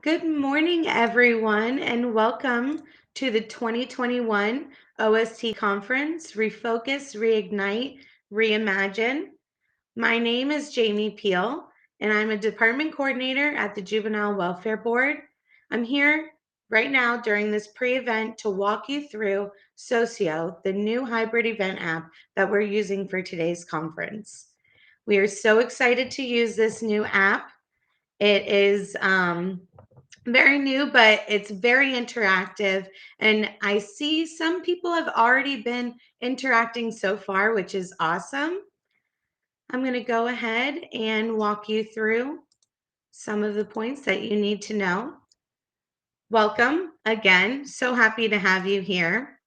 Good morning, everyone, and welcome to the 2021 OST Conference, Refocus, Reignite, Reimagine. My name is Jamie Peel, and I'm a department coordinator at the Juvenile Welfare Board. I'm here right now during this pre-event to walk you through Socio, the new hybrid event app that we're using for today's conference. We are so excited to use this new app. It is very new, but it's very interactive. And I see some people have already been interacting so far, which is awesome. I'm going to go ahead and walk you through some of the points that you need to know. Welcome again. So happy to have you here.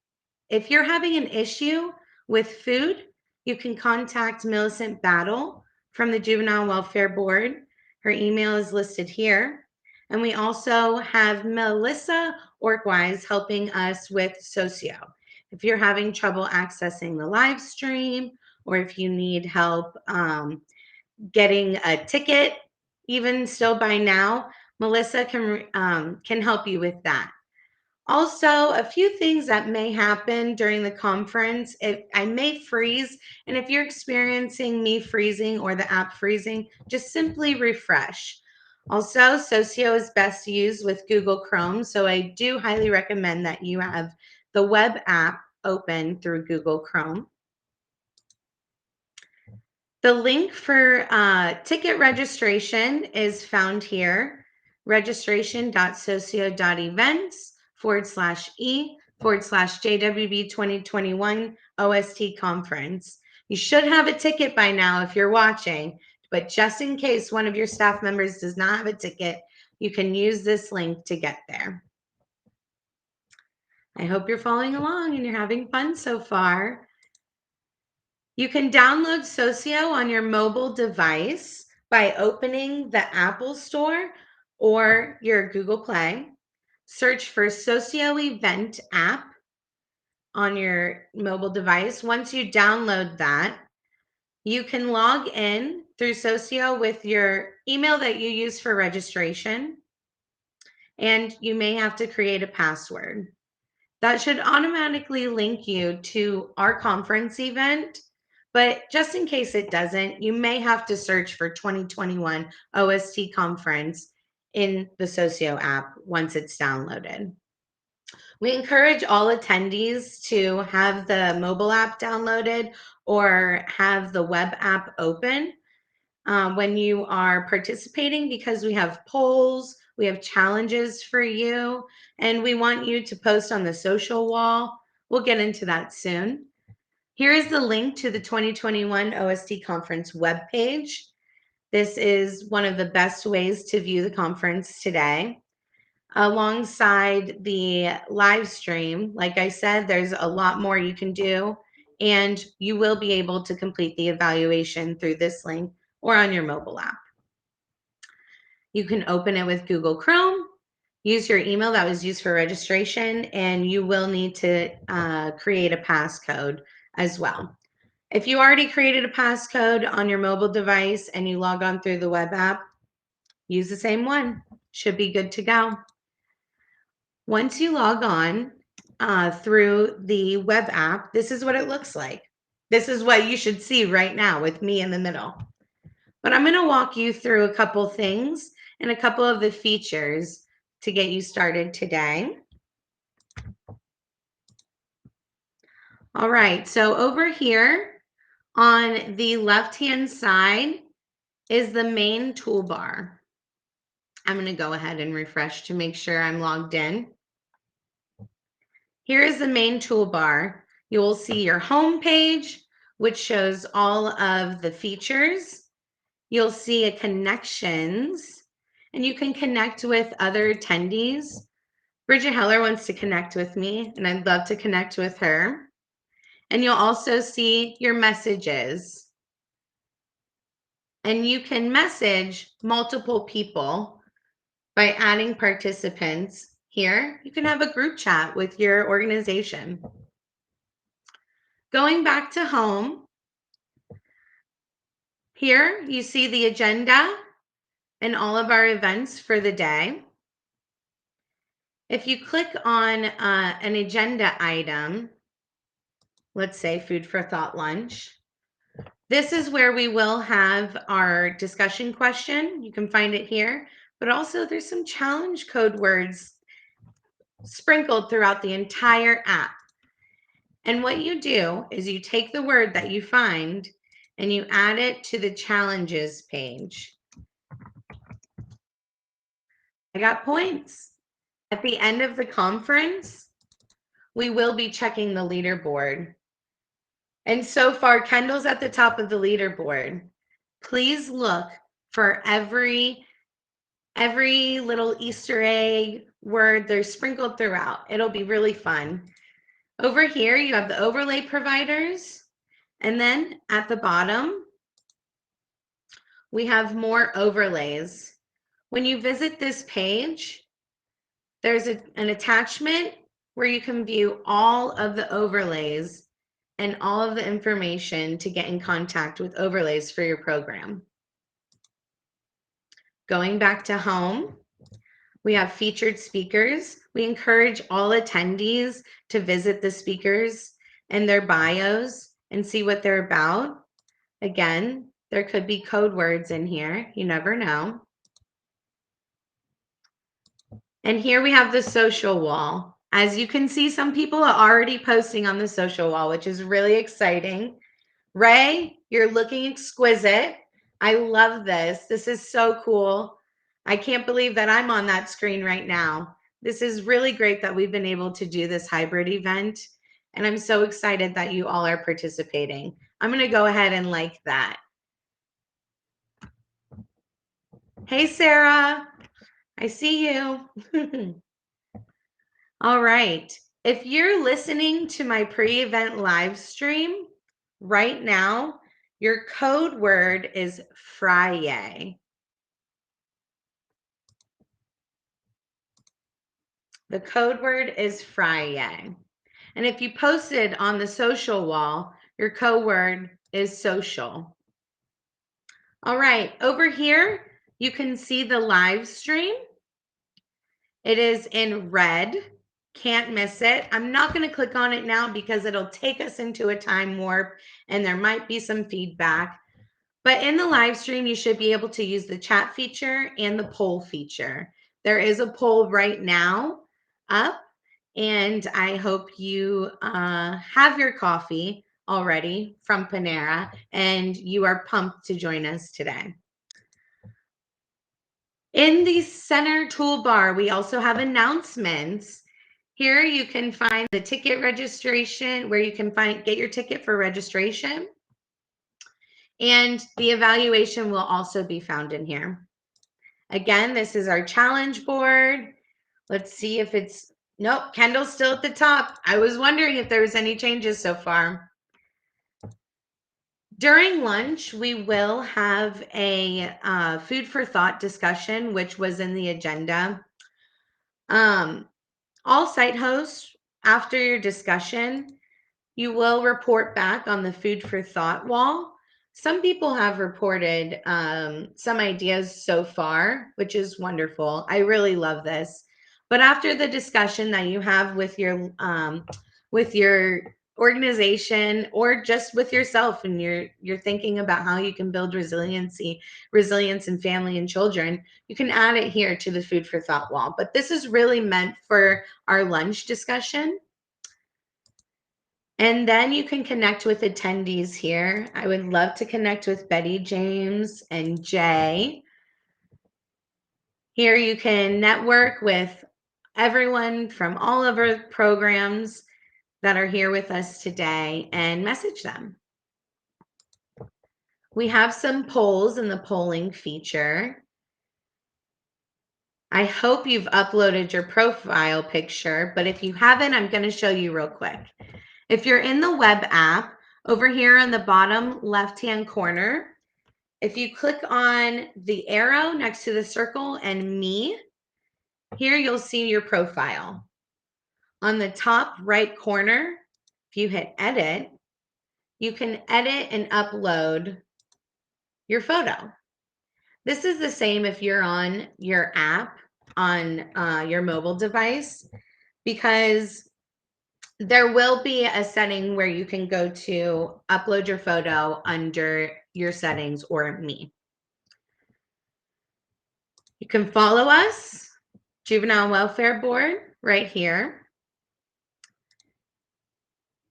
If you're having an issue with food, you can contact Millicent Battle from the Juvenile Welfare Board. Her email is listed here. And we also have Melissa Orkwise helping us with Socio. If you're having trouble accessing the live stream, or if you need help getting a ticket, even still by now, Melissa can help you with that. Also, a few things that may happen during the conference. I may freeze, and if you're experiencing me freezing or the app freezing, just simply refresh. Also, Socio is best used with Google Chrome, so I do highly recommend that you have the web app open through Google Chrome. The link for ticket registration is found here, registration.socio.events/e/JWB 2021 OST Conference. You should have a ticket by now if you're watching, but just in case one of your staff members does not have a ticket, you can use this link to get there. I hope you're following along and you're having fun so far. You can download Socio on your mobile device by opening the Apple Store or your Google Play. Search for Socio Event app on your mobile device. Once you download that, you can log in through Socio with your email that you use for registration, and you may have to create a password. That should automatically link you to our conference event. But just in case it doesn't, you may have to search for 2021 OST Conference in the Socio app once it's downloaded. We encourage all attendees to have the mobile app downloaded or have the web app open when you are participating, because we have polls, we have challenges for you, and we want you to post on the social wall. We'll get into that soon. Here is the link to the 2021 OST Conference web page. This is one of the best ways to view the conference today. Alongside the live stream, like I said, there's a lot more you can do, and you will be able to complete the evaluation through this link or on your mobile app. You can open it with Google Chrome, use your email that was used for registration, and you will need to create a passcode as well. If you already created a passcode on your mobile device and you log on through the web app, use the same one. Should be good to go. Once you log on through the web app, this is what it looks like. This is what you should see right now with me in the middle. But I'm going to walk you through a couple things and a couple of the features to get you started today. All right, so over here on the left-hand side is the main toolbar. I'm going to go ahead and refresh to make sure I'm logged in. Here is the main toolbar. You will see your home page, which shows all of the features. You'll see a connections, and you can connect with other attendees. Bridget Heller wants to connect with me, and I'd love to connect with her. And you'll also see your messages. And you can message multiple people by adding participants here. You can have a group chat with your organization. Going back to home, here you see the agenda and all of our events for the day. If you click on an agenda item, let's say food for thought lunch, this is where we will have our discussion question. You can find it here, but also there's some challenge code words sprinkled throughout the entire app. And what you do is you take the word that you find and you add it to the challenges page. I got points. At the end of the conference, we will be checking the leaderboard. And so far, Kendall's at the top of the leaderboard. Please look for every little Easter egg word they're sprinkled throughout. It'll be really fun. Over here, you have the overlay providers. And then at the bottom, we have more overlays. When you visit this page, there's an attachment where you can view all of the overlays and all of the information to get in contact with overlays for your program. Going back to home, we have featured speakers. We encourage all attendees to visit the speakers and their bios and see what they're about. Again, there could be code words in here. You never know. And here we have the social wall. As you can see, some people are already posting on the social wall, which is really exciting. Ray, you're looking exquisite. I love this. This is so cool. I can't believe that I'm on that screen right now. This is really great that we've been able to do this hybrid event. And I'm so excited that you all are participating. I'm going to go ahead and like that. Hey, Sarah. I see you. All right. If you're listening to my pre-event live stream right now, your code word is Friday. The code word is Friday. And if you posted on the social wall, your code word is social. All right. Over here, you can see the live stream. It is in red. Can't miss it. I'm not going to click on it now because it'll take us into a time warp and there might be some feedback. But in the live stream, you should be able to use the chat feature and the poll feature. There is a poll right now up, and I hope you have your coffee already from Panera and you are pumped to join us today. In the center toolbar, we also have announcements. Here you can find the ticket registration, where you can get your ticket for registration. And the evaluation will also be found in here. Again, this is our challenge board. Let's see if it's, nope, Kendall's still at the top. I was wondering if there was any changes so far. During lunch, we will have a food for thought discussion, which was in the agenda. All site hosts, after your discussion, you will report back on the food for thought wall. Some people have reported some ideas so far, which is wonderful. I really love this. But after the discussion that you have with your organization or just with yourself, and you're thinking about how you can build resilience in family and children, you can add it here to the food for thought wall. But this is really meant for our lunch discussion. And then you can connect with attendees here. I would love to connect with Betty, James, and Jay. Here you can network with everyone from all of our programs that are here with us today and message them. We have some polls in the polling feature. I hope you've uploaded your profile picture, but if you haven't, I'm going to show you real quick. If you're in the web app, over here in the bottom left-hand corner, if you click on the arrow next to the circle and me, here you'll see your profile. On the top right corner, if you hit edit, you can edit and upload your photo. This is the same if you're on your app on your mobile device, because there will be a setting where you can go to upload your photo under your settings or me. You can follow us, Juvenile Welfare Board, right here.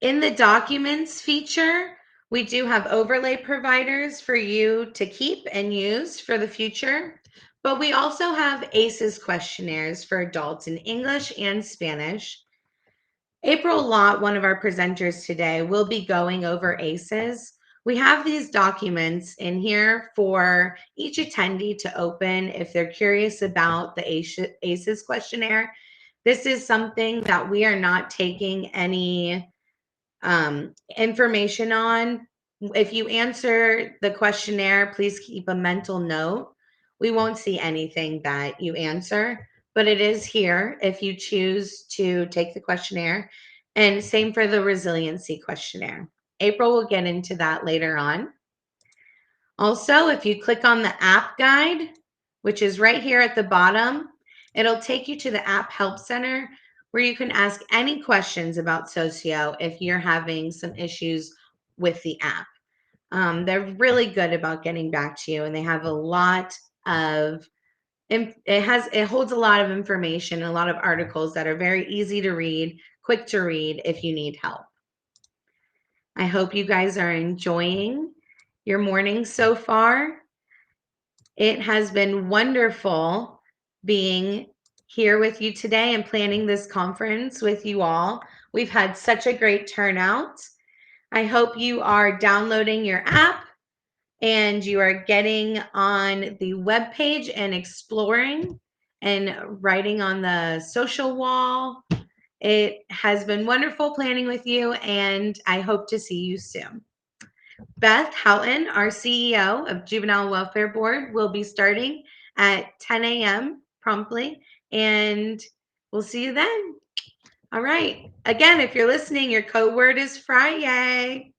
In the documents feature, we do have overlay providers for you to keep and use for the future, but we also have ACEs questionnaires for adults in English and Spanish. April Lott, one of our presenters today, will be going over ACEs. We have these documents in here for each attendee to open if they're curious about the ACEs questionnaire. This is something that we are not taking any information on. If you answer the questionnaire, please keep a mental note. We won't see anything that you answer, but it is here if you choose to take the questionnaire. And same for the resiliency questionnaire. April will get into that later on. Also, if you click on the app guide, which is right here at the bottom, it'll take you to the App Help Center, where you can ask any questions about Socio if you're having some issues with the app. They're really good about getting back to you, and they have a lot of it holds a lot of information, a lot of articles that are very easy to read, quick to read if you need help. I hope you guys are enjoying your morning so far. It has been wonderful being here with you today and planning this conference with you all. We've had such a great turnout. I hope you are downloading your app and you are getting on the web page and exploring and writing on the social wall. It has been wonderful planning with you, and I hope to see you soon. Beth Houghton, our CEO of Juvenile Welfare Board, will be starting at 10 a.m. promptly, and we'll see you then. All right. Again, if you're listening, your code word is Friday.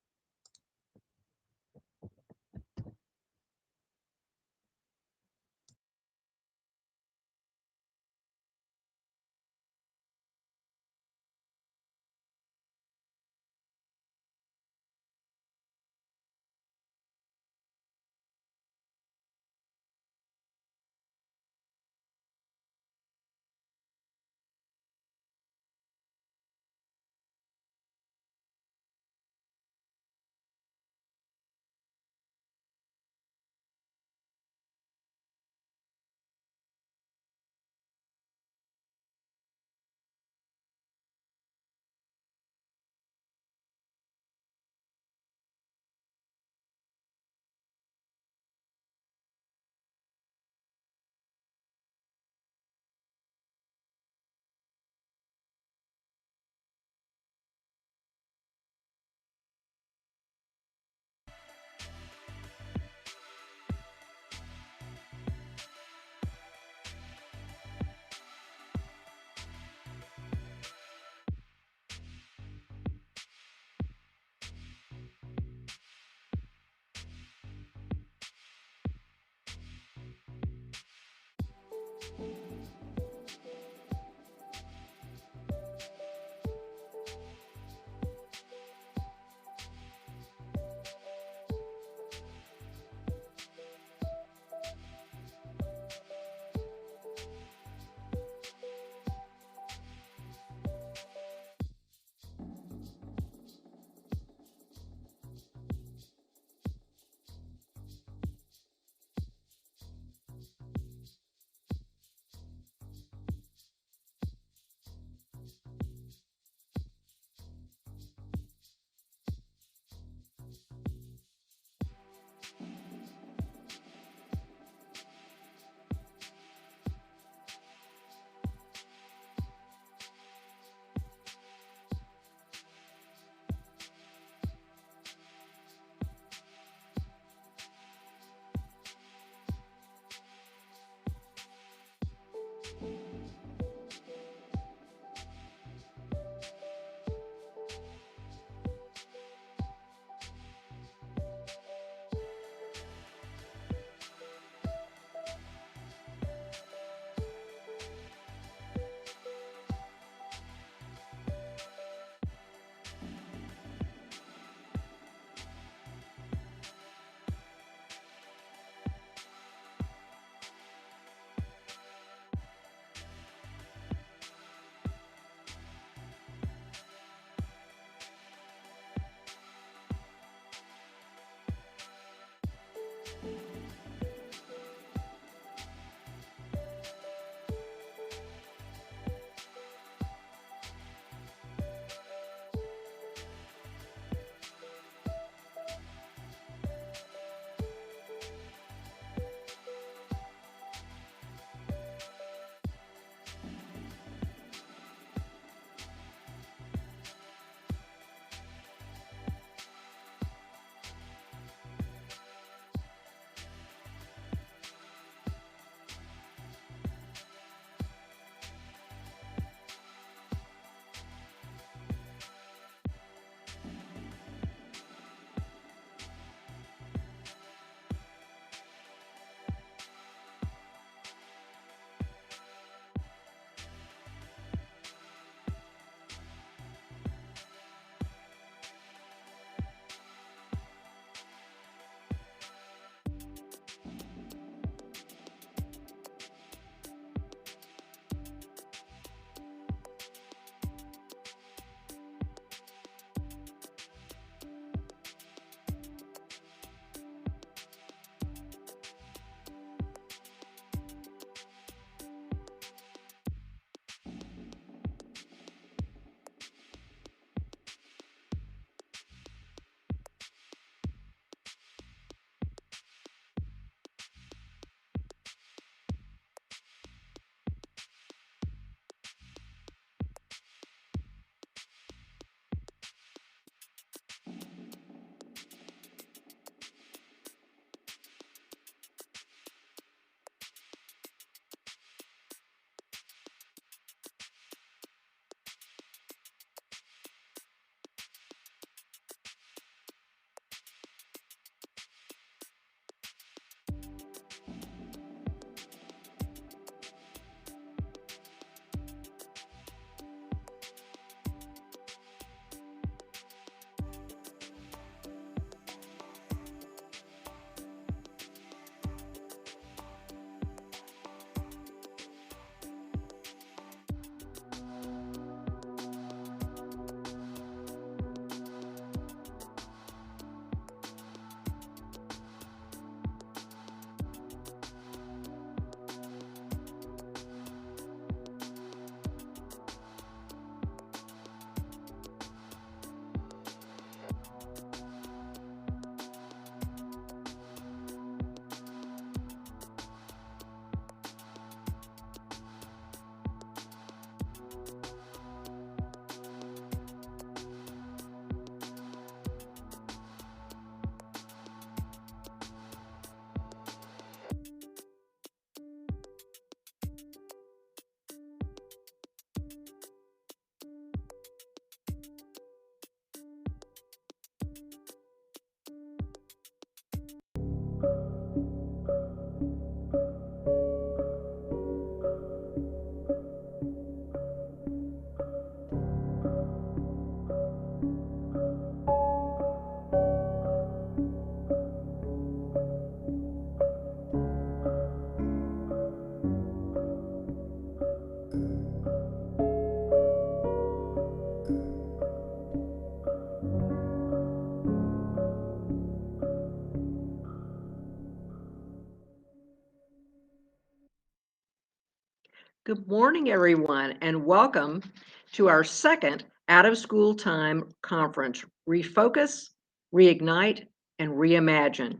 Good morning, everyone, and welcome to our second Out of School Time conference, Refocus, Reignite, and Reimagine.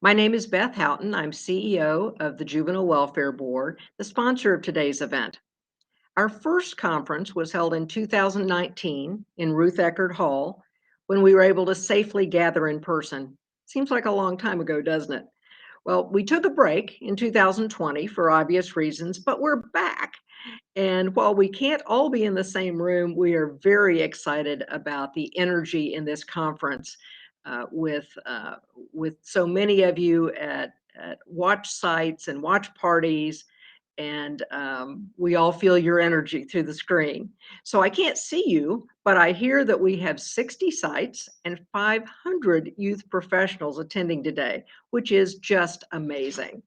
My name is Beth Houghton. I'm CEO of the Juvenile Welfare Board, the sponsor of today's event. Our first conference was held in 2019 in Ruth Eckerd Hall when we were able to safely gather in person. Seems like a long time ago, doesn't it? Well, we took a break in 2020 for obvious reasons, but we're back. And while we can't all be in the same room, we are very excited about the energy in this conference with so many of you at watch sites and watch parties. And we all feel your energy through the screen. So I can't see you, but I hear that we have 60 sites and 500 youth professionals attending today, which is just amazing.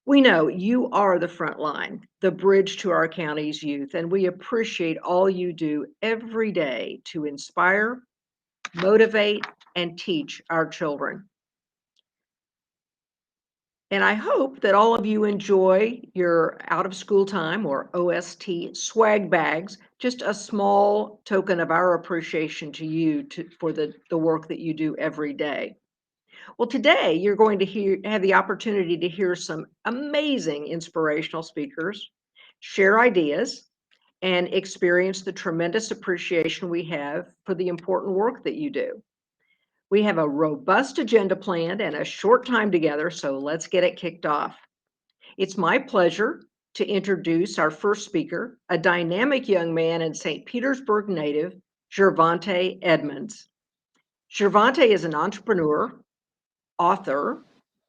We know you are the front line, the bridge to our county's youth, and we appreciate all you do every day to inspire, motivate, and teach our children. And I hope that all of you enjoy your out of school time or OST swag bags, just a small token of our appreciation to you for the work that you do every day. Well, today you're going to have the opportunity to hear some amazing inspirational speakers, share ideas, and experience the tremendous appreciation we have for the important work that you do. We have a robust agenda planned and a short time together, so let's get it kicked off. It's my pleasure to introduce our first speaker, a dynamic young man and St. Petersburg native, Jervonte Edmonds. Jervonte is an entrepreneur, author,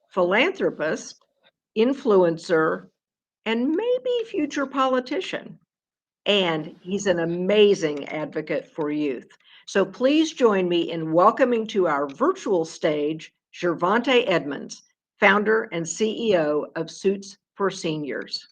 philanthropist, influencer, and maybe future politician. And he's an amazing advocate for youth. So please join me in welcoming to our virtual stage, Jervonte Edmonds, founder and CEO of Suits for Seniors.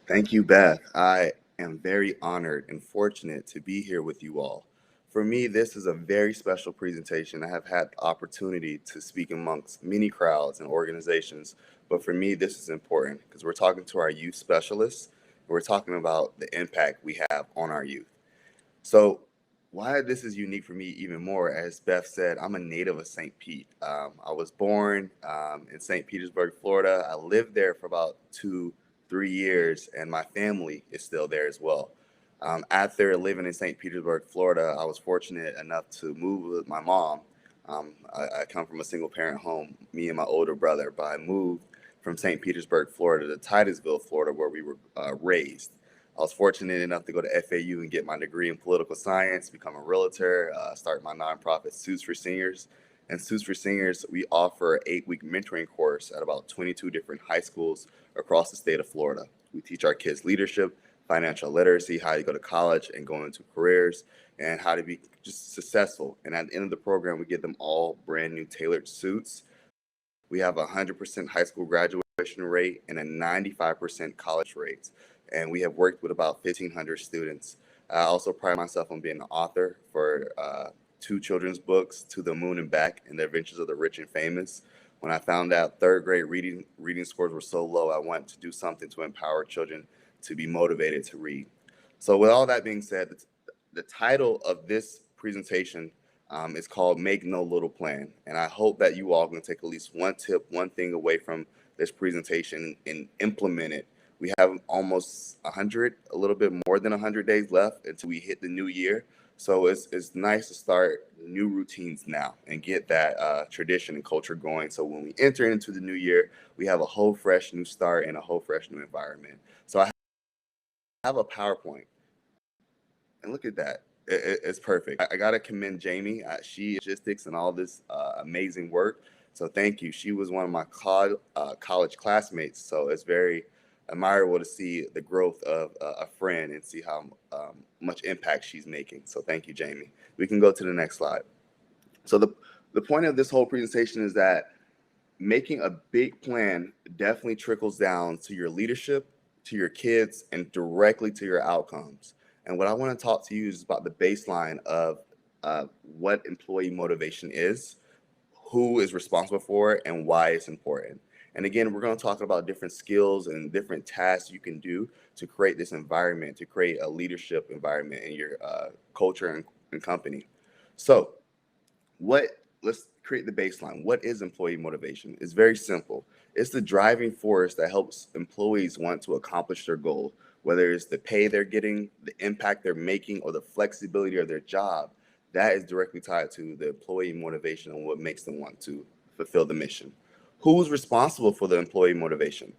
Thank you, Beth. I am very honored and fortunate to be here with you all. For me, this is a very special presentation. I have had the opportunity to speak amongst many crowds and organizations, but for me, this is important because we're talking to our youth specialists. And we're talking about the impact we have on our youth. So why this is unique for me even more, as Beth said, I'm a native of St. Pete. I was born in St. Petersburg, Florida. I lived there for about 2-3 years, and my family is still there as well. After living in St. Petersburg, Florida, I was fortunate enough to move with my mom. I come from a single parent home, me and my older brother, but I moved from St. Petersburg, Florida to Titusville, Florida, where we were raised. I was fortunate enough to go to FAU and get my degree in political science, become a realtor, start my nonprofit Suits for Seniors. And Suits for Seniors, we offer an 8-week mentoring course at about 22 different high schools across the state of Florida. We teach our kids leadership, financial literacy, how to go to college and go into careers, and how to be just successful. And at the end of the program, we give them all brand new tailored suits. We have a 100% high school graduation rate and a 95% college rate. And we have worked with about 1,500 students. I also pride myself on being an author for 2 children's books, To the Moon and Back, and The Adventures of the Rich and Famous. When I found out third grade reading scores were so low, I wanted to do something to empower children to be motivated to read. So with all that being said, the title of this presentation is called Make No Little Plan. And I hope that you all can take at least one tip, one thing away from this presentation and implement it. We have almost 100, a little bit more than 100 days left until we hit the new year. So it's nice to start new routines now and get that tradition and culture going. So when we enter into the new year, we have a whole fresh new start and a whole fresh new environment. So I have a PowerPoint, and look at that. It's perfect. I got to commend Jamie. She logistics and all this amazing work. So thank you. She was one of my college classmates. So it's very admirable to see the growth of a friend and see how much impact she's making. So thank you, Jamie. We can go to the next slide. So the point of this whole presentation is that making a big plan definitely trickles down to your leadership, to your kids, and directly to your outcomes. And what I want to talk to you is about the baseline of what employee motivation is, who is responsible for it, and why it's important. And again, we're going to talk about different skills and different tasks you can do to create this environment, to create a leadership environment in your culture and company. So let's create the baseline. What is employee motivation? It's very simple. It's the driving force that helps employees want to accomplish their goal, whether it's the pay they're getting, the impact they're making, or the flexibility of their job. That is directly tied to the employee motivation and what makes them want to fulfill the mission. Who's responsible for the employee motivation?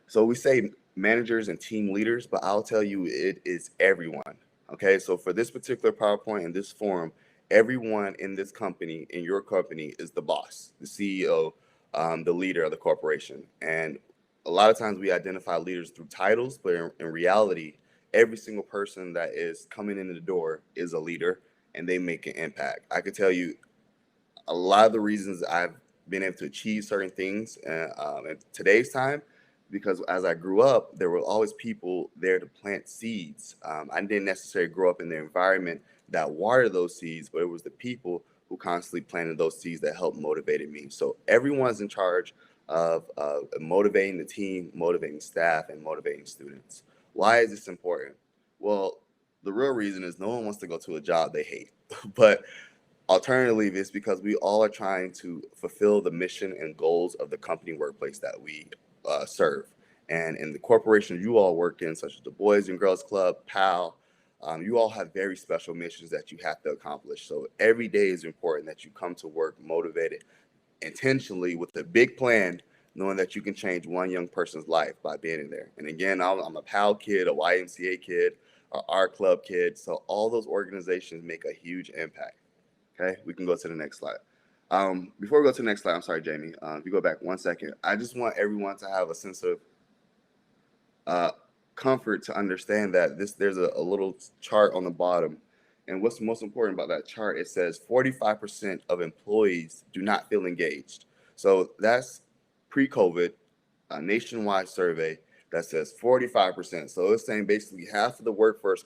So we say managers and team leaders, but I'll tell you it is everyone. Okay, so for this particular PowerPoint and this forum, everyone in this company, in your company, is the boss, the CEO, the leader of the corporation. And a lot of times we identify leaders through titles, but in reality, every single person that is coming into the door is a leader and they make an impact. I could tell you a lot of the reasons I've been able to achieve certain things in today's time, because as I grew up, there were always people there to plant seeds. I didn't necessarily grow up in the environment that watered those seeds, but it was the people who constantly planted those seeds that helped motivated me. So everyone's in charge of motivating the team, motivating staff, and motivating students. Why is this important? Well, the real reason is no one wants to go to a job they hate, but alternatively, it's because we all are trying to fulfill the mission and goals of the company workplace that we serve. And in the corporations you all work in, such as the Boys and Girls Club, PAL, you all have very special missions that you have to accomplish. So every day is important that you come to work motivated, intentionally, with a big plan, knowing that you can change one young person's life by being in there. And again, I'm a PAL kid, a YMCA kid, a art club kid. So all those organizations make a huge impact. Okay, we can go to the next slide. Before we go to the next slide, I'm sorry, Jamie. If you go back 1 second, I just want everyone to have a sense of comfort to understand that there's a little chart on the bottom. And what's most important about that chart, it says 45% of employees do not feel engaged. So that's pre-COVID, a nationwide survey that says 45%. So it's saying basically half of the workforce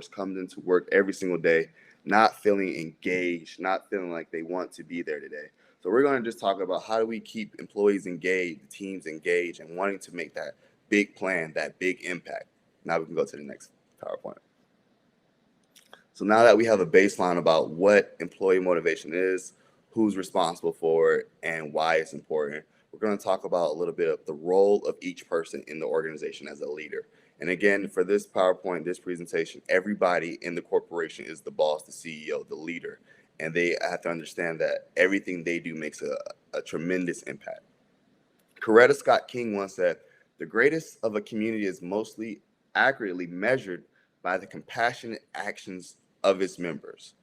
comes into work every single day not feeling engaged, not feeling like they want to be there today. So we're going to just talk about how do we keep employees engaged, teams engaged, and wanting to make that big plan, that big impact. Now we can go to the next PowerPoint. So now that we have a baseline about what employee motivation is, who's responsible for it, and why it's important, we're going to talk about a little bit of the role of each person in the organization as a leader. And again, for this PowerPoint, this presentation, everybody in the corporation is the boss, the CEO, the leader, and they have to understand that everything they do makes a tremendous impact. Coretta Scott King once said, "The greatest of a community is mostly accurately measured by the compassionate actions of its members."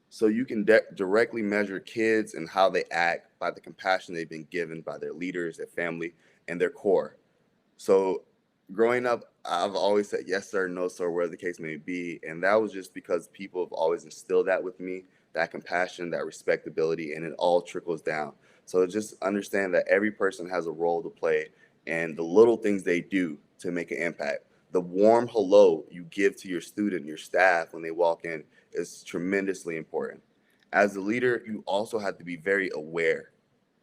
So you can directly measure kids and how they act by the compassion they've been given by their leaders, their family, and their core. So growing up, I've always said yes sir, no sir, whatever the case may be. And that was just because people have always instilled that with me, that compassion, that respectability, and it all trickles down. So just understand that every person has a role to play and the little things they do to make an impact. The warm hello you give to your student, your staff when they walk in is tremendously important. As a leader, you also have to be very aware,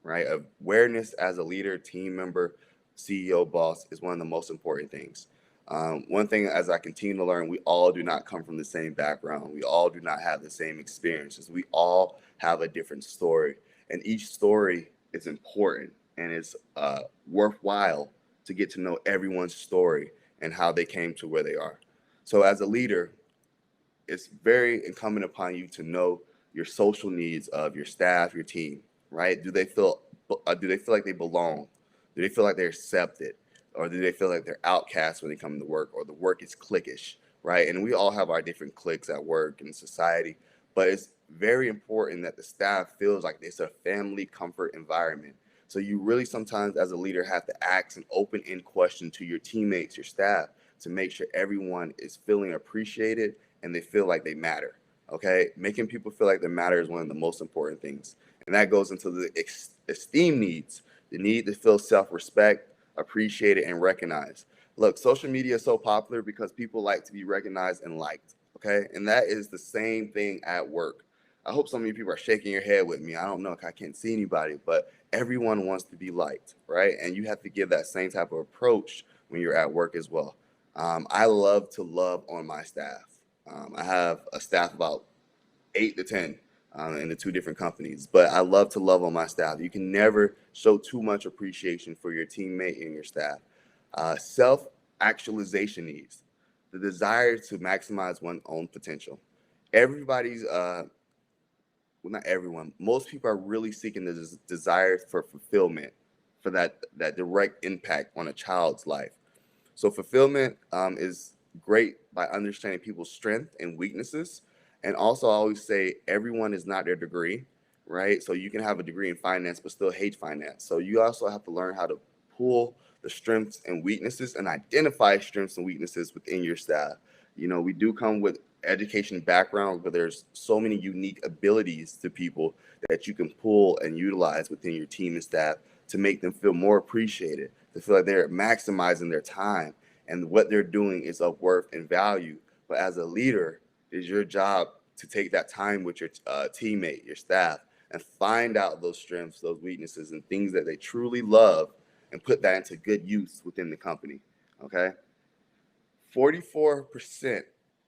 right? Awareness as a leader, team member, CEO, boss is one of the most important things. One thing as I continue to learn, we all do not come from the same background. We all do not have the same experiences. We all have a different story, and each story is important and it's worthwhile to get to know everyone's story and how they came to where they are. So as a leader, it's very incumbent upon you to know your social needs of your staff, your team, right? Do they feel like they belong? Do they feel like they're accepted? Or do they feel like they're outcasts when they come to work, or the work is cliquish, right? And we all have our different cliques at work and society, but it's very important that the staff feels like it's a family comfort environment. So you really sometimes as a leader have to ask an open-end question to your teammates, your staff, to make sure everyone is feeling appreciated and they feel like they matter. Okay, making people feel like they matter is one of the most important things, and that goes into the esteem needs, the need to feel self-respect, appreciated, and recognized. Look, social media is so popular because people like to be recognized and liked. Okay, and that is the same thing at work. I hope some of you people are shaking your head with me. I don't know, I can't see anybody, but everyone wants to be liked, right? And you have to give that same type of approach when you're at work as well. I love to love on my staff. I have a staff about 8 to 10 in the 2 different companies, but I love to love on my staff. You can never show too much appreciation for your teammate and your staff. Self-actualization needs, the desire to maximize one's own potential. Everybody's, well, not everyone, most people are really seeking the desire for fulfillment, for that direct impact on a child's life. So fulfillment is great by understanding people's strengths and weaknesses. And also, I always say everyone is not their degree, right? So you can have a degree in finance, but still hate finance. So you also have to learn how to pull the strengths and weaknesses and identify strengths and weaknesses within your staff. You know, we do come with education backgrounds, but there's so many unique abilities to people that you can pull and utilize within your team and staff to make them feel more appreciated, to feel like they're maximizing their time and what they're doing is of worth and value. But as a leader, it's your job to take that time with your teammate, your staff, and find out those strengths, those weaknesses, and things that they truly love and put that into good use within the company, okay? 44%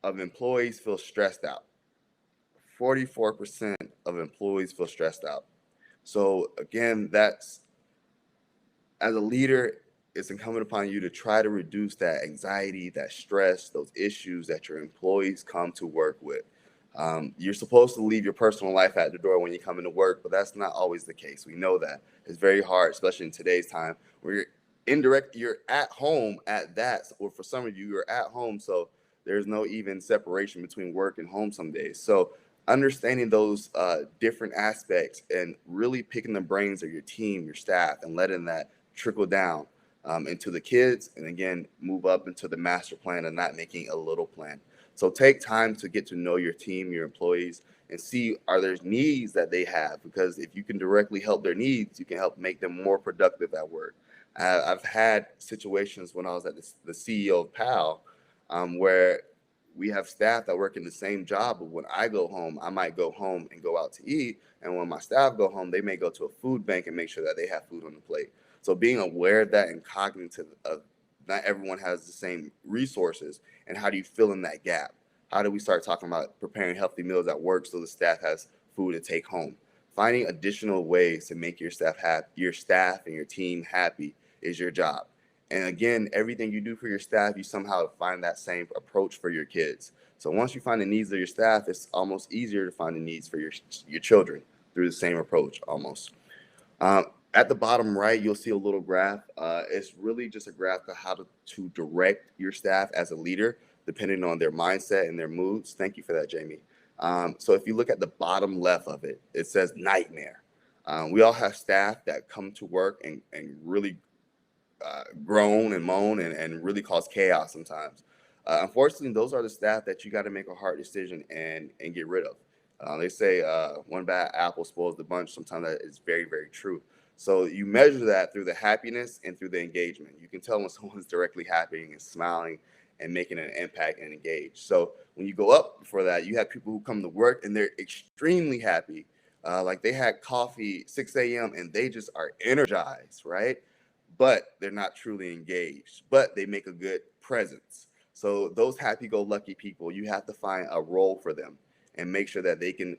of employees feel stressed out. 44% of employees feel stressed out. So again, that's, as a leader, it's incumbent upon you to try to reduce that anxiety, that stress, those issues that your employees come to work with. You're supposed to leave your personal life at the door when you come into work, but that's not always the case. We know that. It's very hard, especially in today's time where you're at home at that, or for some of you, you're at home, so there's no even separation between work and home some days. So understanding those different aspects and really picking the brains of your team, your staff, and letting that trickle down into the kids, and again, move up into the master plan and not making a little plan. So take time to get to know your team, your employees, and see are there needs that they have, because if you can directly help their needs, you can help make them more productive at work. I've had situations when I was at the CEO of PAL where we have staff that work in the same job, but when I go home, I might go home and go out to eat. And when my staff go home, they may go to a food bank and make sure that they have food on the plate. So being aware of that and cognitive of not everyone has the same resources, and how do you fill in that gap? How do we start talking about preparing healthy meals at work so the staff has food to take home? Finding additional ways to make your staff and your team happy is your job. And again, everything you do for your staff, you somehow find that same approach for your kids. So once you find the needs of your staff, it's almost easier to find the needs for your children through the same approach almost. At the bottom right, you'll see a little graph. It's really just a graph of how to direct your staff as a leader, depending on their mindset and their moods. Thank you for that, Jamie. So if you look at the bottom left of it, it says nightmare. We all have staff that come to work and really groan and moan and really cause chaos sometimes. Unfortunately, those are the staff that you got to make a hard decision and get rid of. They say one bad apple spoils the bunch. Sometimes that is very, very true. So you measure that through the happiness and through the engagement. You can tell when someone's directly happy and smiling and making an impact and engaged. So when you go up for that, you have people who come to work and they're extremely happy. Like they had coffee 6 a.m. and they just are energized, right? But they're not truly engaged, but they make a good presence. So those happy-go-lucky people, you have to find a role for them and make sure that they can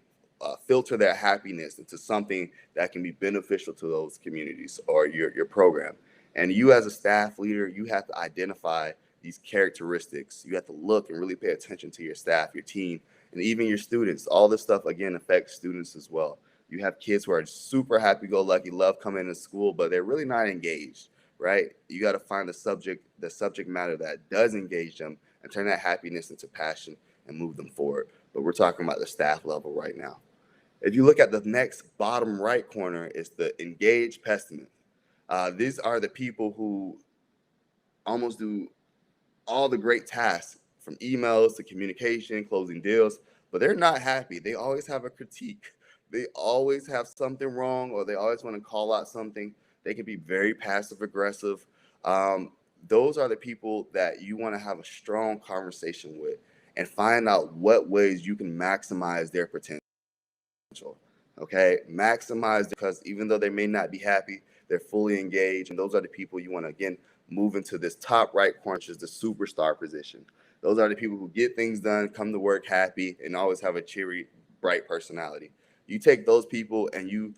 filter their happiness into something that can be beneficial to those communities or your program. And you as a staff leader, you have to identify these characteristics. You have to look and really pay attention to your staff, your team, and even your students. All this stuff, again, affects students as well. You have kids who are super happy-go-lucky, love coming to school, but they're really not engaged, right? You got to find the subject matter that does engage them and turn that happiness into passion and move them forward. But we're talking about the staff level right now. If you look at the next bottom right corner, it's the engaged pessimist. These are the people who almost do all the great tasks from emails to communication, closing deals, but they're not happy. They always have a critique. They always have something wrong, or they always want to call out something. They can be very passive aggressive. Those are the people that you want to have a strong conversation with and find out what ways you can maximize their potential. potential. Okay, maximize, because even though they may not be happy, they're fully engaged, and those are the people you want to, again, move into this top right corner, which is the superstar position. Those are the people who get things done, come to work happy, and always have a cheery, bright personality. You take those people and you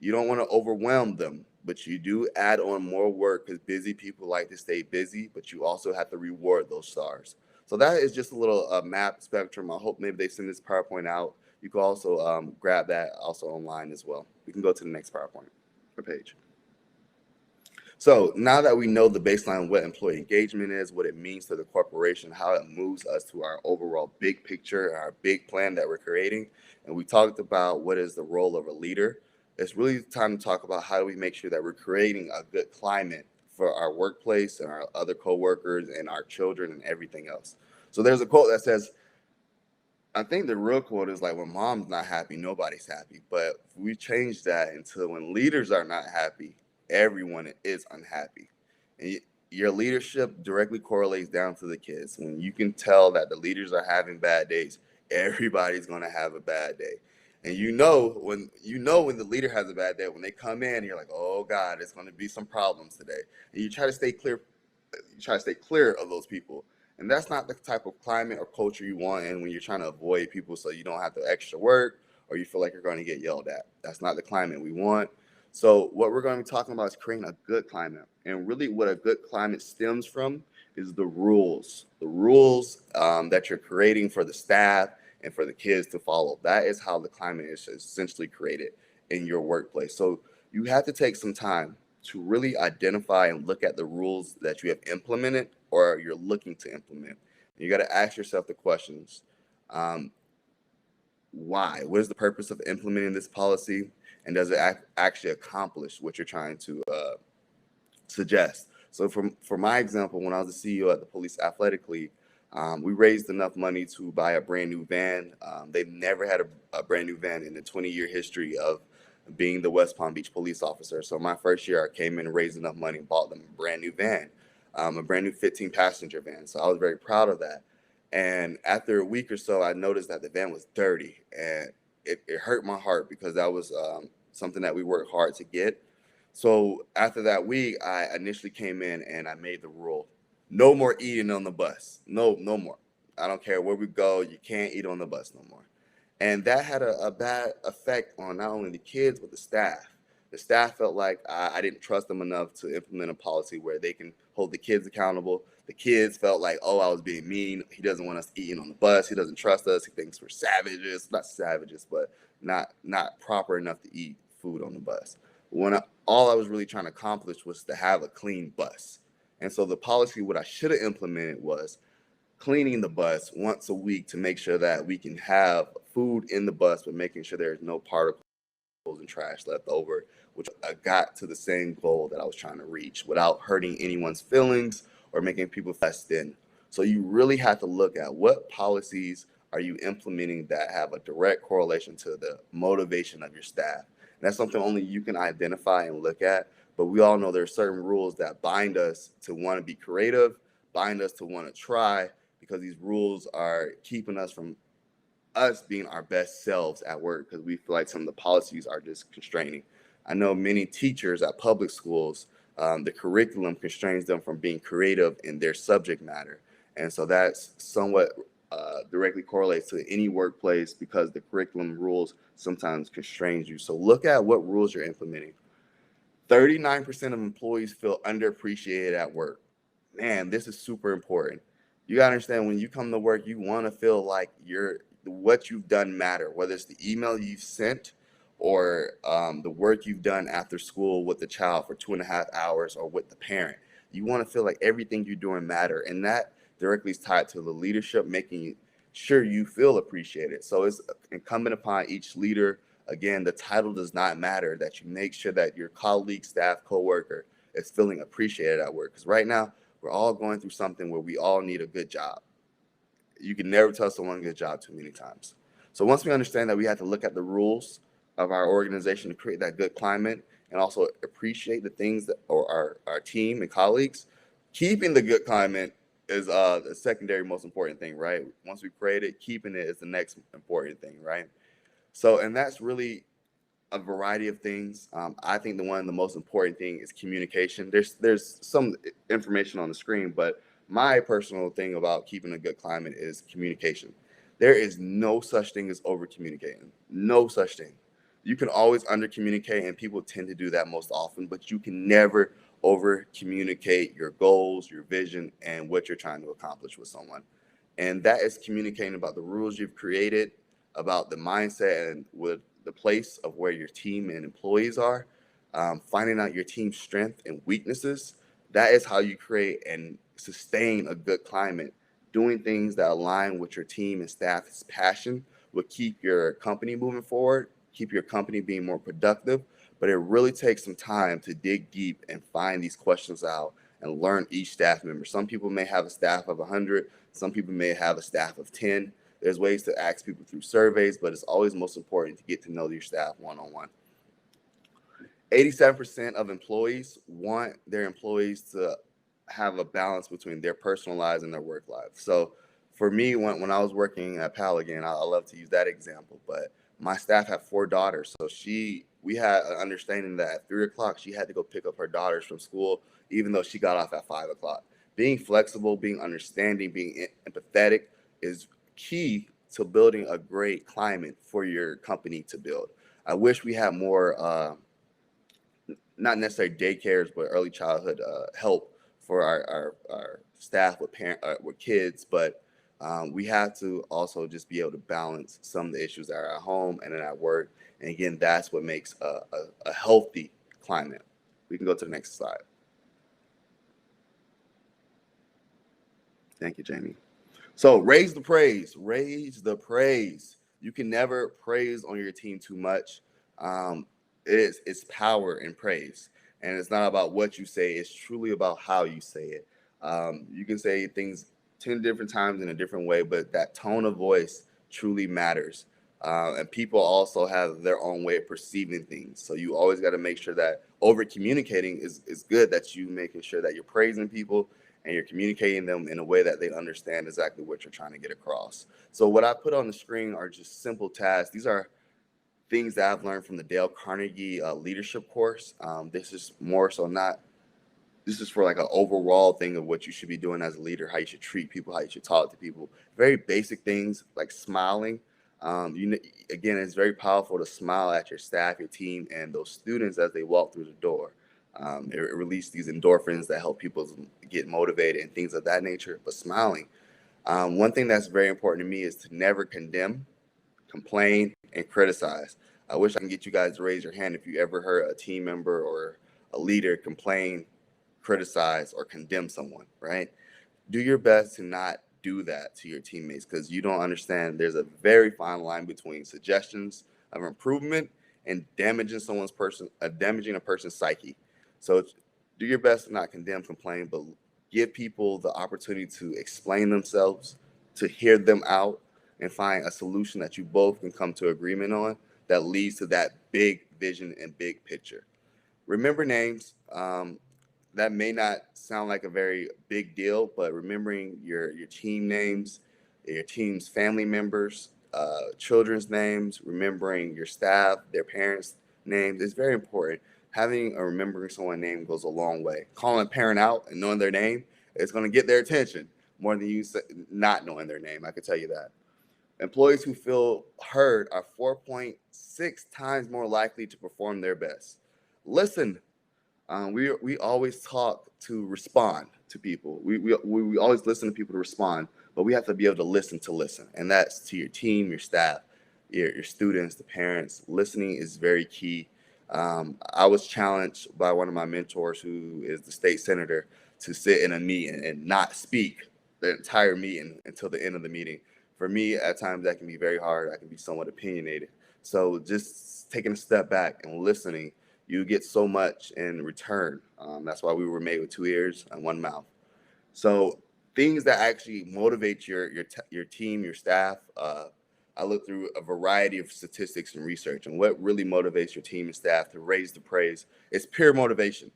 don't want to overwhelm them, but you do add on more work, because busy people like to stay busy, but you also have to reward those stars. So that is just a little map spectrum. I hope maybe they send this PowerPoint out. You can also grab that also online as well. We can go to the next PowerPoint or page. So now that we know the baseline, what employee engagement is, what it means to the corporation, how it moves us to our overall big picture, our big plan that we're creating, and we talked about what is the role of a leader, it's really time to talk about how do we make sure that we're creating a good climate for our workplace and our other coworkers and our children and everything else. So there's a quote that says, I think the real quote is like, when mom's not happy, nobody's happy. But we changed that into, when leaders are not happy, everyone is unhappy. And your leadership directly correlates down to the kids. When you can tell that the leaders are having bad days, everybody's going to have a bad day. And you know when the leader has a bad day, when they come in, you're like, oh God, it's going to be some problems today. And you try to stay clear. You try to stay clear of those people. And that's not the type of climate or culture you want in when you're trying to avoid people so you don't have to extra work or you feel like you're going to get yelled at. That's not the climate we want. So what we're going to be talking about is creating a good climate. And really what a good climate stems from is the rules. The rules that you're creating for the staff and for the kids to follow. That is how the climate is essentially created in your workplace. So you have to take some time to really identify and look at the rules that you have implemented or you're looking to implement. You got to ask yourself the questions. Why? What is the purpose of implementing this policy? And does it actually accomplish what you're trying to suggest? So for my example, when I was the CEO at the Police Athletic League, we raised enough money to buy a brand new van. They've never had a brand new van in the 20-year history of being the West Palm Beach police officer. So my first year, I came in and raised enough money and bought them a brand new van, a brand new 15-passenger van. So I was very proud of that. And after a week or so, I noticed that the van was dirty, and it hurt my heart because that was something that we worked hard to get. So after that week, I initially came in and I made the rule: no more eating on the bus. No more. I don't care where we go. You can't eat on the bus no more. And that had a bad effect on not only the kids, but the staff. The staff felt like I didn't trust them enough to implement a policy where they can hold the kids accountable. The kids felt like, oh, I was being mean. He doesn't want us eating on the bus. He doesn't trust us. He thinks we're savages. Not savages, but not proper enough to eat food on the bus. All I was really trying to accomplish was to have a clean bus. And so the policy, what I should have implemented was cleaning the bus once a week to make sure that we can have food in the bus, but making sure there's no particles and trash left over, which I got to the same goal that I was trying to reach without hurting anyone's feelings or making people less thin. So you really have to look at what policies are you implementing that have a direct correlation to the motivation of your staff. And that's something only you can identify and look at. But we all know there are certain rules that bind us to want to be creative, bind us to want to try, because these rules are keeping us from us being our best selves at work, because we feel like some of the policies are just constraining. I know many teachers at public schools, the curriculum constrains them from being creative in their subject matter. And so that's somewhat directly correlates to any workplace, because the curriculum rules sometimes constrains you. So look at what rules you're implementing. 39% of employees feel underappreciated at work. Man, this is super important. You gotta understand, when you come to work, you want to feel like what you've done matter, whether it's the email you've sent or the work you've done after school with the child for 2.5 hours or with the parent. You want to feel like everything you're doing matter, and that directly is tied to the leadership, making sure you feel appreciated. So it's incumbent upon each leader. Again, the title does not matter, that you make sure that your colleague, staff, coworker is feeling appreciated at work. Because right now, we're all going through something where we all need a good job. You can never tell someone a good job too many times. So once we understand that we have to look at the rules of our organization to create that good climate and also appreciate the things that, or our team and colleagues, keeping the good climate is the secondary most important thing, right? Once we create it, keeping it is the next important thing, right? So, and that's really a variety of things. I think the one of the most important thing is communication. There's some information on the screen, but my personal thing about keeping a good climate is communication. There is no such thing as over communicating. No such thing. You can always under communicate, and people tend to do that most often, but you can never over communicate your goals, your vision, and what you're trying to accomplish with someone. And that is communicating about the rules you've created, about the mindset and with the place of where your team and employees are, finding out your team's strength and weaknesses. That is how you create and sustain a good climate. Doing things that align with your team and staff's passion will keep your company moving forward, keep your company being more productive. But it really takes some time to dig deep and find these questions out and learn each staff member. Some people may have a staff of 100, some people may have a staff of 10. There's ways to ask people through surveys, but it's always most important to get to know your staff one-on-one. 87% of employees want their employees to have a balance between their personal lives and their work lives. So for me, when I was working at PAL, again, I love to use that example, but my staff had 4 daughters. So we had an understanding that at 3 o'clock, she had to go pick up her daughters from school, even though she got off at 5 o'clock. Being flexible, being understanding, being empathetic is key to building a great climate for your company to build. I wish we had more, not necessarily daycares, but early childhood help for our staff with kids. But we have to also just be able to balance some of the issues that are at home and then at work. And again, that's what makes a healthy climate. We can go to the next slide. Thank you, Jamie. So raise the praise. You can never praise on your team too much. It's power in praise, and it's not about what you say. It's truly about how you say it. You can say things 10 different times in a different way, but that tone of voice truly matters. And people also have their own way of perceiving things. So you always got to make sure that over communicating is good, that you making sure that you're praising people and you're communicating them in a way that they understand exactly what you're trying to get across. So what I put on the screen are just simple tasks. These are things that I've learned from the Dale Carnegie leadership course. This is more so not, this is for like an overall thing of what you should be doing as a leader, how you should treat people, how you should talk to people. Very basic things like smiling. Again, it's very powerful to smile at your staff, your team, and those students as they walk through the door. It releases these endorphins that help people get motivated and things of that nature. But smiling. One thing that's very important to me is to never condemn, complain, and criticize. I wish I can get you guys to raise your hand if you ever heard a team member or a leader complain, criticize, or condemn someone, right? Do your best to not do that to your teammates, because you don't understand there's a very fine line between suggestions of improvement and damaging a person's psyche. So do your best to not condemn, complain, but give people the opportunity to explain themselves, to hear them out, and find a solution that you both can come to agreement on that leads to that big vision and big picture. Remember names. That may not sound like a very big deal, but remembering your team names, your team's family members, children's names, remembering your staff, their parents' names is very important. Having or remembering someone's name goes a long way. Calling a parent out and knowing their name is going to get their attention more than you not knowing their name. I can tell you that. Employees who feel heard are 4.6 times more likely to perform their best. Listen. We always talk to respond to people. We always listen to people to respond, but we have to be able to listen. And that's to your team, your staff, your students, the parents. Listening is very key. I was challenged by one of my mentors, who is the state senator, to sit in a meeting and not speak the entire meeting until the end of the meeting. For me, at times that can be very hard. I can be somewhat opinionated. So just taking a step back and listening, you get so much in return. That's why we were made with 2 ears and 1 mouth. So things that actually motivate your team, your staff. I look through a variety of statistics and research, and what really motivates your team and staff to raise the praise is pure motivation,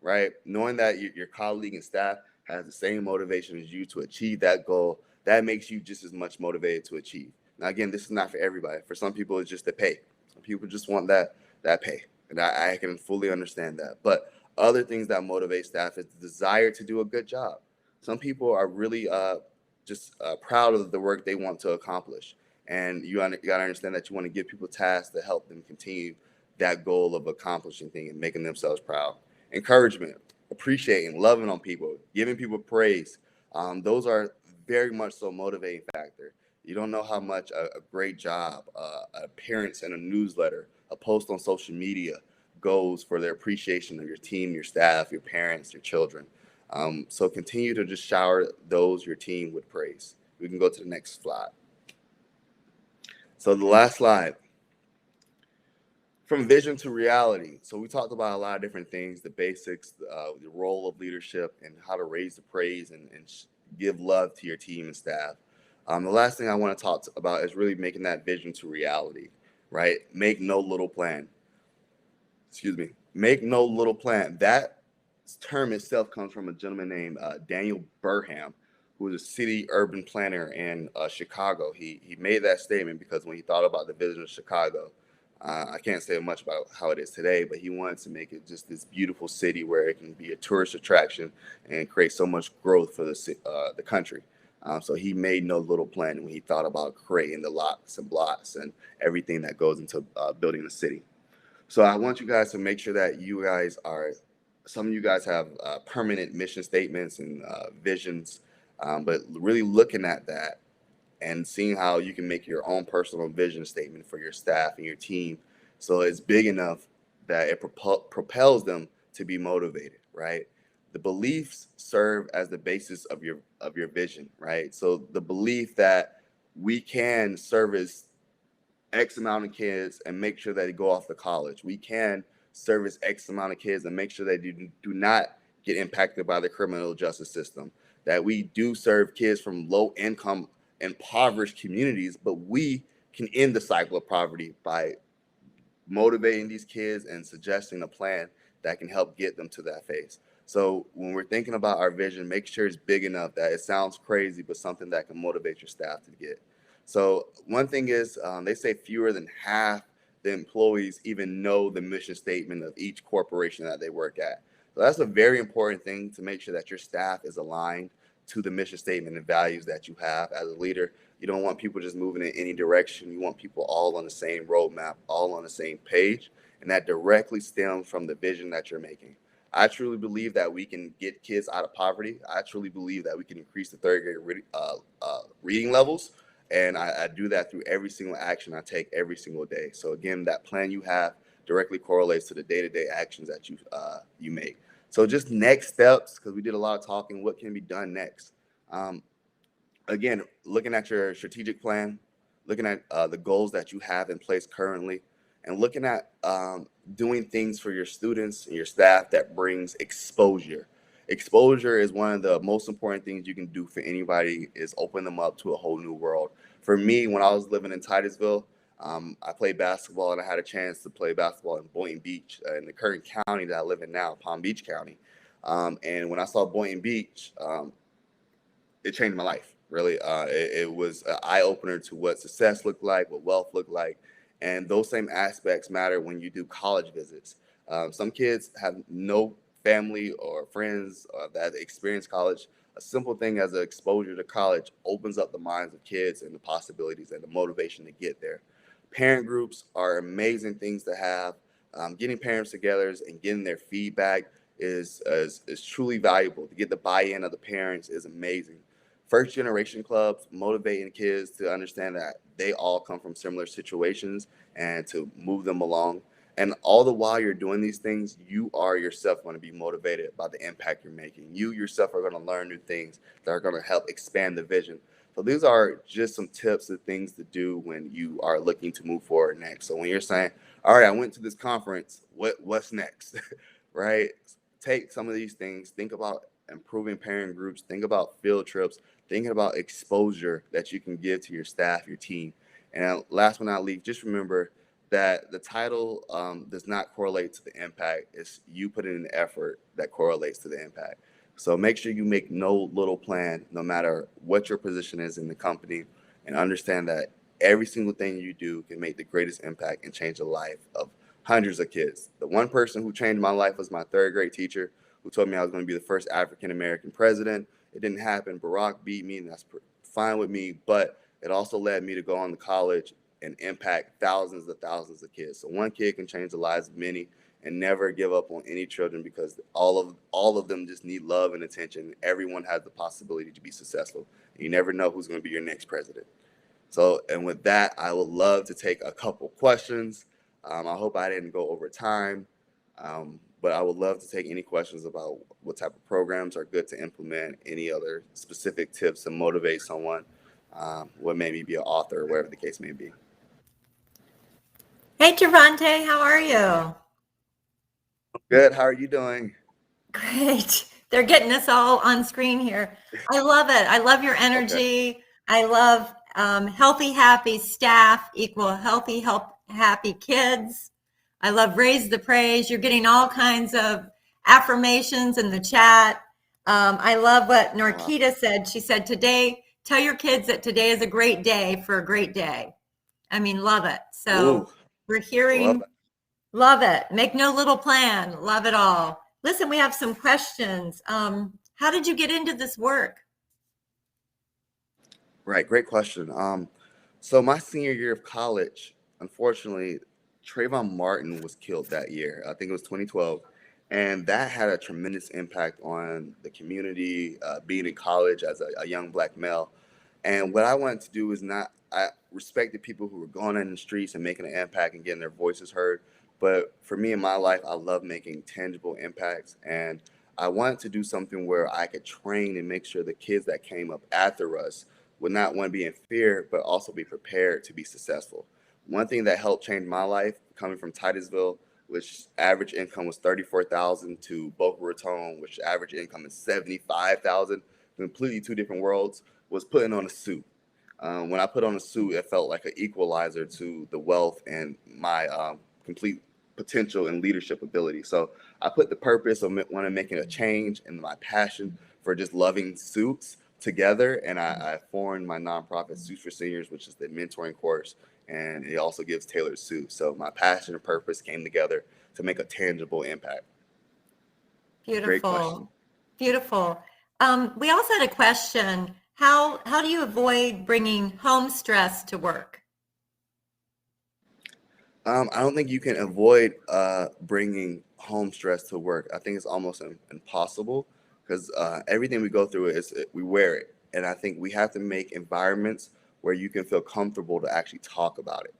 right? Knowing that your colleague and staff has the same motivation as you to achieve that goal, that makes you just as much motivated to achieve. Now, again, this is not for everybody. For some people, it's just the pay. Some people just want that pay, and I can fully understand that. But other things that motivate staff is the desire to do a good job. Some people are really just proud of the work they want to accomplish, and you got to understand that you want to give people tasks to help them continue that goal of accomplishing things and making themselves proud. Encouragement, appreciating, loving on people, giving people praise. Those are very much so motivating factor. You don't know how much a great job, an appearance in a newsletter, a post on social media goes for their appreciation of your team, your staff, your parents, your children. So continue to just shower your team with praise. We can go to the next slide. So the last slide. From vision to reality. So we talked about a lot of different things, the basics, the role of leadership, and how to raise the praise and give love to your team and staff. The last thing I want to talk about is really making that vision to reality, right? Make no little plan. Make no little plan. That term itself comes from a gentleman named Daniel Burham, who was a city urban planner in Chicago. He made that statement because when he thought about the vision of Chicago, I can't say much about how it is today, but he wanted to make it just this beautiful city where it can be a tourist attraction and create so much growth for the country. So he made no little plan when he thought about creating the lots and blocks and everything that goes into building a city. So I want you guys to make sure that some of you guys have permanent mission statements and visions, but really looking at that and seeing how you can make your own personal vision statement for your staff and your team so it's big enough that it propels them to be motivated, right? The beliefs serve as the basis of your vision, right? So the belief that we can service X amount of kids and make sure that they go off to college. We can service X amount of kids and make sure that they do not get impacted by the criminal justice system. That we do serve kids from low income, impoverished communities, but we can end the cycle of poverty by motivating these kids and suggesting a plan that can help get them to that phase. So when we're thinking about our vision, make sure it's big enough that it sounds crazy, but something that can motivate your staff to get. So one thing is they say fewer than half the employees even know the mission statement of each corporation that they work at. So that's a very important thing, to make sure that your staff is aligned to the mission statement and values that you have as a leader. You don't want people just moving in any direction. You want people all on the same roadmap, all on the same page, and that directly stems from the vision that you're making. I truly believe that we can get kids out of poverty. I truly believe that we can increase the third grade reading levels. And I do that through every single action I take every single day. So again, that plan you have directly correlates to the day-to-day actions that you make. So just next steps, because we did a lot of talking, what can be done next? Again, looking at your strategic plan, looking at the goals that you have in place currently, and looking at doing things for your students and your staff that brings exposure. Exposure is one of the most important things you can do for anybody, is open them up to a whole new world. For me, when I was living in Titusville, I played basketball, and I had a chance to play basketball in Boynton Beach, in the current county that I live in now, Palm Beach County. And when I saw Boynton Beach, it changed my life, really. It was an eye-opener to what success looked like, what wealth looked like. And those same aspects matter when you do college visits. Some kids have no family or friends that experience college. A simple thing as an exposure to college opens up the minds of kids and the possibilities and the motivation to get there. Parent groups are amazing things to have. Getting parents together and getting their feedback is truly valuable. To get the buy-in of the parents is amazing. First generation clubs, motivating kids to understand that they all come from similar situations and to move them along. And all the while you're doing these things, you are yourself going to be motivated by the impact you're making. You yourself are going to learn new things that are going to help expand the vision. So these are just some tips of things to do when you are looking to move forward next. So when you're saying, all right, I went to this conference, what's next? Right? Take some of these things, think about improving parent groups, think about field trips, thinking about exposure that you can give to your staff, your team. And last but not least, just remember that the title does not correlate to the impact. It's you putting in the effort that correlates to the impact. So make sure you make no little plan, no matter what your position is in the company, and understand that every single thing you do can make the greatest impact and change the life of hundreds of kids. The one person who changed my life was my third grade teacher, who told me I was going to be the first African-American president. It didn't happen. Barack beat me, and that's fine with me, but it also led me to go on to college and impact thousands of kids. So one kid can change the lives of many, and never give up on any children, because all of them just need love and attention. Everyone has the possibility to be successful. You never know who's going to be your next president. So, and with that, I would love to take a couple questions. I hope I didn't go over time, but I would love to take any questions about what type of programs are good to implement, any other specific tips to motivate someone, what maybe be an author, or whatever the case may be. Hey, Jervonte, how are you? Good. How are you doing? Great. They're getting us all on screen here. I love it. I love your energy. Okay. I love healthy, happy staff equal healthy, happy kids. I love raise the praise. You're getting all kinds of affirmations in the chat. I love what Norquita said. She said, today, tell your kids that today is a great day for a great day. I mean, love it. So Ooh, we're hearing... Love it. Make no little plan. Love it all. Listen, we have some questions. How did you get into this work? Right, great question. So my senior year of college, unfortunately, Trayvon Martin was killed that year. I think it was 2012, and that had a tremendous impact on the community. Being in college as a young black male, and what I wanted to do was I respected people who were going in the streets and making an impact and getting their voices heard. But for me in my life, I love making tangible impacts, and I wanted to do something where I could train and make sure the kids that came up after us would not want to be in fear, but also be prepared to be successful. One thing that helped change my life, coming from Titusville, which average income was $34,000, to Boca Raton, which average income is $75,000, completely two different worlds, was putting on a suit. When I put on a suit, it felt like an equalizer to the wealth and my complete potential and leadership ability. So I put the purpose of wanting making a change and my passion for just loving suits together, and I formed my nonprofit Suits for Seniors, which is the mentoring course, and it also gives tailored suits. So my passion and purpose came together to make a tangible impact. Beautiful. Great question. Beautiful. We also had a question. How do you avoid bringing home stress to work? I don't think you can avoid bringing home stress to work. I think it's almost impossible, because everything we go through we wear it, and I think we have to make environments where you can feel comfortable to actually talk about it,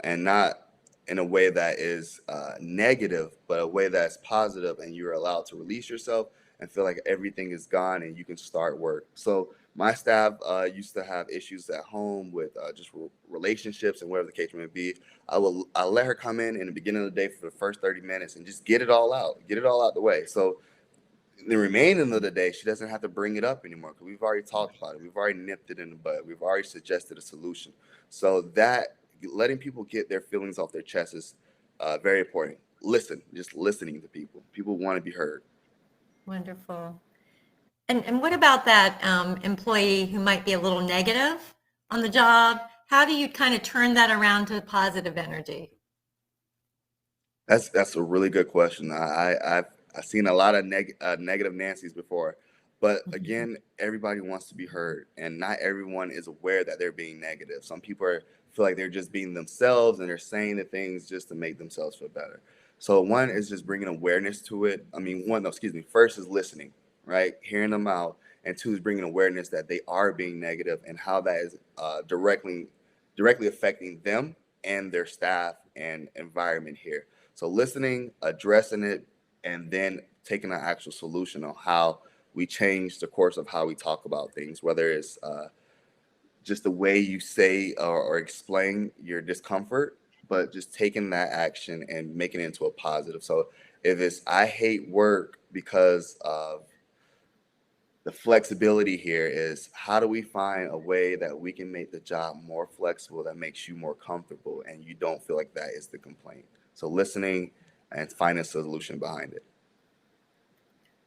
and not in a way that is negative, but a way that's positive, and you're allowed to release yourself and feel like everything is gone and you can start work. So my staff used to have issues at home with just relationships and whatever the case may be. I let her come in the beginning of the day for the first 30 minutes and just get it all out the way. So the remaining of the day, she doesn't have to bring it up anymore, because we've already talked about it. We've already nipped it in the bud. We've already suggested a solution. So that letting people get their feelings off their chest is very important. Just listening to people. People want to be heard. Wonderful. And what about that employee who might be a little negative on the job? How do you kind of turn that around to positive energy? That's a really good question. I've seen a lot of negative Nancy's before, but again, everybody wants to be heard, and not everyone is aware that they're being negative. Some people feel like they're just being themselves, and they're saying the things just to make themselves feel better. So one is just bringing awareness to it. First is listening, right? Hearing them out, and two is bringing awareness that they are being negative and how that is directly affecting them and their staff and environment here. So listening, addressing it, and then taking an actual solution on how we change the course of how we talk about things, whether it's just the way you say or explain your discomfort, but just taking that action and making it into a positive. So if it's, I hate work because of the flexibility here, is how do we find a way that we can make the job more flexible, that makes you more comfortable and you don't feel like that is the complaint. So listening and finding a solution behind it.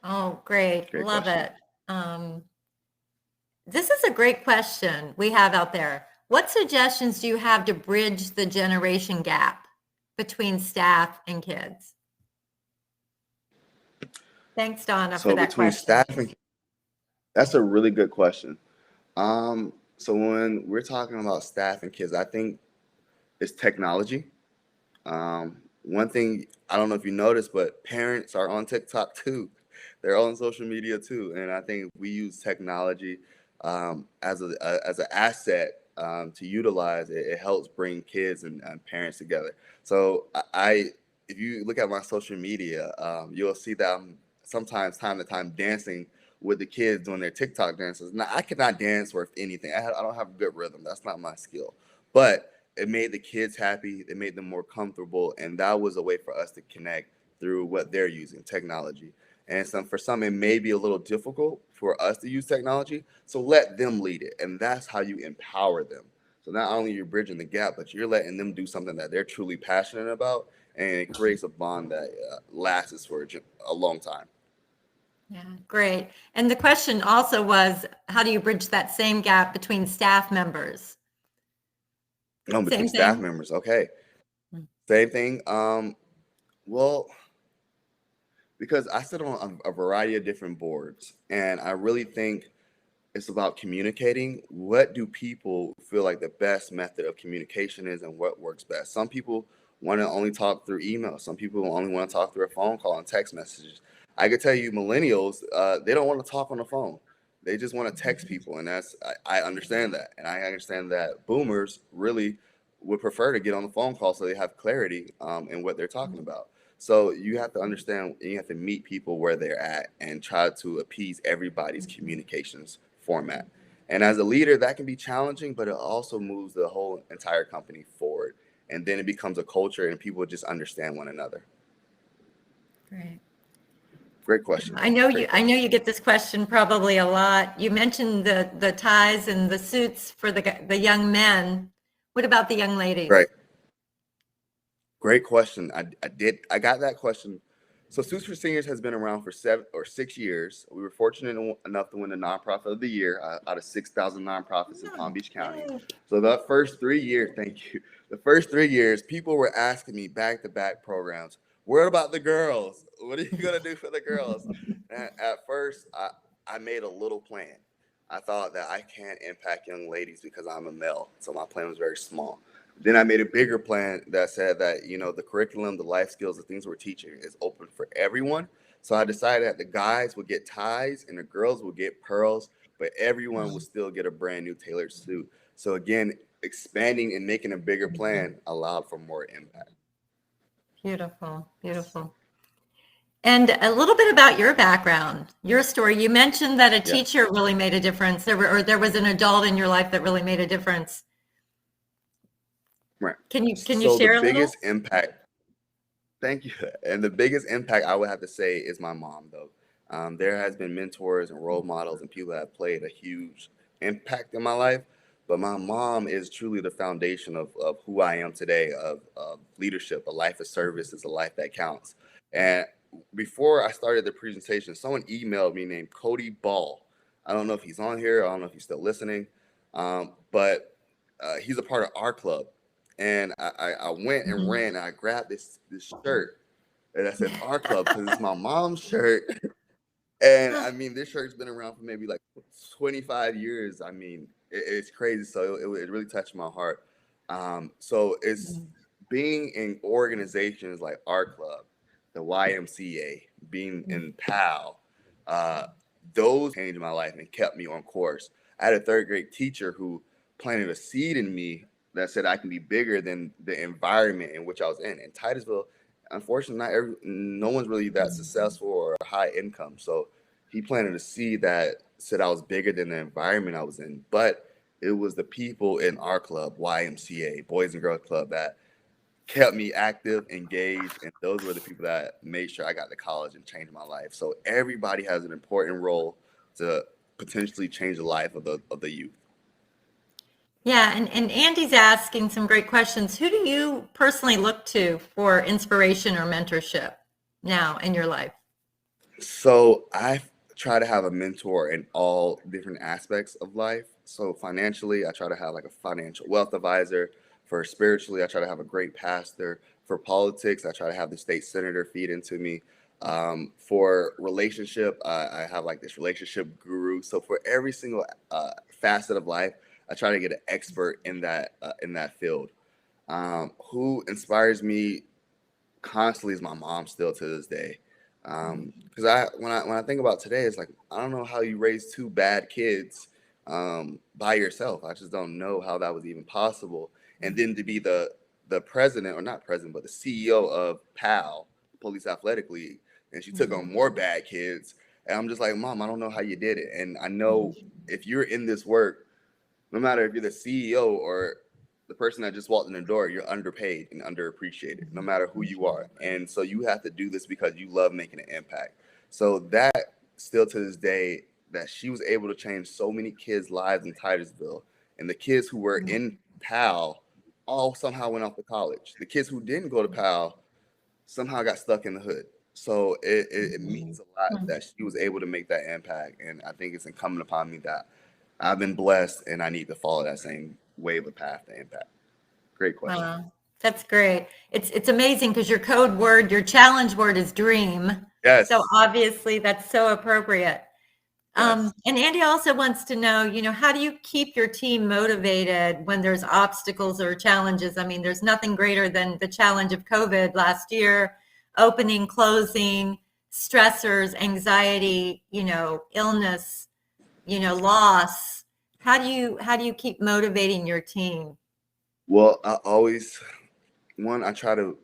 Oh, great. Love question. it. This is a great question we have out there. What suggestions do you have to bridge the generation gap between staff and kids? Thanks, Donna, for So that between question. staff and that's a really good question. So when we're talking about staff and kids, I think it's technology. One thing, I don't know if you noticed, but parents are on TikTok too. They're on social media too, and I think we use technology as an asset to utilize. It helps bring kids and parents together. So if you look at my social media, you'll see that I'm sometimes time to time dancing with the kids doing their TikTok dances. Now I cannot dance worth anything. I don't have a good rhythm. That's not my skill. But it made the kids happy. It made them more comfortable, and that was a way for us to connect through what they're using, technology. And for some, it may be a little difficult for us to use technology. So let them lead it, and that's how you empower them. So not only you're bridging the gap, but you're letting them do something that they're truly passionate about, and it creates a bond that lasts for a long time. Yeah, great. And the question also was, how do you bridge that same gap between staff members? No, between staff members. Okay. Same thing. Well, because I sit on a variety of different boards, and I really think it's about communicating. What do people feel like the best method of communication is, and what works best? Some people want to only talk through email. Some people only want to talk through a phone call and text messages. I could tell you millennials, they don't want to talk on the phone. They just want to text people. And I understand that. And I understand that boomers really would prefer to get on the phone call so they have clarity in what they're talking about. So you have to understand, you have to meet people where they're at and try to appease everybody's communications format. And as a leader, that can be challenging, but it also moves the whole entire company forward. And then it becomes a culture and people just understand one another. Great. Great question. I know you get this question probably a lot. You mentioned the ties and the suits for the young men. What about the young ladies? Right. Great question. I got that question. So Suits for Seniors has been around for 7 or 6 years. We were fortunate enough to win the nonprofit of the year out of 6,000 nonprofits in Palm Beach County. So the first 3 years, thank you. The first 3 years, people were asking me back-to-back programs. What about the girls? What are you gonna do for the girls? And at first, I made a little plan. I thought that I can't impact young ladies because I'm a male. So my plan was very small. Then I made a bigger plan that said that, the curriculum, the life skills, the things we're teaching is open for everyone. So I decided that the guys would get ties and the girls would get pearls, but everyone would still get a brand new tailored suit. So again, expanding and making a bigger plan allowed for more impact. Beautiful, beautiful. And a little bit about your background, your story. You mentioned that a teacher really made a difference. There was an adult in your life that really made a difference. Right. Can you share a little? Biggest impact, thank you. And the biggest impact I would have to say is my mom, though. There has been mentors and role models and people that have played a huge impact in my life. But my mom is truly the foundation of who I am today, of leadership. A life of service is a life that counts. And before I started the presentation, someone emailed me named Cody Ball. I don't know if he's on here. I don't know if he's still listening. But he's a part of our club. And I went and ran and I grabbed this shirt and I said our club because it's my mom's shirt. And I mean, this shirt's been around for maybe like 25 years. I mean, it's crazy. So it really touched my heart. So it's being in organizations like our club, the YMCA, being in PAL, those changed my life and kept me on course. I had a third grade teacher who planted a seed in me that said I can be bigger than the environment in which I was in. In Titusville, unfortunately, no one's really that successful or high income. So he planted a seed that said I was bigger than the environment I was in. But it was the people in our club, YMCA, Boys and Girls Club, that kept me active, engaged, and those were the people that made sure I got to college and changed my life. So everybody has an important role to potentially change the life of the youth. Yeah, and Andy's asking some great questions. Who do you personally look to for inspiration or mentorship now in your life? So I try to have a mentor in all different aspects of life. So financially, I try to have like a financial wealth advisor. For spiritually, I try to have a great pastor. For politics, I try to have the state senator feed into me. For relationship, I have like this relationship guru. So for every single facet of life, I try to get an expert in that field. Who inspires me constantly is my mom still to this day. Because when I think about today, it's like I don't know how you raise two bad kids by yourself. I just don't know how that was even possible. And then to be the president, or not president, but the CEO of PAL, Police Athletic League, and she took on more bad kids. And I'm just like, Mom, I don't know how you did it. And I know if you're in this work, no matter if you're the CEO or the person that just walked in the door, you're underpaid and underappreciated, no matter who you are. And so you have to do this because you love making an impact. So that still to this day, that she was able to change so many kids' lives in Titusville, and the kids who were in PAL all somehow went off to college. The kids who didn't go to PAL somehow got stuck in the hood. So it means a lot that she was able to make that impact. And I think it's incumbent upon me that I've been blessed and I need to follow that same wave of path to impact. Great question. Wow, that's great. It's amazing because your code word, your challenge word is dream. Yes. So obviously that's so appropriate. Yes. And Andy also wants to know, how do you keep your team motivated when there's obstacles or challenges? I mean, there's nothing greater than the challenge of COVID last year, opening, closing, stressors, anxiety, illness, loss. How do you keep motivating your team? Well, I try to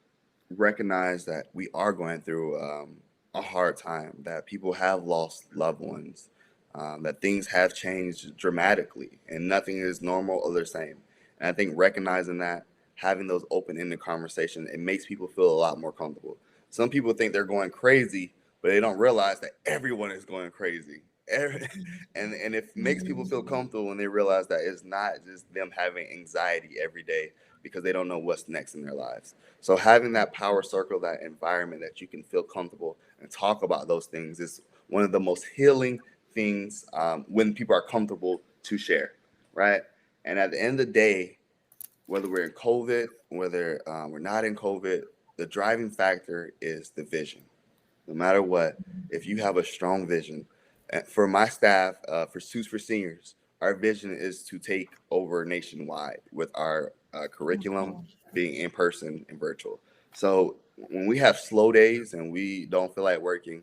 recognize that we are going through a hard time, that people have lost loved ones, that things have changed dramatically and nothing is normal or the same. And I think recognizing that, having those open-ended conversations, it makes people feel a lot more comfortable. Some people think they're going crazy, but they don't realize that everyone is going crazy. And it makes people feel comfortable when they realize that it's not just them having anxiety every day because they don't know what's next in their lives. So having that power circle, that environment that you can feel comfortable and talk about those things is one of the most healing things when people are comfortable to share, right? And at the end of the day, whether we're in COVID, whether we're not in COVID, the driving factor is the vision. No matter what, if you have a strong vision, for my staff, for Suits for Seniors, our vision is to take over nationwide with our curriculum being in person and virtual. So when we have slow days and we don't feel like working,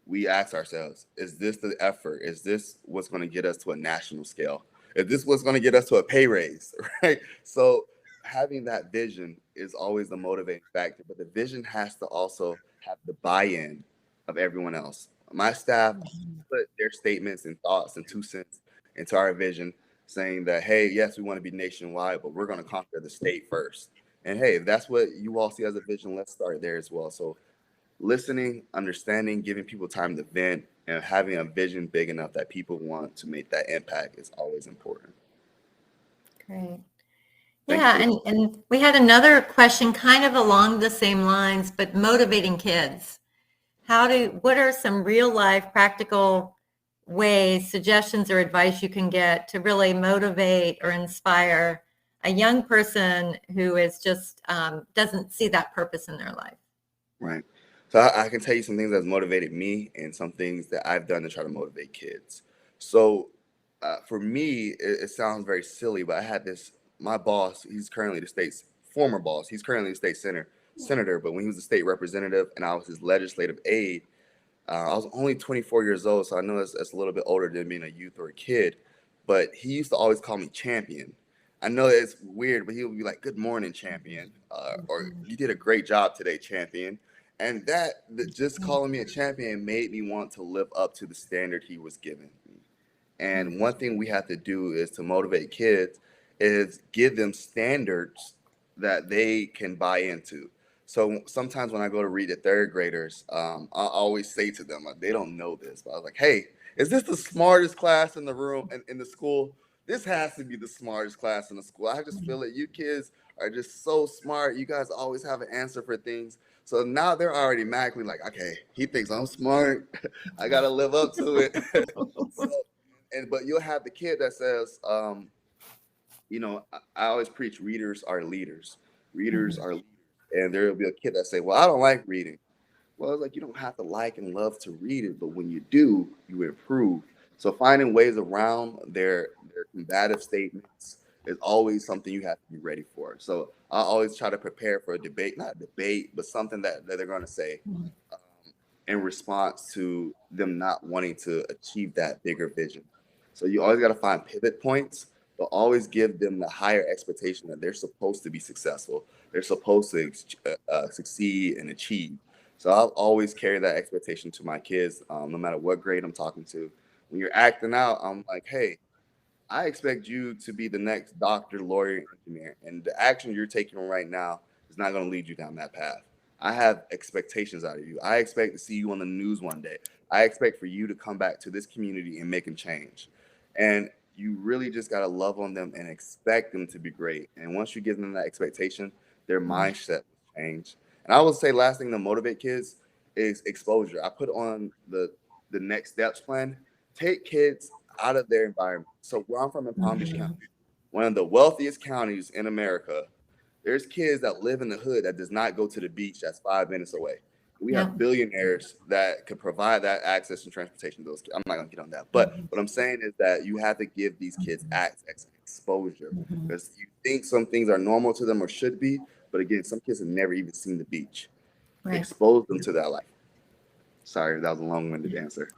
we ask ourselves, is this the effort? Is this what's going to get us to a national scale? Is this what's going to get us to a pay raise, right? So having that vision is always the motivating factor, but the vision has to also have the buy-in of everyone else. My staff put their statements and thoughts and 2 cents into our vision, saying that, hey, yes, we want to be nationwide, but we're going to conquer the state first. And hey, if that's what you all see as a vision, let's start there as well. So listening, understanding, giving people time to vent, and having a vision big enough that people want to make that impact is always important. Great. Thank Yeah, you. and we had another question kind of along the same lines, but motivating kids. What are some real life practical ways, suggestions, or advice you can get to really motivate or inspire a young person who is just doesn't see that purpose in their life? Right. So I can tell you some things that's motivated me and some things that I've done to try to motivate kids. So for me, it sounds very silly, but I had my boss, he's currently the state's former boss. He's currently the state senator, but when he was a state representative and I was his legislative aide, I was only 24 years old. So I know it's a little bit older than being a youth or a kid, but he used to always call me champion. I know it's weird, but he would be like, good morning, champion, or you did a great job today, champion. And that just calling me a champion made me want to live up to the standard he was giving me. And one thing we have to do is to motivate kids is give them standards that they can buy into. So sometimes when I go to read to third graders, I always say to them, they don't know this, but I was like, hey, is this the smartest class in the room and in the school? This has to be the smartest class in the school. I just feel that you kids are just so smart. You guys always have an answer for things. So now they're already magically like, okay, he thinks I'm smart. I got to live up to it. So, but you'll have the kid that says, you know, I always preach readers are leaders. Readers are leaders. And there will be a kid that say, well, I don't like reading. Well, it's like you don't have to like and love to read it, but when you do, you improve. So finding ways around their combative statements is always something you have to be ready for. So I always try to prepare for a debate, not a debate, but something that they're going to say in response to them not wanting to achieve that bigger vision. So you always got to find pivot points, but always give them the higher expectation that they're supposed to be successful. They're supposed to succeed and achieve. So I'll always carry that expectation to my kids, no matter what grade I'm talking to. When you're acting out, I'm like, hey, I expect you to be the next doctor, lawyer, engineer. And the action you're taking right now is not going to lead you down that path. I have expectations out of you. I expect to see you on the news one day. I expect for you to come back to this community and make a change. And you really just got to love on them and expect them to be great. And once you give them that expectation, their mindset will change. And I would say last thing to motivate kids is exposure. I put on the next steps plan. Take kids out of their environment. So where I'm from in Palm Beach County, one of the wealthiest counties in America, there's kids that live in the hood that does not go to the beach that's 5 minutes away. We have billionaires that could provide that access and transportation to those kids. I'm not going to get on that. But what I'm saying is that you have to give these kids access, exposure. Because you think some things are normal to them or should be. But again, some kids have never even seen the beach. Right. Expose them to that life. Sorry, that was a long-winded answer.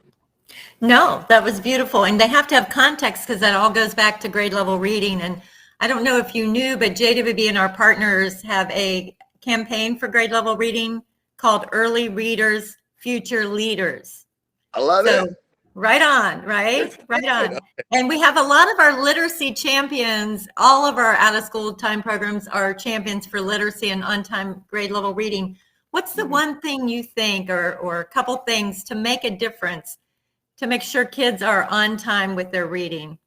No, that was beautiful. And they have to have context because that all goes back to grade level reading. And I don't know if you knew, but JWB and our partners have a campaign for grade level reading called Early Readers, Future Leaders. I love it. Right on, right? Right on. And we have a lot of our literacy champions. All of our out-of-school time programs are champions for literacy and on-time grade level reading. What's the one thing you think or a couple things to make a difference to make sure kids are on time with their reading?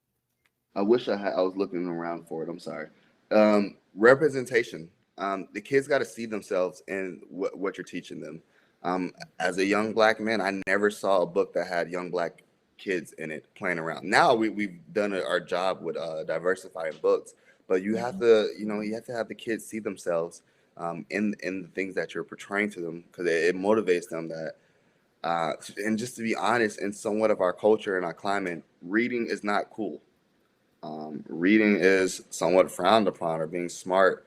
I wish I was looking around for it. I'm sorry. Representation. The kids got to see themselves in what you're teaching them. As a young Black man, I never saw a book that had young Black kids in it playing around. Now we've done our job with diversifying books, but you have to, you have to have the kids see themselves in the things that you're portraying to them, because it motivates them that. And just to be honest, in somewhat of our culture and our climate, reading is not cool. Reading is somewhat frowned upon, or being smart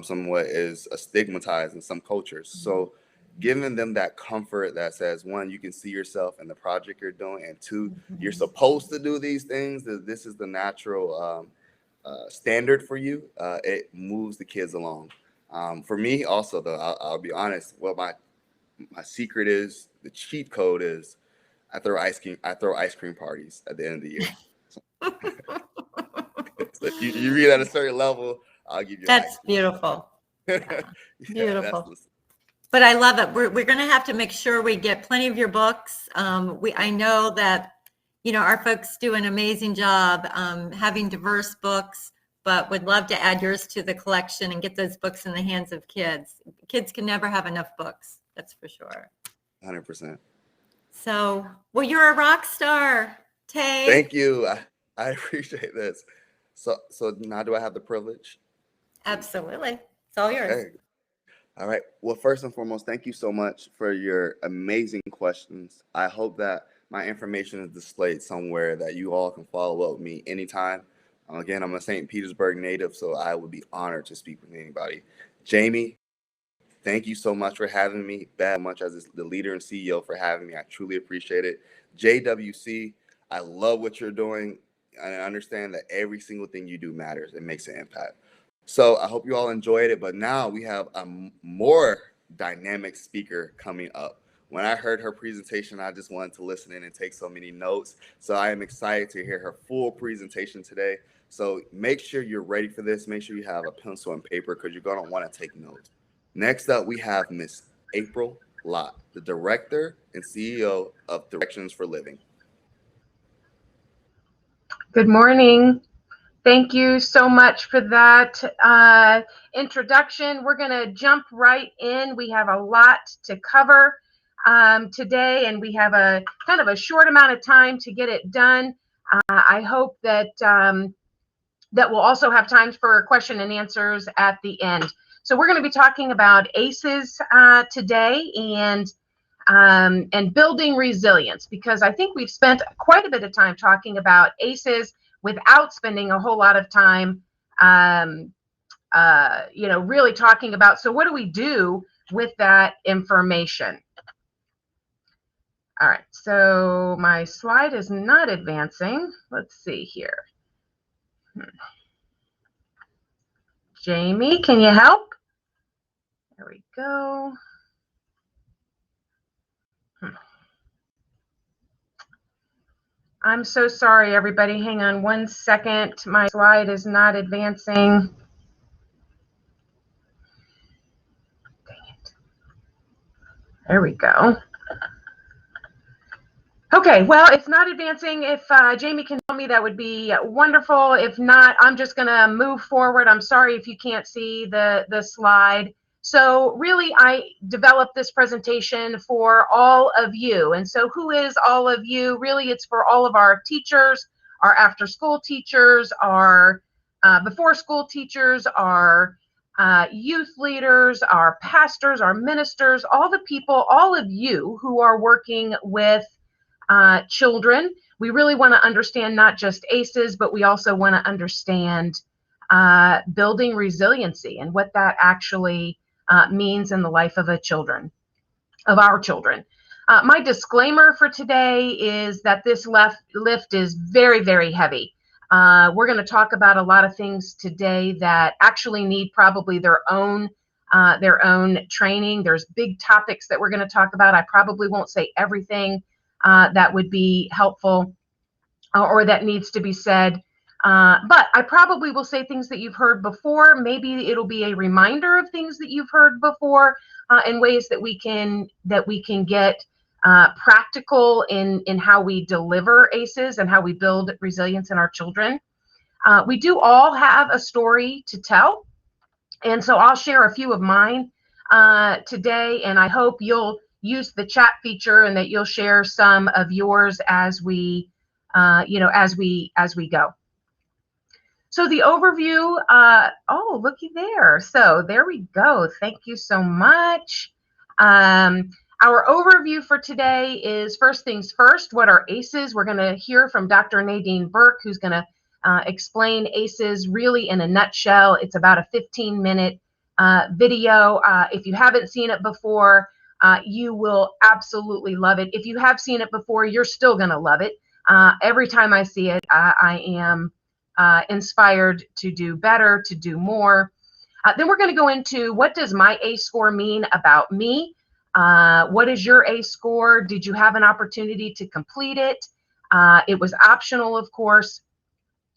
somewhat is stigmatized in some cultures. So giving them that comfort that says, one, you can see yourself in the project you're doing, and two, you're supposed to do these things, that this is the natural standard for you, it moves the kids along. For me also, though, I'll be honest, what my secret is, the cheat code is, I throw ice cream parties at the end of the year. So you read at a certain level, I'll give you. That's beautiful. Beautiful. That's but I love it. We're going to have to make sure we get plenty of your books. I know that our folks do an amazing job having diverse books, but would love to add yours to the collection and get those books in the hands of kids. Kids can never have enough books. That's for sure. 100%. So, well, you're a rock star, Tay. Thank you. I appreciate this. So now do I have the privilege? Absolutely. It's all yours. Okay. All right. Well, first and foremost, thank you so much for your amazing questions. I hope that my information is displayed somewhere that you all can follow up with me anytime. Again, I'm a St. Petersburg native, so I would be honored to speak with anybody. Jamie, thank you so much for having me. Bad much as the leader and CEO for having me. I truly appreciate it. JWC, I love what you're doing. I understand that every single thing you do matters. It makes an impact. So I hope you all enjoyed it. But now we have a more dynamic speaker coming up. When I heard her presentation, I just wanted to listen in and take so many notes. So I am excited to hear her full presentation today. So make sure you're ready for this. Make sure you have a pencil and paper, because you're going to want to take notes. Next up, we have Miss April Lott, the Director and CEO of Directions for Living. Good morning. Thank you so much for that introduction. We're going to jump right in. We have a lot to cover today, and we have a kind of a short amount of time to get it done. I hope that that we'll also have time for question and answers at the end. So we're going to be talking about ACEs today, and building resilience, because I think we've spent quite a bit of time talking about ACEs without spending a whole lot of time, really talking about, so what do we do with that information? All right, so my slide is not advancing. Let's see here. Jamie, can you help? There we go. I'm so sorry, everybody. Hang on one second. My slide is not advancing. Dang it. There we go. Okay, well, it's not advancing. If Jamie can tell me, that would be wonderful. If not, I'm just going to move forward. I'm sorry if you can't see the slide. So really, I developed this presentation for all of you. And so who is all of you? Really, it's for all of our teachers, our after-school teachers, our before-school teachers, our youth leaders, our pastors, our ministers, all the people, all of you who are working with children. We really want to understand not just ACEs, but we also want to understand building resiliency and what that actually means in the life of our children. My disclaimer for today is that this lift is very, very heavy. We're going to talk about a lot of things today that actually need probably their own training. There's big topics that we're going to talk about. I probably won't say everything that would be helpful or that needs to be said. But I probably will say things that you've heard before. Maybe it'll be a reminder of things that you've heard before, in ways that we can get practical in how we deliver ACEs and how we build resilience in our children. We do all have a story to tell, and so I'll share a few of mine today, and I hope you'll use the chat feature and that you'll share some of yours as we as we go. So the overview, oh, looky there. So there we go. Thank you so much. Our overview for today is, first things first, what are ACEs? We're going to hear from Dr. Nadine Burke, who's going to explain ACEs really in a nutshell. It's about a 15-minute video. If you haven't seen it before, you will absolutely love it. If you have seen it before, you're still going to love it. Every time I see it, I am inspired to do better, to do more. Then we're going to go into, what does my ACE score mean about me? What is your ACE score? Did you have an opportunity to complete it? It was optional, of course,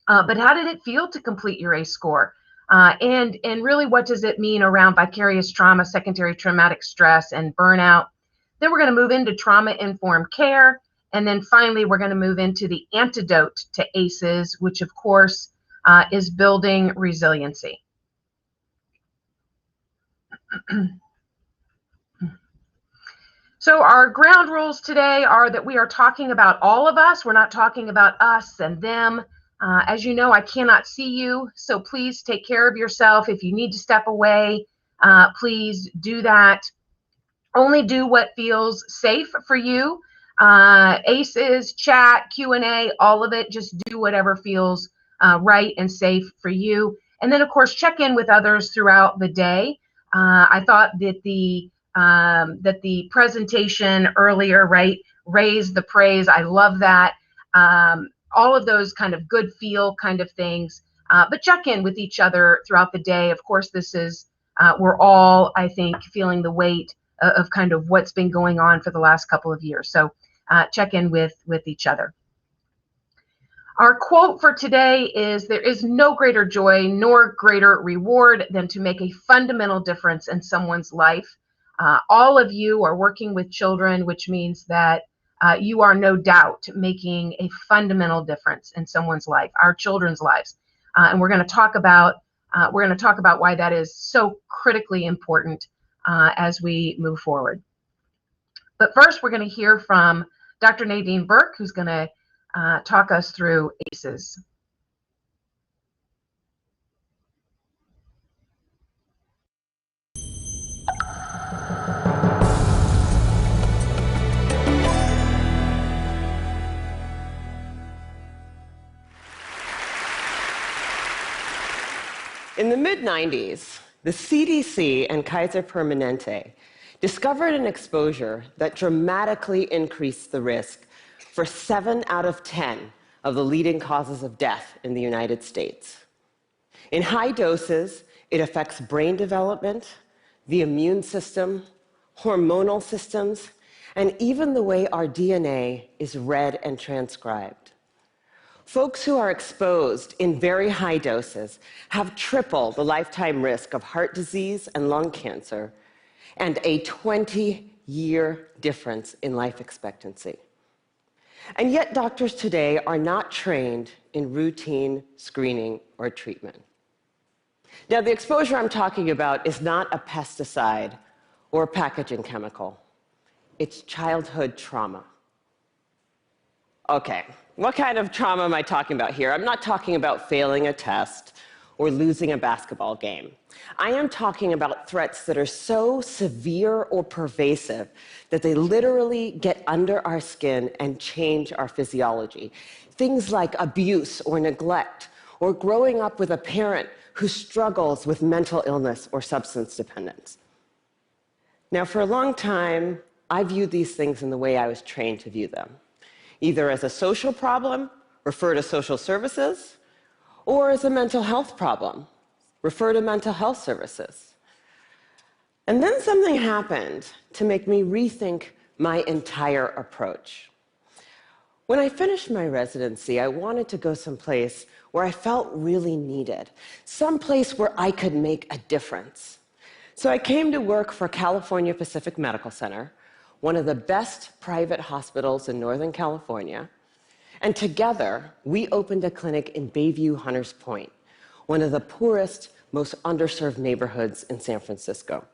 but how did it feel to complete your ACE score? And really, what does it mean around vicarious trauma, secondary traumatic stress, and burnout? Then we're going to move into trauma-informed care. And then finally, we're going to move into the antidote to ACEs, which of course is building resiliency. So our ground rules today are that we are talking about all of us. We're not talking about us and them. As you know, I cannot see you, so please take care of yourself. If you need to step away, please do that. Only do what feels safe for you. ACEs, chat, Q&A, all of it, just do whatever feels right and safe for you. And then, of course, check in with others throughout the day. I thought that the presentation earlier, right, raise the praise. I love that. All of those kind of good feel kind of things. But check in with each other throughout the day. Of course, this is, we're all, I think, feeling the weight of kind of what's been going on for the last couple of years. So check in with each other. Our quote for today is, there is no greater joy nor greater reward than to make a fundamental difference in someone's life. All of you are working with children, which means that you are no doubt making a fundamental difference in someone's life, our children's lives. And we're going to talk about why that is so critically important as we move forward. But first, we're going to hear from Dr. Nadine Burke, who's going to talk us through ACEs. In the mid-90s, the CDC and Kaiser Permanente discovered an exposure that dramatically increased the risk for 7 out of 10 of the leading causes of death in the United States. In high doses, it affects brain development, the immune system, hormonal systems, and even the way our DNA is read and transcribed. Folks who are exposed in very high doses have triple the lifetime risk of heart disease and lung cancer, and a 20-year difference in life expectancy. And yet doctors today are not trained in routine screening or treatment. Now, the exposure I'm talking about is not a pesticide or a packaging chemical. It's childhood trauma. Okay, what kind of trauma am I talking about here? I'm not talking about failing a test or losing a basketball game. I am talking about threats that are so severe or pervasive that they literally get under our skin and change our physiology. Things like abuse or neglect, or growing up with a parent who struggles with mental illness or substance dependence. Now, for a long time, I viewed these things in the way I was trained to view them, either as a social problem, refer to social services, or as a mental health problem, refer to mental health services. And then something happened to make me rethink my entire approach. When I finished my residency, I wanted to go someplace where I felt really needed, someplace where I could make a difference. So I came to work for California Pacific Medical Center, one of the best private hospitals in Northern California, and together we opened a clinic in Bayview Hunters Point, one of the poorest, most underserved neighborhoods in San Francisco.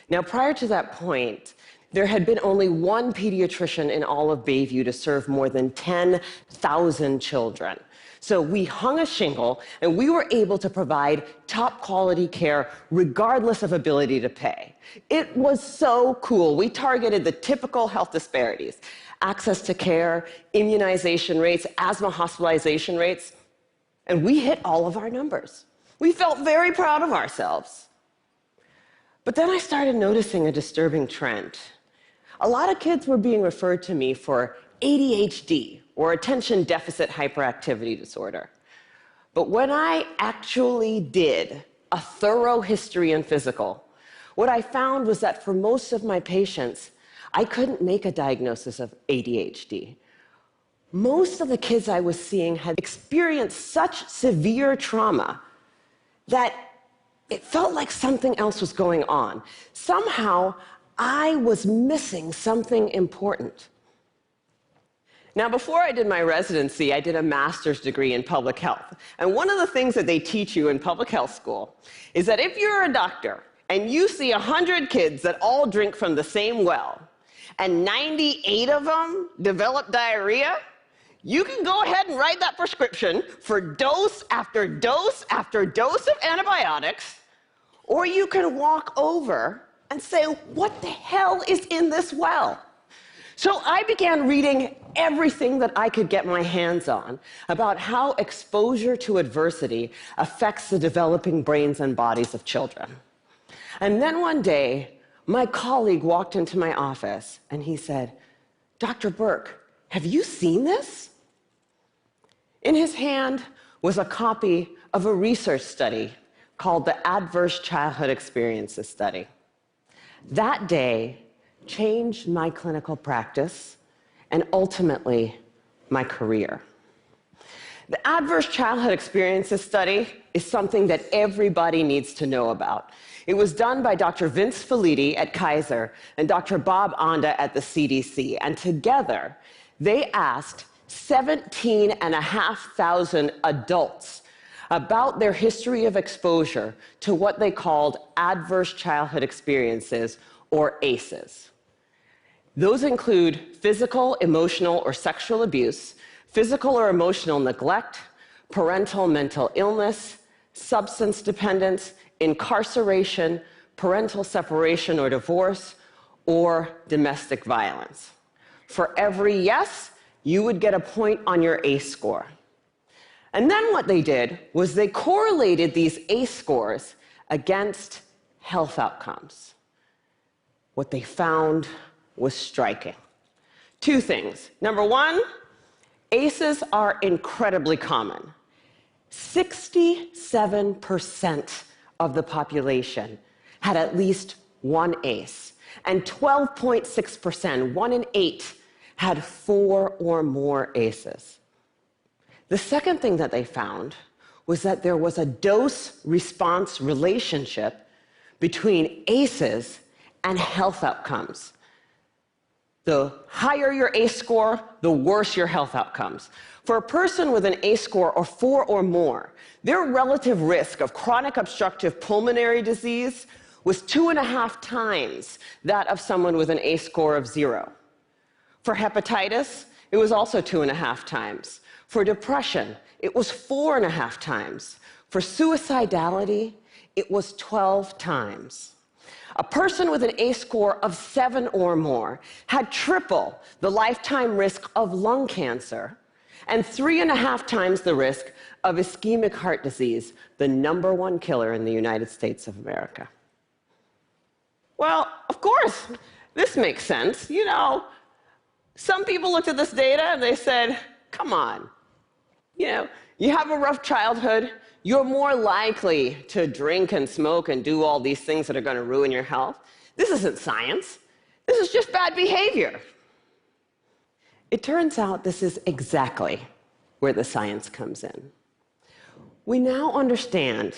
Now, prior to that point, there had been only one pediatrician in all of Bayview to serve more than 10,000 children. So we hung a shingle, and we were able to provide top quality care regardless of ability to pay. It was so cool. We targeted the typical health disparities: access to care, immunization rates, asthma hospitalization rates, and we hit all of our numbers. We felt very proud of ourselves. But then I started noticing a disturbing trend. A lot of kids were being referred to me for ADHD, or attention deficit hyperactivity disorder. But when I actually did a thorough history and physical, what I found was that for most of my patients, I couldn't make a diagnosis of ADHD. Most of the kids I was seeing had experienced such severe trauma that it felt like something else was going on. Somehow, I was missing something important. Now, before I did my residency, I did a master's degree in public health. And one of the things that they teach you in public health school is that if you're a doctor and you see 100 kids that all drink from the same well, and 98 of them develop diarrhea, you can go ahead and write that prescription for dose after dose after dose of antibiotics, or you can walk over and say, what the hell is in this well? So I began reading everything that I could get my hands on about how exposure to adversity affects the developing brains and bodies of children. And then one day, my colleague walked into my office and he said, "Dr. Burke, have you seen this?" In his hand was a copy of a research study called the Adverse Childhood Experiences Study. That day changed my clinical practice and ultimately my career. The Adverse Childhood Experiences Study is something that everybody needs to know about. It was done by Dr. Vince Felitti at Kaiser and Dr. Bob Onda at the CDC, and together they asked 17,500 adults about their history of exposure to what they called adverse childhood experiences, or ACEs. Those include physical, emotional, or sexual abuse, physical or emotional neglect, parental mental illness, substance dependence, incarceration, parental separation or divorce, or domestic violence. For every yes, you would get a point on your ACE score. And then what they did was they correlated these ACE scores against health outcomes. What they found was striking. Two things. Number one, ACEs are incredibly common. 67% of the population had at least one ACE, and 12.6%, 1 in 8, had 4 or more ACEs. The second thing that they found was that there was a dose-response relationship between ACEs and health outcomes. The higher your ACE score, the worse your health outcomes. For a person with an ACE score of 4 or more, their relative risk of chronic obstructive pulmonary disease was 2.5 times that of someone with an ACE score of 0. For hepatitis, it was also 2.5 times. For depression, it was 4.5 times. For suicidality, it was 12 times. A person with an ACE score of 7 or more had triple the lifetime risk of lung cancer and 3.5 times the risk of ischemic heart disease, the #1 killer in the United States of America. Well, of course, this makes sense. You know, some people looked at this data and they said, come on, you have a rough childhood, you're more likely to drink and smoke and do all these things that are going to ruin your health. This isn't science. This is just bad behavior. It turns out this is exactly where the science comes in. We now understand,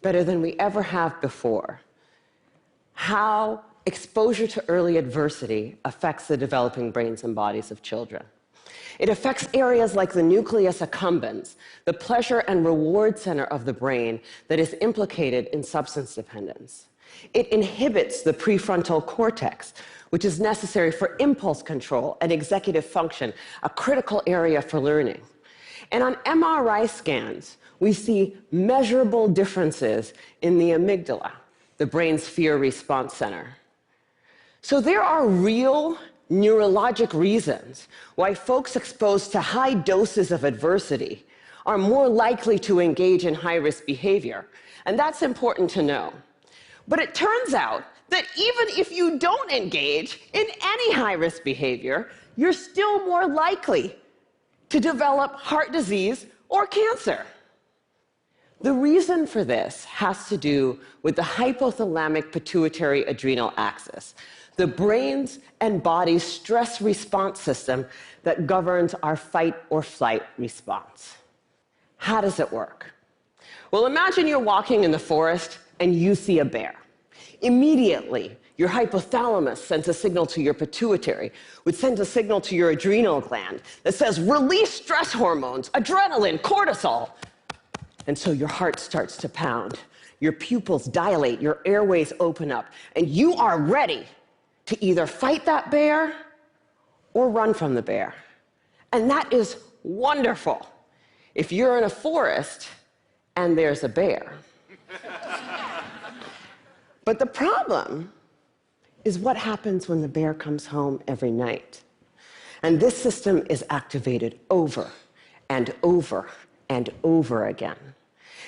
better than we ever have before, how exposure to early adversity affects the developing brains and bodies of children. It affects areas like the nucleus accumbens, the pleasure and reward center of the brain that is implicated in substance dependence. It inhibits the prefrontal cortex, which is necessary for impulse control and executive function, a critical area for learning. And on MRI scans, we see measurable differences in the amygdala, the brain's fear response center. So there are real neurologic reasons why folks exposed to high doses of adversity are more likely to engage in high-risk behavior. And that's important to know. But it turns out that even if you don't engage in any high-risk behavior, you're still more likely to develop heart disease or cancer. The reason for this has to do with the hypothalamic pituitary adrenal axis, the brain's and body's stress response system that governs our fight or flight response. How does it work? Well, imagine you're walking in the forest and you see a bear. Immediately, your hypothalamus sends a signal to your pituitary, which sends a signal to your adrenal gland that says, release stress hormones, adrenaline, cortisol. And so your heart starts to pound, your pupils dilate, your airways open up, and you are ready to either fight that bear or run from the bear. And that is wonderful if you're in a forest and there's a bear. But the problem is what happens when the bear comes home every night. And this system is activated over and over and over again.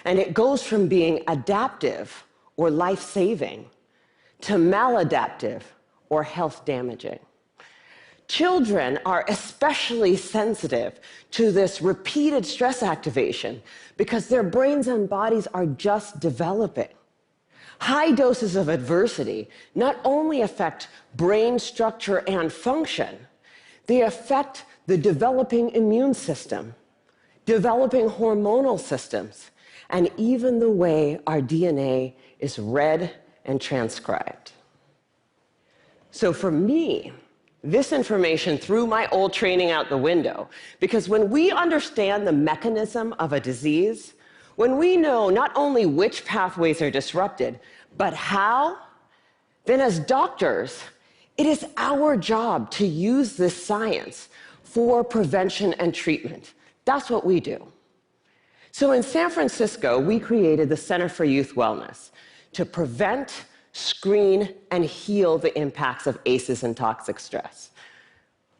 And it goes from being adaptive or life-saving to maladaptive or health-damaging. Children are especially sensitive to this repeated stress activation because their brains and bodies are just developing. High doses of adversity not only affect brain structure and function, they affect the developing immune system, developing hormonal systems, and even the way our DNA is read and transcribed. So for me, this information threw my old training out the window, because when we understand the mechanism of a disease, when we know not only which pathways are disrupted, but how, then as doctors, it is our job to use this science for prevention and treatment. That's what we do. So in San Francisco, we created the Center for Youth Wellness to prevent, screen, and heal the impacts of ACEs and toxic stress.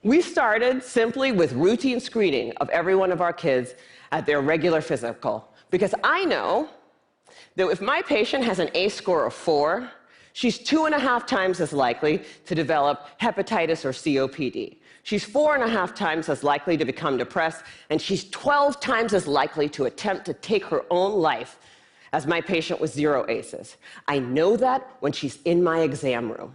We started simply with routine screening of every one of our kids at their regular physical, because I know that if my patient has an ACE score of 4, she's 2.5 times as likely to develop hepatitis or COPD. She's 4.5 times as likely to become depressed, and she's 12 times as likely to attempt to take her own life as my patient with 0 ACEs. I know that when she's in my exam room.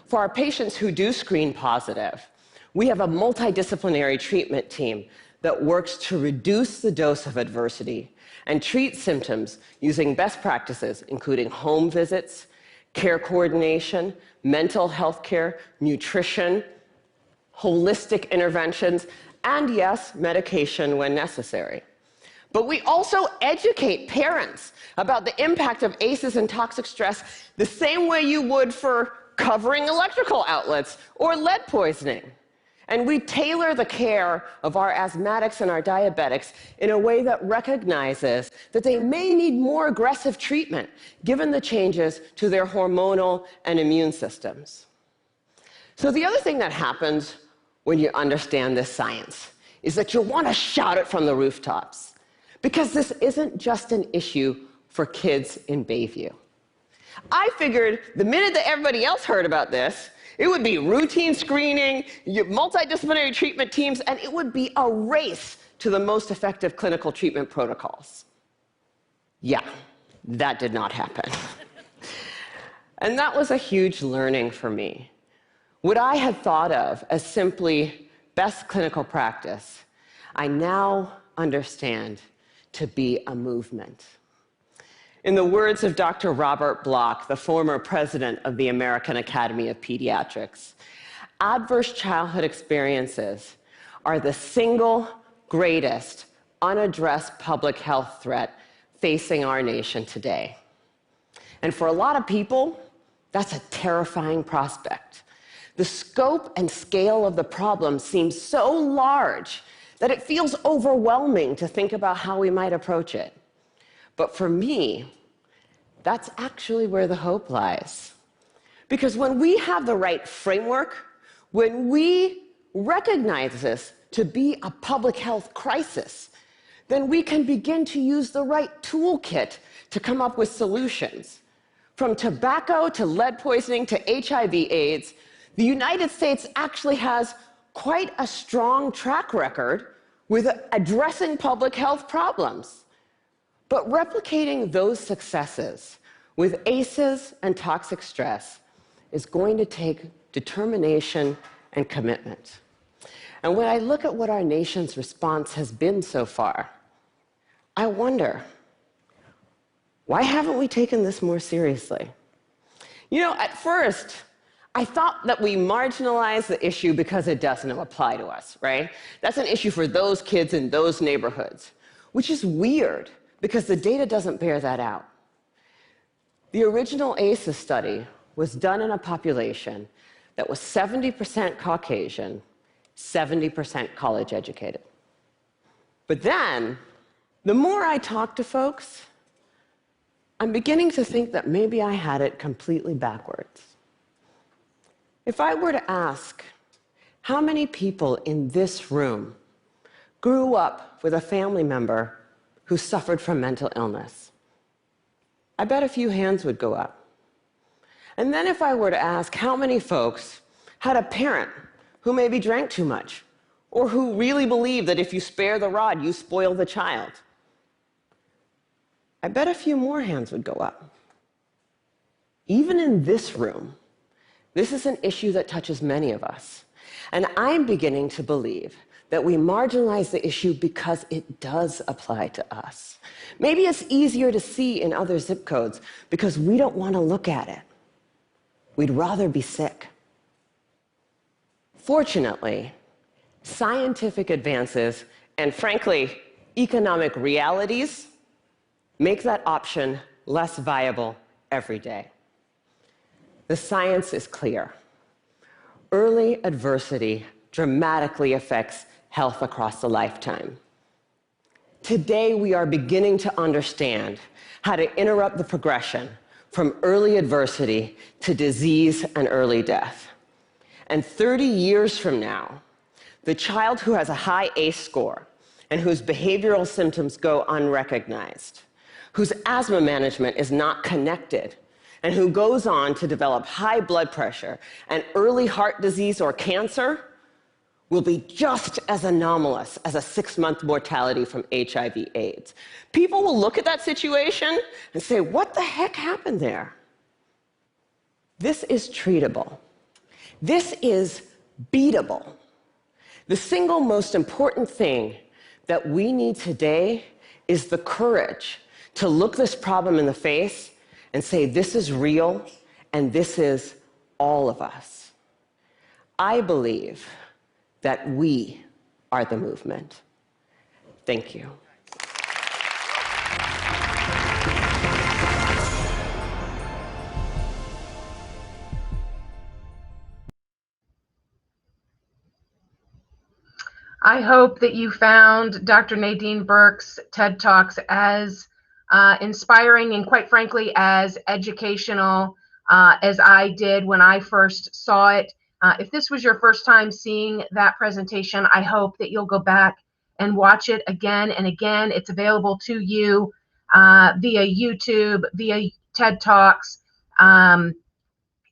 For our patients who do screen positive, we have a multidisciplinary treatment team that works to reduce the dose of adversity and treat symptoms using best practices, including home visits, care coordination, mental health care, nutrition, holistic interventions, and yes, medication when necessary. But we also educate parents about the impact of ACEs and toxic stress the same way you would for covering electrical outlets or lead poisoning. And we tailor the care of our asthmatics and our diabetics in a way that recognizes that they may need more aggressive treatment given the changes to their hormonal and immune systems. So the other thing that happens when you understand this science is that you'll want to shout it from the rooftops, because this isn't just an issue for kids in Bayview. I figured the minute that everybody else heard about this, it would be routine screening, multidisciplinary treatment teams, and it would be a race to the most effective clinical treatment protocols. Yeah, that did not happen. And that was a huge learning for me. What I had thought of as simply best clinical practice, I now understand to be a movement. In the words of Dr. Robert Block, the former president of the American Academy of Pediatrics, adverse childhood experiences are the single greatest unaddressed public health threat facing our nation today. And for a lot of people, that's a terrifying prospect. The scope and scale of the problem seems so large that it feels overwhelming to think about how we might approach it. But for me, that's actually where the hope lies. Because when we have the right framework, when we recognize this to be a public health crisis, then we can begin to use the right toolkit to come up with solutions. From tobacco to lead poisoning to HIV/AIDS, the United States actually has quite a strong track record with addressing public health problems. But replicating those successes with ACEs and toxic stress is going to take determination and commitment. And when I look at what our nation's response has been so far, I wonder, why haven't we taken this more seriously? You know, at first, I thought that we marginalized the issue because it doesn't apply to us, right? That's an issue for those kids in those neighborhoods, which is weird because the data doesn't bear that out. The original ACEs study was done in a population that was 70% Caucasian, 70% college educated. But then, the more I talk to folks, I'm beginning to think that maybe I had it completely backwards. If I were to ask how many people in this room grew up with a family member who suffered from mental illness, I bet a few hands would go up. And then if I were to ask how many folks had a parent who maybe drank too much, or who really believed that if you spare the rod, you spoil the child, I bet a few more hands would go up. Even in this room, this is an issue that touches many of us. And I'm beginning to believe that we marginalize the issue because it does apply to us. Maybe it's easier to see in other zip codes because we don't want to look at it. We'd rather be sick. Fortunately, scientific advances and, frankly, economic realities make that option less viable every day. The science is clear. Early adversity dramatically affects health across the lifetime. Today, we are beginning to understand how to interrupt the progression from early adversity to disease and early death. And 30 years from now, the child who has a high ACE score and whose behavioral symptoms go unrecognized, whose asthma management is not connected, and who goes on to develop high blood pressure and early heart disease or cancer will be just as anomalous as a 6-month mortality from HIV/AIDS. People will look at that situation and say, what the heck happened there? This is treatable. This is beatable. The single most important thing that we need today is the courage to look this problem in the face and say, this is real, and this is all of us. I believe that we are the movement. Thank you. I hope that you found Dr. Nadine Burke's TED Talks as inspiring and, quite frankly, as educational as I did when I first saw it. If this was your first time seeing that presentation, I hope that you'll go back and watch it again and again. It's available to you via YouTube, via TED Talks.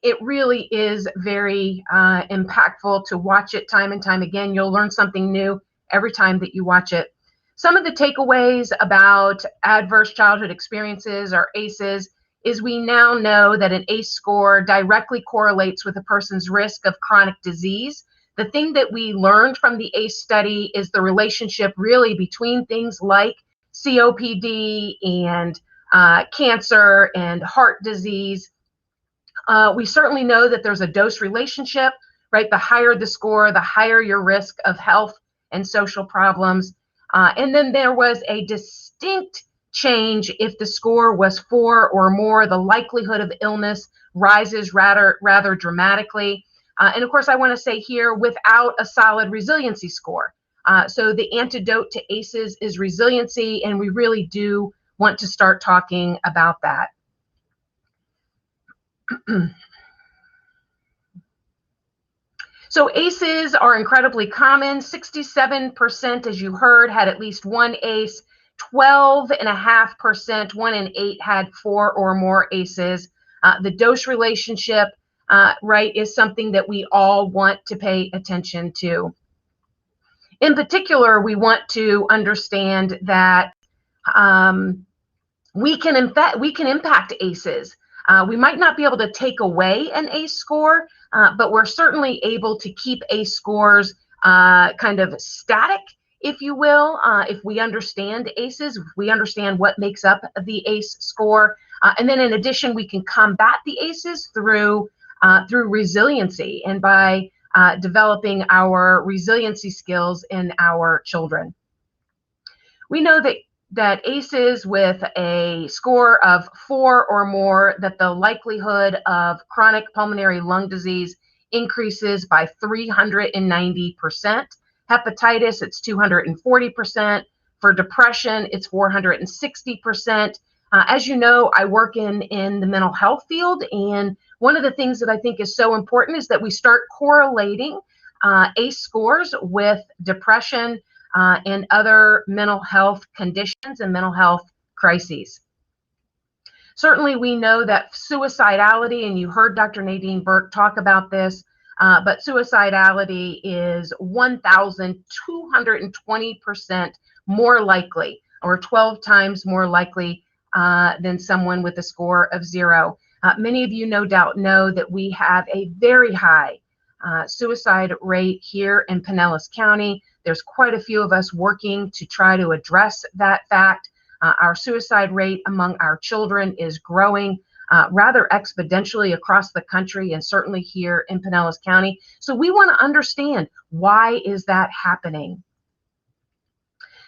It really is very impactful to watch it time and time again. You'll learn something new every time that you watch it. Some of the takeaways about adverse childhood experiences, or ACEs, is we now know that an ACE score directly correlates with a person's risk of chronic disease. The thing that we learned from the ACE study is the relationship really between things like COPD and cancer and heart disease. We certainly know that there's a dose relationship, right? The higher the score, the higher your risk of health and social problems. And then there was a distinct change if the score was 4 or more. The likelihood of illness rises rather dramatically. And of course, I want to say here, without a solid resiliency score. So the antidote to ACEs is resiliency, and we really do want to start talking about that. So ACEs are incredibly common. 67%, as you heard, had at least one ACE. 12.5%, 1 in 8, had 4 or more ACEs. The dose relationship, right, is something that we all want to pay attention to. In particular, we want to understand that we can impact ACEs. We might not be able to take away an ACE score, but we're certainly able to keep ACE scores kind of static, if you will, if we understand ACEs, if we understand what makes up the ACE score. And then in addition, we can combat the ACEs through resiliency and by developing our resiliency skills in our children. We know that ACEs with a score of 4 or more, that the likelihood of chronic pulmonary lung disease increases by 390%. Hepatitis, it's 240%. For depression, it's 460%. As you know, I work in the mental health field, and one of the things that I think is so important is that we start correlating ACE scores with depression and other mental health conditions and mental health crises. Certainly, we know that suicidality, and you heard Dr. Nadine Burke talk about this, but suicidality is 1,220% more likely, or 12 times more likely than someone with a score of 0. Many of you no doubt know that we have a very high suicide rate here in Pinellas County. There's quite a few of us working to try to address that fact. Our suicide rate among our children is growing rather exponentially across the country, and certainly here in Pinellas County. So we want to understand, why is that happening?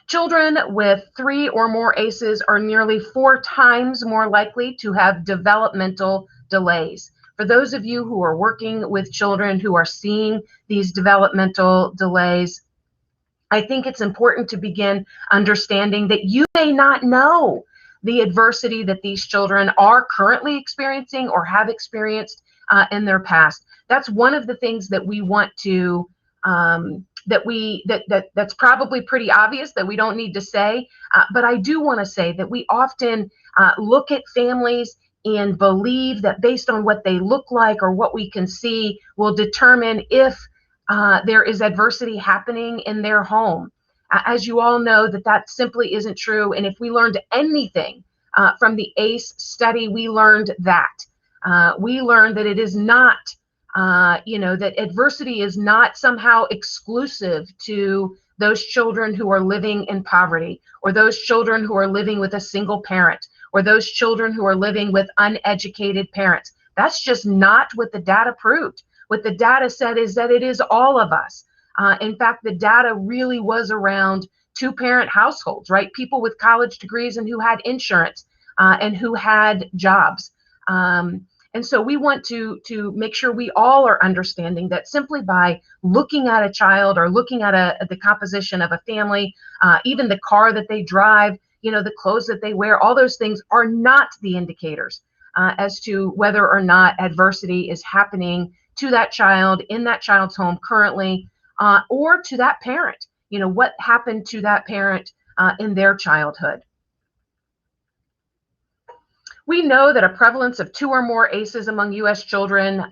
Children with 3 or more ACEs are nearly 4 times more likely to have developmental delays. For those of you who are working with children who are seeing these developmental delays, I think it's important to begin understanding that you may not know the adversity that these children are currently experiencing or have experienced in their past. That's one of the things that we want to that's probably pretty obvious that we don't need to say, but I do want to say that we often look at families and believe that based on what they look like or what we can see will determine if there is adversity happening in their home. As you all know, that simply isn't true. And if we learned anything from the ACE study, we learned that. We learned that it is not, that adversity is not somehow exclusive to those children who are living in poverty, or those children who are living with a single parent, or those children who are living with uneducated parents. That's just not what the data proved. What the data said is that it is all of us. In fact, the data really was around two-parent households, right? People with college degrees and who had insurance and who had jobs. And so we want to make sure we all are understanding that simply by looking at a child or looking at the composition of a family, even the car that they drive, the clothes that they wear, all those things are not the indicators as to whether or not adversity is happening to that child in that child's home currently, or to that parent. What happened to that parent in their childhood. We know that a prevalence of 2 or more ACEs among U.S. children,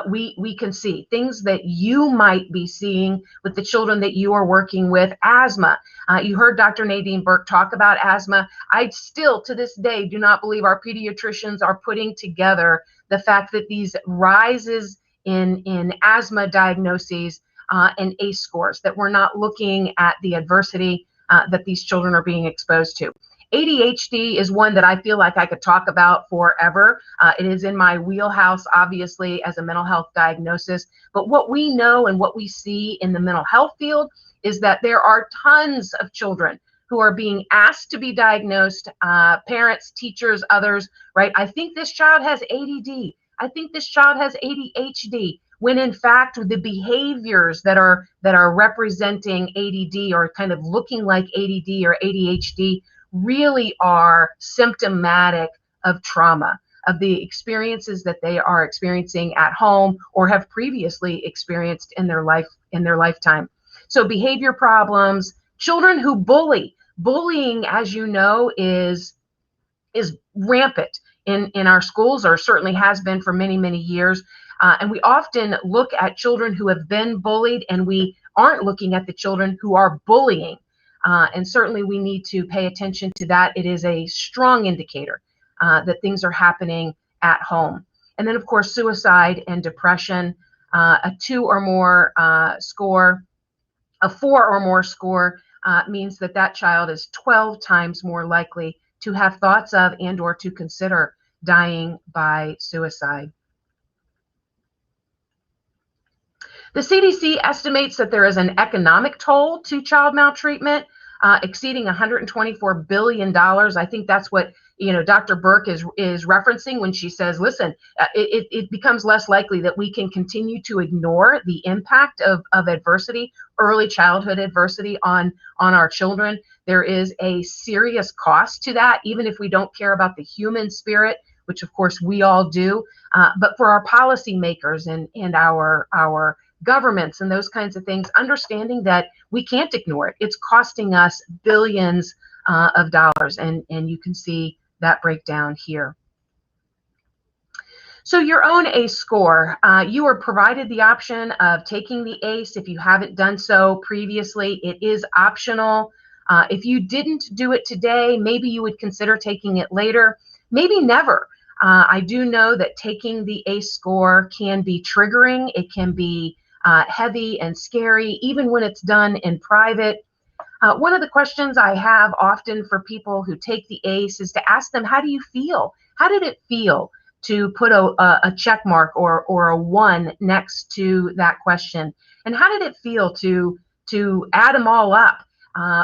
we can see things that you might be seeing with the children that you are working with. Asthma. You heard Dr. Nadine Burke talk about asthma. I still, to this day, do not believe our pediatricians are putting together the fact that these rises in asthma diagnoses and ACE scores, that we're not looking at the adversity that these children are being exposed to. ADHD is one that I feel like I could talk about forever. It is in my wheelhouse, obviously, as a mental health diagnosis. But what we know and what we see in the mental health field is that there are tons of children who are being asked to be diagnosed, parents, teachers, others, right? I think this child has ADD. I think this child has ADHD, when in fact the behaviors that are representing ADD or kind of looking like ADD or ADHD really are symptomatic of trauma, of the experiences that they are experiencing at home or have previously experienced in their lifetime. So behavior problems, children who bully. Bullying, as you know, is rampant in our schools, or certainly has been for many, many years. And we often look at children who have been bullied, and we aren't looking at the children who are bullying. And certainly we need to pay attention to that. It is a strong indicator that things are happening at home. And then, of course, suicide and depression, a 2 or more score, a 4 or more score means that child is 12 times more likely to have thoughts of and or to consider dying by suicide. The CDC estimates that there is an economic toll to child maltreatment exceeding $124 billion. I think that's what Dr. Burke is referencing when she says, listen, it becomes less likely that we can continue to ignore the impact of adversity, early childhood adversity on our children. There is a serious cost to that, even if we don't care about the human spirit, which of course we all do. But for our policymakers and our governments and those kinds of things, understanding that we can't ignore it. It's costing us billions of dollars, and you can see that breakdown here. So your own ACE score, you are provided the option of taking the ACE if you haven't done so previously. It is optional. If you didn't do it today, maybe you would consider taking it later, maybe never. I do know that taking the ACE score can be triggering. It can be heavy and scary, even when it's done in private. One of the questions I have often for people who take the ACE is to ask them, how do you feel? How did it feel to put a check mark or a 1 next to that question? And how did it feel to add them all up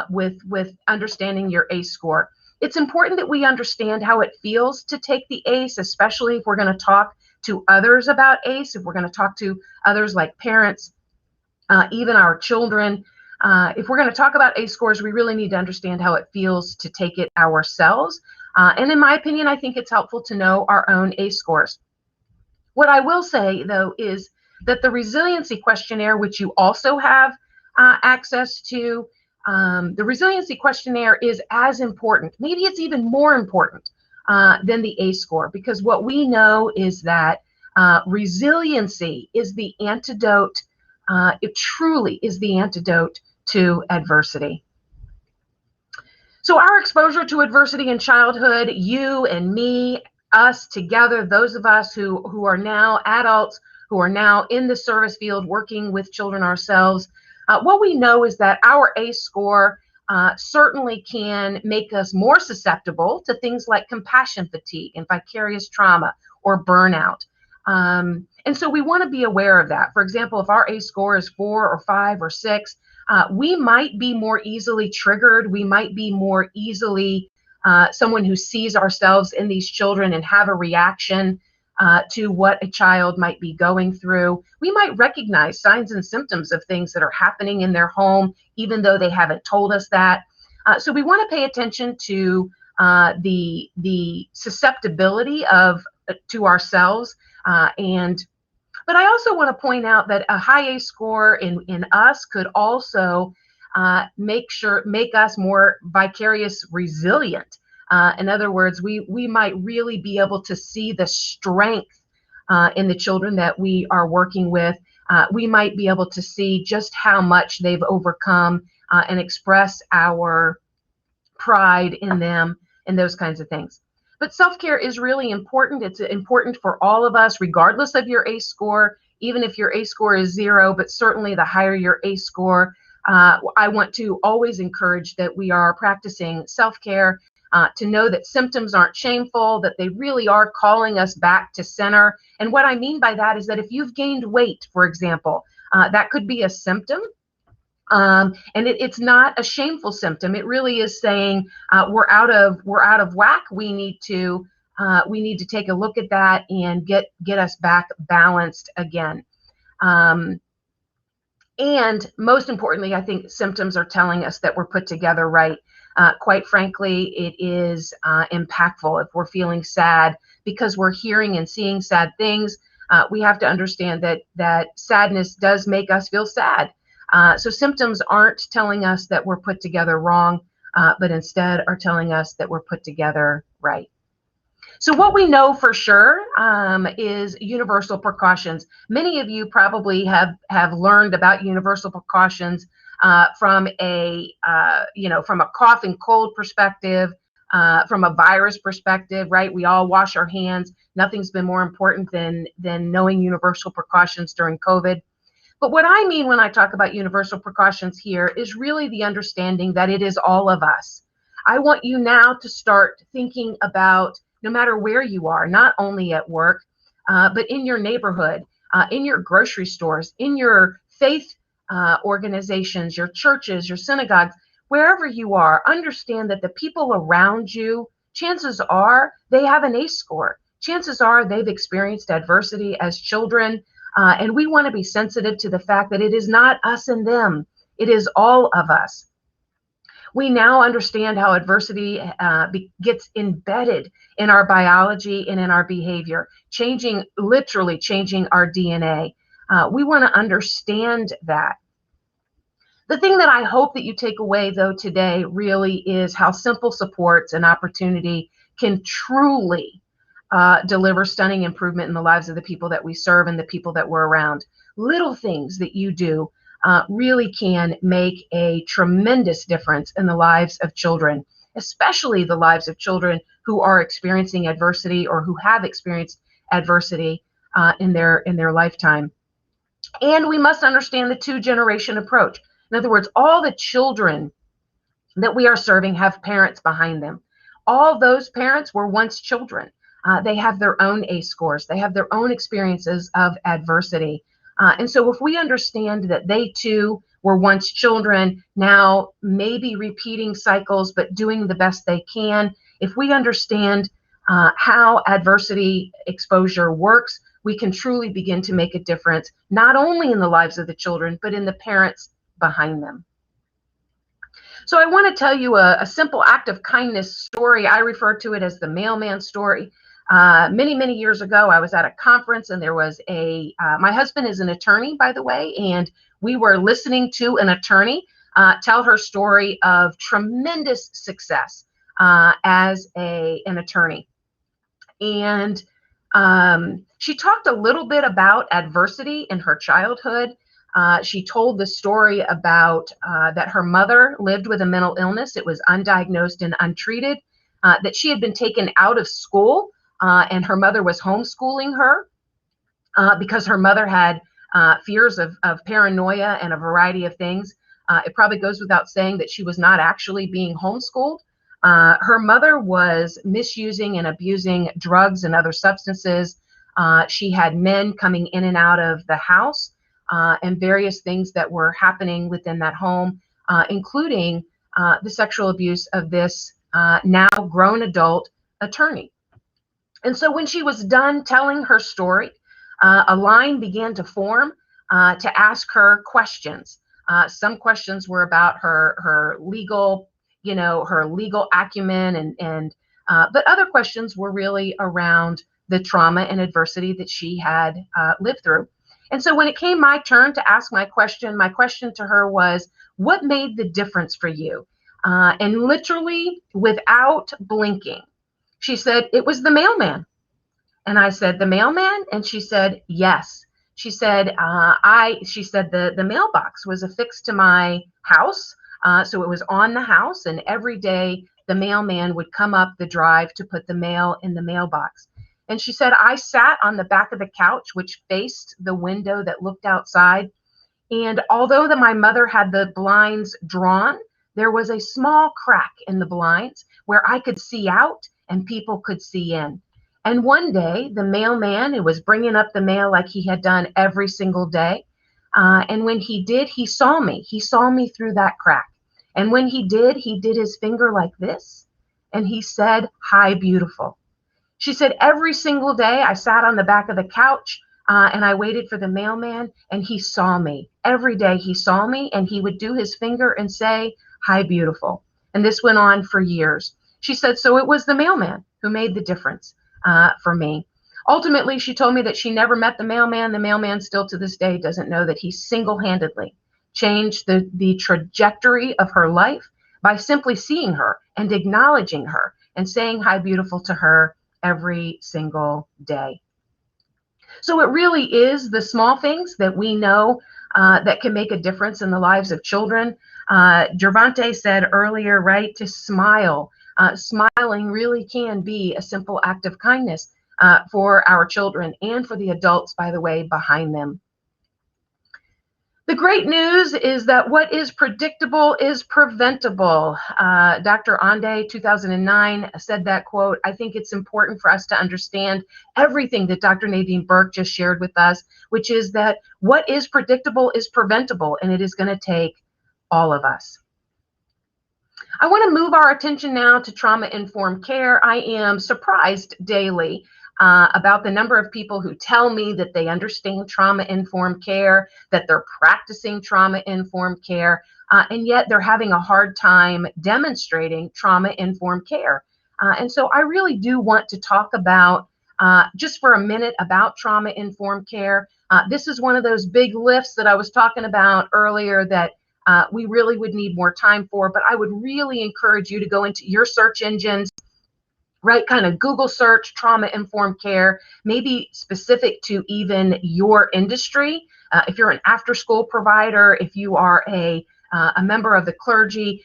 with understanding your ACE score? It's important that we understand how it feels to take the ACE, especially if we're going to talk to others about ACE, if we're going to talk to others like parents, even our children, if we're going to talk about ACE scores, we really need to understand how it feels to take it ourselves. And in my opinion, I think it's helpful to know our own ACE scores. What I will say, though, is that the Resiliency Questionnaire, which you also have access to, the Resiliency Questionnaire is as important, maybe it's even more important than the ACE score, because what we know is that resiliency is the antidote, it truly is the antidote to adversity. So our exposure to adversity in childhood, you and me, us together, those of us who are now adults, who are now in the service field working with children ourselves, what we know is that our ACE score certainly can make us more susceptible to things like compassion fatigue and vicarious trauma or burnout. And so we want to be aware of that. For example, if our ACE score is 4 or 5 or 6, we might be more easily triggered. We might be more easily someone who sees ourselves in these children and have a reaction to what a child might be going through. We might recognize signs and symptoms of things that are happening in their home, even though they haven't told us that. So we want to pay attention to the susceptibility to ourselves. But I also want to point out that a high ACE score in us could also make us more vicarious resilient. In other words, we might really be able to see the strength in the children that we are working with. We might be able to see just how much they've overcome and express our pride in them and those kinds of things. But self-care is really important. It's important for all of us, regardless of your ACE score, even if your ACE score is 0, but certainly the higher your ACE score. I want to always encourage that we are practicing self-care, to know that symptoms aren't shameful, that they really are calling us back to center. And what I mean by that is that if you've gained weight, for example, that could be a symptom. And it's not a shameful symptom. It really is saying we're out of whack. We need to take a look at that and get us back balanced again. And most importantly, I think symptoms are telling us that we're put together right. Quite frankly, it is impactful if we're feeling sad because we're hearing and seeing sad things. We have to understand that sadness does make us feel sad. So symptoms aren't telling us that we're put together wrong, but instead are telling us that we're put together right. So what we know for sure is universal precautions. Many of you probably have learned about universal precautions from a cough and cold perspective, from a virus perspective, right? We all wash our hands. Nothing's been more important than knowing universal precautions during COVID. But what I mean when I talk about universal precautions here is really the understanding that it is all of us. I want you now to start thinking about, no matter where you are, not only at work, but in your neighborhood, in your grocery stores, in your faith organizations, your churches, your synagogues, wherever you are, understand that the people around you, chances are they have an ACE score. Chances are they've experienced adversity as children. And we want to be sensitive to the fact that it is not us and them. It is all of us. We now understand how adversity gets embedded in our biology and in our behavior, literally changing our DNA. We want to understand that. The thing that I hope that you take away, though, today really is how simple supports and opportunity can truly deliver stunning improvement in the lives of the people that we serve and the people that we're around. Little things that you do really can make a tremendous difference in the lives of children, especially the lives of children who are experiencing adversity or who have experienced adversity in their lifetime. And we must understand the 2-generation approach. In other words, all the children that we are serving have parents behind them. All those parents were once children. They have their own ACE scores. They have their own experiences of adversity. And so if we understand that they too were once children, now maybe repeating cycles, but doing the best they can, if we understand how adversity exposure works, we can truly begin to make a difference, not only in the lives of the children, but in the parents behind them. So I want to tell you a simple act of kindness story. I refer to it as the Mailman Story. Many years ago, I was at a conference, and there was my husband is an attorney, by the way, and we were listening to an attorney tell her story of tremendous success as an attorney. And she talked a little bit about adversity in her childhood. She told the story about that her mother lived with a mental illness. It was undiagnosed and untreated, that she had been taken out of school, and her mother was homeschooling her because her mother had fears of paranoia and a variety of things. It probably goes without saying that she was not actually being homeschooled. Her mother was misusing and abusing drugs and other substances. She had men coming in and out of the house, and various things that were happening within that home, including the sexual abuse of this now grown adult attorney. And so when she was done telling her story, a line began to form to ask her questions. Some questions were about her legal, her legal acumen, but other questions were really around the trauma and adversity that she had lived through. And so when it came my turn to ask my question to her was, what made the difference for you? And literally without blinking, she said, it was the mailman. And I said, the mailman? And she said, yes. She said, the mailbox was affixed to my house. So it was on the house, and every day the mailman would come up the drive to put the mail in the mailbox. And she said, I sat on the back of the couch, which faced the window that looked outside. And although my mother had the blinds drawn, there was a small crack in the blinds where I could see out and people could see in. And one day, the mailman, who was bringing up the mail like he had done every single day, and when he did, he saw me. He saw me through that crack. And when he did his finger like this, and he said, hi, beautiful. She said, every single day I sat on the back of the couch and I waited for the mailman, and he saw me. Every day he saw me, and he would do his finger and say, hi, beautiful. And this went on for years. She said, so it was the mailman who made the difference for me. Ultimately, she told me that she never met the mailman. The mailman still to this day doesn't know that he single-handedly changed the trajectory of her life by simply seeing her and acknowledging her and saying hi, beautiful to her every single day. So it really is the small things that we know that can make a difference in the lives of children. Jervonte said earlier, right, to smile. Smiling really can be a simple act of kindness for our children and for the adults, by the way, behind them. The great news is that what is predictable is preventable. Dr. Onday, 2009, said that quote. I think it's important for us to understand everything that Dr. Nadine Burke just shared with us, which is that what is predictable is preventable, and it is going to take all of us. I want to move our attention now to trauma-informed care. I am surprised daily about the number of people who tell me that they understand trauma-informed care, that they're practicing trauma-informed care, and yet they're having a hard time demonstrating trauma-informed care. And so I really do want to talk about, just for a minute, about trauma-informed care. This is one of those big lifts that I was talking about earlier that we really would need more time for, but I would really encourage you to go into your search engines, right? Kind of Google search trauma-informed care, maybe specific to even your industry. If you're an after-school provider, if you are a member of the clergy,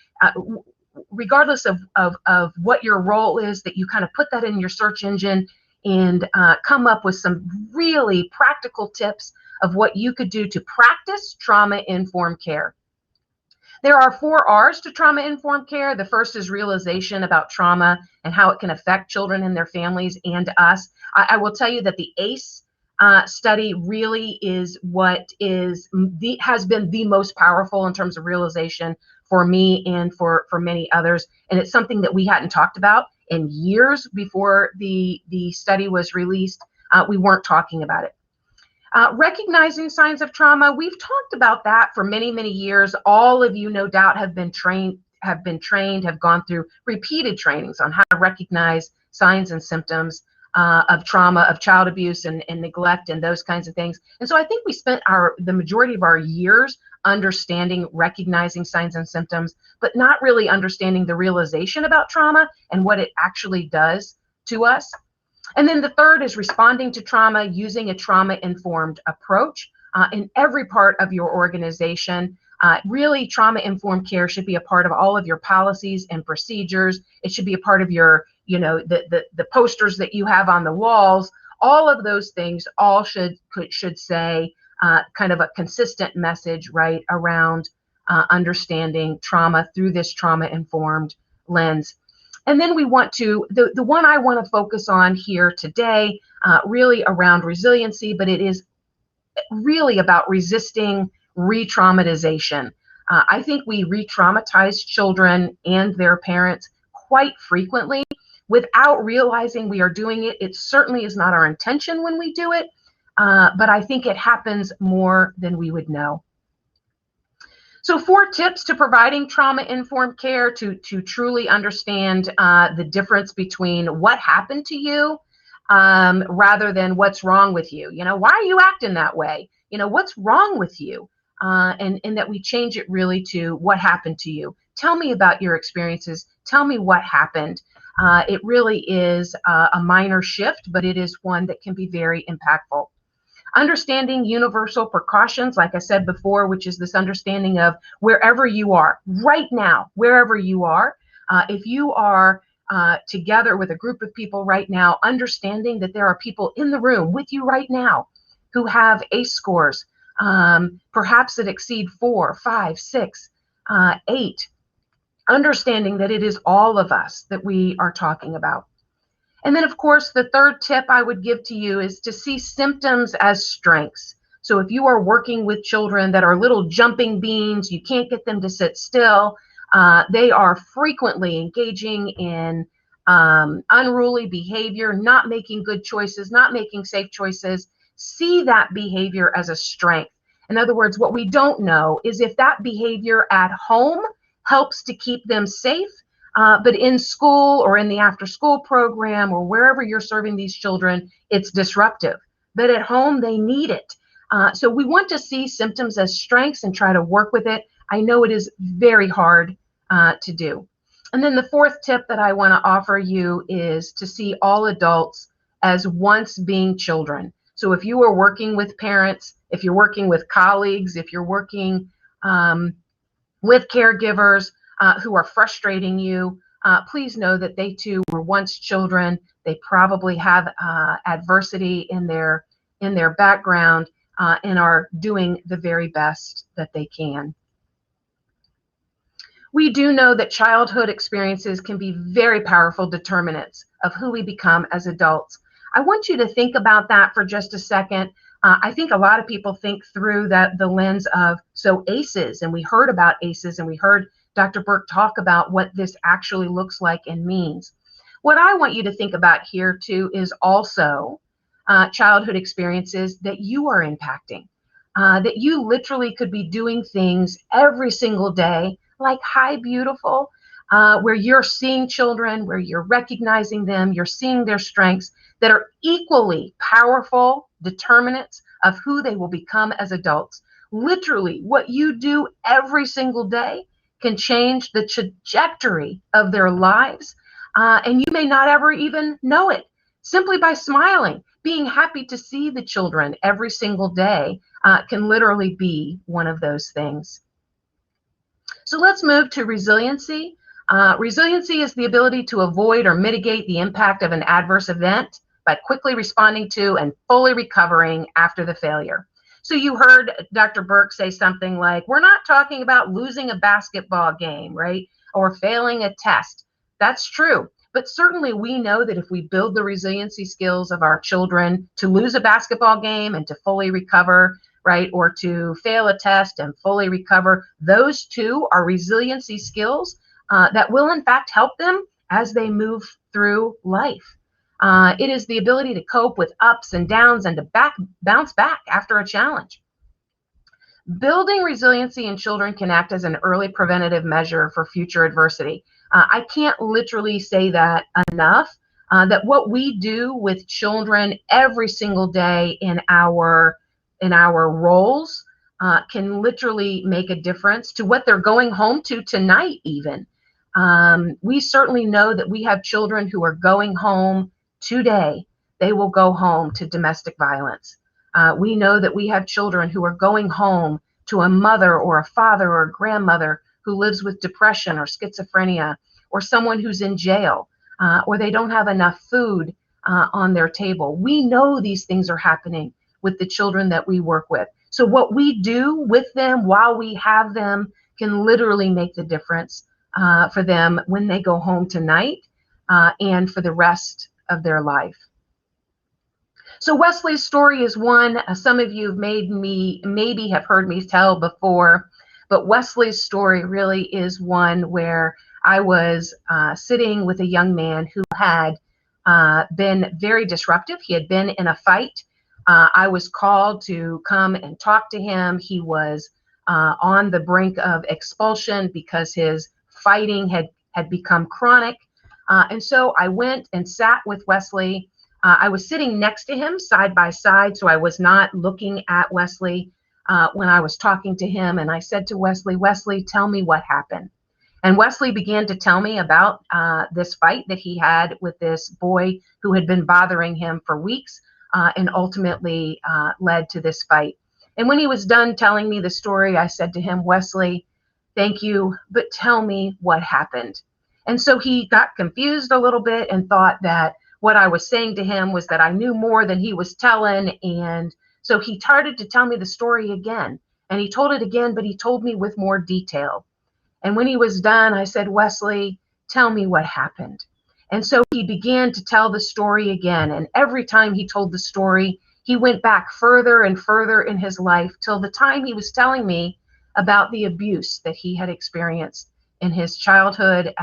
regardless of what your role is, that you kind of put that in your search engine and come up with some really practical tips of what you could do to practice trauma-informed care. There are 4 R's to trauma-informed care. The first is realization about trauma and how it can affect children and their families and us. I will tell you that the ACE study really is what has been the most powerful in terms of realization for me and for many others. And it's something that we hadn't talked about in years before the study was released. we weren't talking about it. Recognizing signs of trauma, we've talked about that for many, many years. All of you, no doubt, have gone through repeated trainings on how to recognize signs and symptoms of trauma, of child abuse and neglect and those kinds of things. And so I think we spent the majority of our years understanding, recognizing signs and symptoms, but not really understanding the realization about trauma and what it actually does to us. And then the third is responding to trauma using a trauma-informed approach in every part of your organization. Really, trauma-informed care should be a part of all of your policies and procedures. It should be a part of your, the posters that you have on the walls. All of those things all should say kind of a consistent message, right, around understanding trauma through this trauma-informed lens. And then we want to, the one I want to focus on here today, really around resiliency, but it is really about resisting re-traumatization. I think we re-traumatize children and their parents quite frequently without realizing we are doing it. It certainly is not our intention when we do it, but I think it happens more than we would know. So 4 tips to providing trauma-informed care to truly understand the difference between what happened to you rather than what's wrong with you. Why are you acting that way? What's wrong with you? And that we change it really to what happened to you. Tell me about your experiences. Tell me what happened. It really is a minor shift, but it is one that can be very impactful. Understanding universal precautions, like I said before, which is this understanding of wherever you are, right now, wherever you are, if you are together with a group of people right now, understanding that there are people in the room with you right now who have ACE scores, perhaps that exceed 4, 5, 6, 8, understanding that it is all of us that we are talking about. And then, of course, the third tip I would give to you is to see symptoms as strengths. So if you are working with children that are little jumping beans, you can't get them to sit still, they are frequently engaging in unruly behavior, not making good choices, not making safe choices, see that behavior as a strength. In other words, what we don't know is if that behavior at home helps to keep them safe, but in school or in the after-school program or wherever you're serving these children, it's disruptive. But at home, they need it. So we want to see symptoms as strengths and try to work with it. I know it is very hard to do. And then the fourth tip that I want to offer you is to see all adults as once being children. So if you are working with parents, if you're working with colleagues, if you're working with caregivers, who are frustrating you, please know that they too were once children. They probably have adversity in their background and are doing the very best that they can. We do know that childhood experiences can be very powerful determinants of who we become as adults. I want you to think about that for just a second. I think a lot of people think through the lens of, so ACEs, and we heard about ACEs, and we heard Dr. Burke talk about what this actually looks like and means. What I want you to think about here too is also childhood experiences that you are impacting, that you literally could be doing things every single day, like Hi Beautiful, where you're seeing children, where you're recognizing them, you're seeing their strengths that are equally powerful determinants of who they will become as adults. Literally, what you do every single day can change the trajectory of their lives, and you may not ever even know it. Simply by smiling, being happy to see the children every single day can literally be one of those things. So let's move to resiliency. Resiliency is the ability to avoid or mitigate the impact of an adverse event by quickly responding to and fully recovering after the failure. So you heard Dr. Burke say something like, we're not talking about losing a basketball game, right? Or failing a test. That's true. But certainly we know that if we build the resiliency skills of our children to lose a basketball game and to fully recover, right? Or to fail a test and fully recover, those two are resiliency skills that will in fact help them as they move through life. It is the ability to cope with ups and downs and to bounce back after a challenge. Building resiliency in children can act as an early preventative measure for future adversity. I can't literally say that enough, that what we do with children every single day in our roles can literally make a difference to what they're going home to tonight even. We certainly know that we have children who are going home today. They will go home to domestic violence. We know that we have children who are going home to a mother or a father or a grandmother who lives with depression or schizophrenia, or someone who's in jail, or they don't have enough food on their table. We know these things are happening with the children that we work with. So what we do with them while we have them can literally make the difference for them when they go home tonight and for the rest of their life. So Wesley's story is one some of you maybe have heard me tell before, but Wesley's story really is one where I was sitting with a young man who had been very disruptive. He had been in a fight. I was called to come and talk to him. He was on the brink of expulsion because his fighting had become chronic. And so I went and sat with Wesley. I was sitting next to him side by side, so I was not looking at Wesley when I was talking to him. And I said to Wesley, "Wesley, tell me what happened." And Wesley began to tell me about this fight that he had with this boy who had been bothering him for weeks and ultimately led to this fight. And when he was done telling me the story, I said to him, "Wesley, thank you, but tell me what happened." And so he got confused a little bit and thought that what I was saying to him was that I knew more than he was telling. And so he started to tell me the story again. And he told it again, but he told me with more detail. And when he was done, I said, "Wesley, tell me what happened." And so he began to tell the story again. And every time he told the story, he went back further and further in his life till the time he was telling me about the abuse that he had experienced in his childhood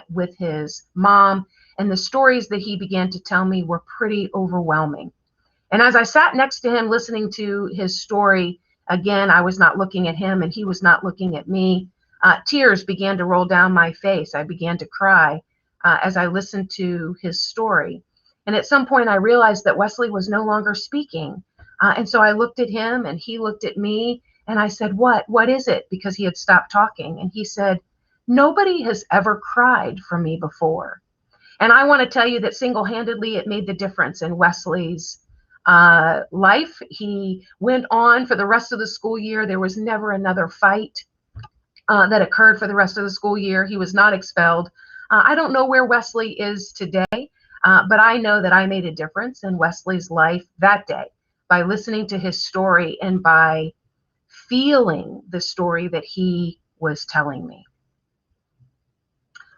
with his mom. And the stories that he began to tell me were pretty overwhelming. And as I sat next to him listening to his story, again, I was not looking at him and he was not looking at me. Tears began to roll down my face. I began to cry as I listened to his story. And at some point I realized that Wesley was no longer speaking. And so I looked at him and he looked at me and I said, What is it? Because he had stopped talking. And he said, "Nobody has ever cried for me before." And I want to tell you that single-handedly it made the difference in Wesley's life. He went on for the rest of the school year. There was never another fight that occurred for the rest of the school year. He was not expelled. I don't know where Wesley is today, but I know that I made a difference in Wesley's life that day by listening to his story and by feeling the story that he was telling me.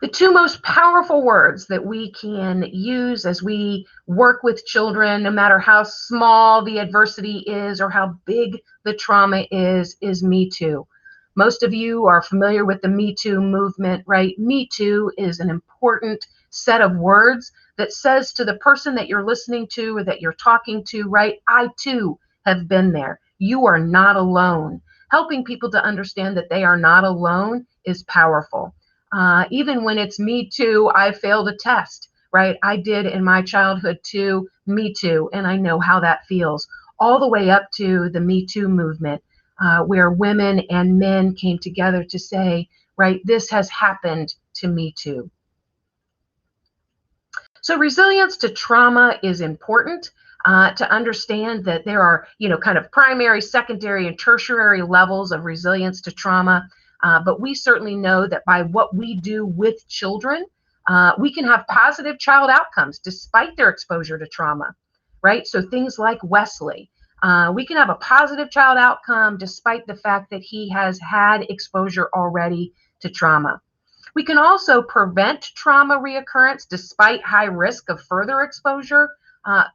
The two most powerful words that we can use as we work with children, no matter how small the adversity is or how big the trauma is "Me Too." Most of you are familiar with the Me Too movement, right? Me Too is an important set of words that says to the person that you're listening to or that you're talking to, right? I too have been there. You are not alone. Helping people to understand that they are not alone is powerful. Even when it's "Me Too, I failed a test," right? I did in my childhood too, Me Too, and I know how that feels. All the way up to the Me Too movement, where women and men came together to say, right, this has happened to me too. So resilience to trauma is important to understand that there are, kind of primary, secondary, and tertiary levels of resilience to trauma. But we certainly know that by what we do with children, we can have positive child outcomes despite their exposure to trauma, right? So things like Wesley, we can have a positive child outcome despite the fact that he has had exposure already to trauma. We can also prevent trauma reoccurrence despite high risk of further exposure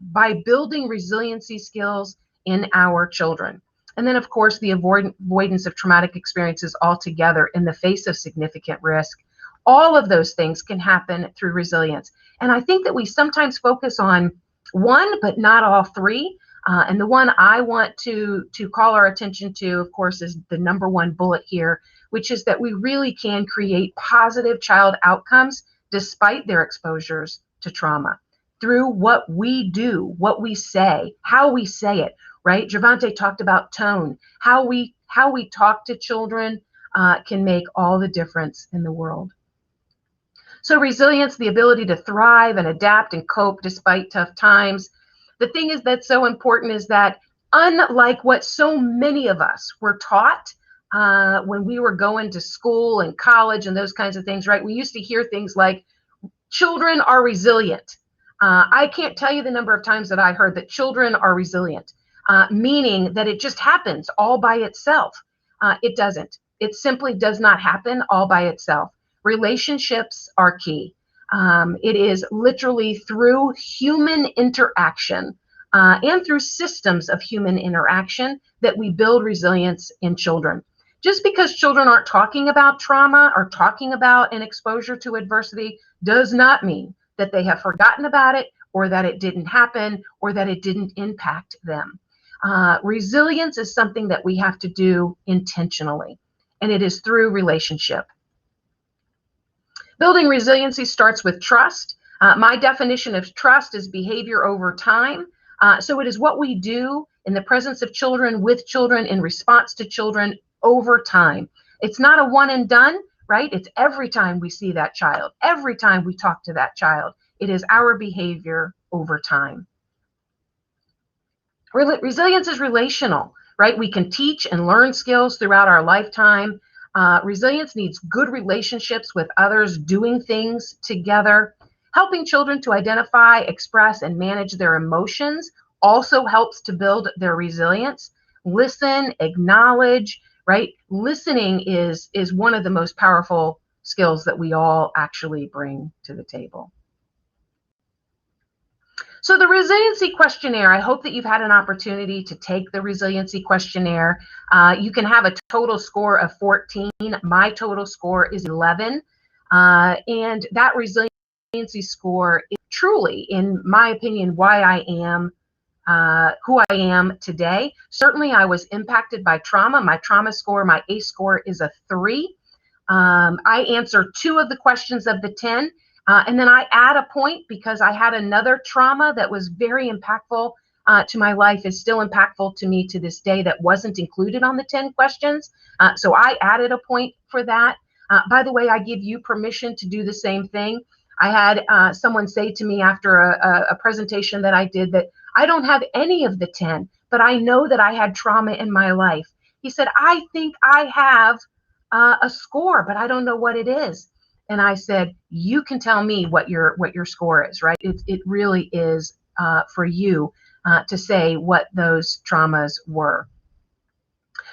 by building resiliency skills in our children. And then, of course, the avoidance of traumatic experiences altogether in the face of significant risk. All of those things can happen through resilience. And I think that we sometimes focus on one, but not all three. And the one I want to call our attention to, of course, is the number one bullet here, which is that we really can create positive child outcomes despite their exposures to trauma through what we do, what we say, how we say it, right? Jervonte talked about tone. How we talk to children can make all the difference in the world. So resilience, the ability to thrive and adapt and cope despite tough times. The thing is that's so important is that unlike what so many of us were taught when we were going to school and college and those kinds of things, right? We used to hear things like, children are resilient. I can't tell you the number of times that I heard that children are resilient, meaning that it just happens all by itself. It doesn't. It simply does not happen all by itself. Relationships are key. It is literally through human interaction and through systems of human interaction that we build resilience in children. Just because children aren't talking about trauma or talking about an exposure to adversity does not mean that they have forgotten about it or that it didn't happen or that it didn't impact them. Resilience is something that we have to do intentionally, and it is through relationship. Building resiliency starts with trust. My definition of trust is behavior over time. So it is what we do in the presence of children, with children, in response to children over time. It's not a one and done, right? It's every time we see that child, every time we talk to that child. It is our behavior over time. Resilience is relational, right? We can teach and learn skills throughout our lifetime. Resilience needs good relationships with others, doing things together. Helping children to identify, express, and manage their emotions also helps to build their resilience. Listen, acknowledge, right? Listening is one of the most powerful skills that we all actually bring to the table. So the Resiliency Questionnaire, I hope that you've had an opportunity to take the Resiliency Questionnaire. You can have a total score of 14. My total score is 11. And that resiliency score is truly, in my opinion, why I am who I am today. Certainly, I was impacted by trauma. My trauma score, my ACE score is a 3. I answer 2 of the questions of the 10. And then I add a point because I had another trauma that was very impactful to my life, is still impactful to me to this day, that wasn't included on the 10 questions. So I added a point for that. By the way, I give you permission to do the same thing. I had someone say to me after a presentation that I did that I don't have any of the 10, but I know that I had trauma in my life. He said, I think I have a score, but I don't know what it is. And I said, you can tell me what your score is, right? It really is for you to say what those traumas were.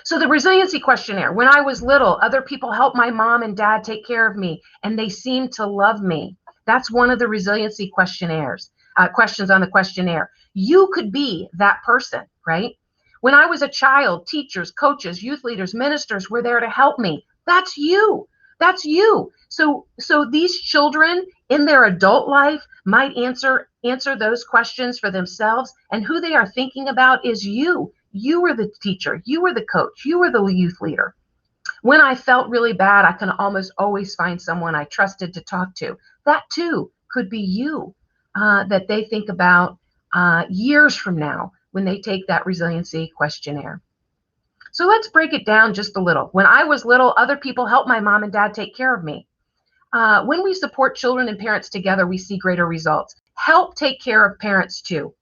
So the Resiliency Questionnaire, when I was little, other people helped my mom and dad take care of me, and they seemed to love me. That's one of the Resiliency Questionnaires, questions on the questionnaire. You could be that person, right? When I was a child, teachers, coaches, youth leaders, ministers were there to help me. That's you. That's you. So these children in their adult life might answer those questions for themselves, and who they are thinking about is you. You were the teacher, you were the coach, you were the youth leader. When I felt really bad, I can almost always find someone I trusted to talk to. That too could be you, that they think about years from now when they take that Resiliency Questionnaire. So let's break it down just a little. When I was little, other people helped my mom and dad take care of me. When we support children and parents together, we see greater results. Help take care of parents too.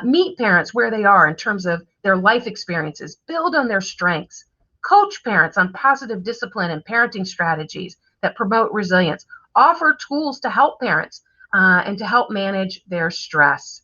Meet parents where they are in terms of their life experiences. Build on their strengths. Coach parents on positive discipline and parenting strategies that promote resilience. Offer tools to help parents and to help manage their stress.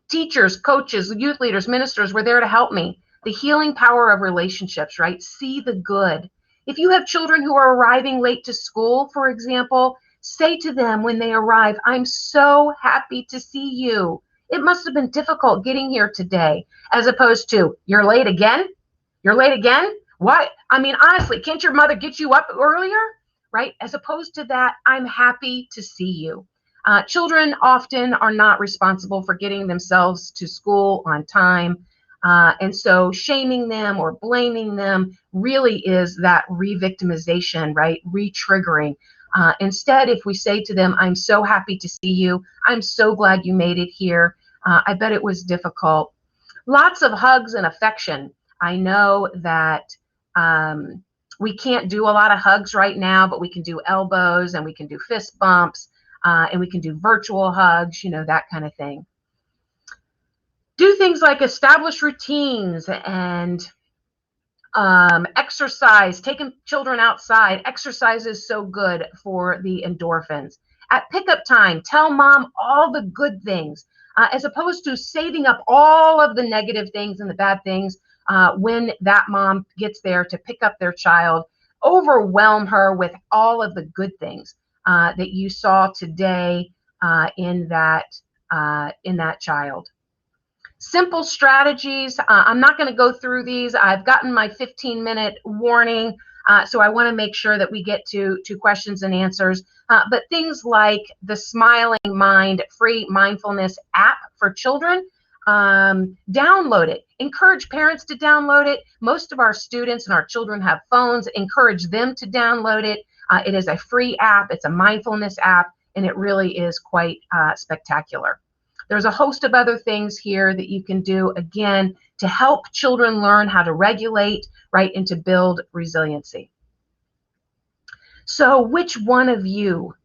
Teachers, coaches, youth leaders, ministers were there to help me. The healing power of relationships, right? See the good. If you have children who are arriving late to school, for example, say to them when they arrive, I'm so happy to see you. It must have been difficult getting here today, as opposed to, you're late again? You're late again? What? I mean, honestly, can't your mother get you up earlier? right? As opposed to that, I'm happy to see you. Children often are not responsible for getting themselves to school on time. And so shaming them or blaming them really is that re-victimization, right? Re-triggering. Instead, if we say to them, I'm so happy to see you, I'm so glad you made it here. I bet it was difficult. Lots of hugs and affection. I know that we can't do a lot of hugs right now, but we can do elbows and we can do fist bumps and we can do virtual hugs, you know, that kind of thing. Do things like establish routines and exercise, taking children outside. Exercise is so good for the endorphins. At pickup time, tell mom all the good things, as opposed to saving up all of the negative things and the bad things when that mom gets there to pick up their child. Overwhelm her with all of the good things that you saw today in that child. Simple strategies. I'm not going to go through these. I've gotten my 15-minute warning, so I want to make sure that we get to questions and answers. But things like the Smiling Mind free mindfulness app for children, download it. Encourage parents to download it. Most of our students and our children have phones. Encourage them to download it. It is a free app. It's a mindfulness app, and it really is quite spectacular. There's a host of other things here that you can do, again, to help children learn how to regulate, right, and to build resiliency. So which one of you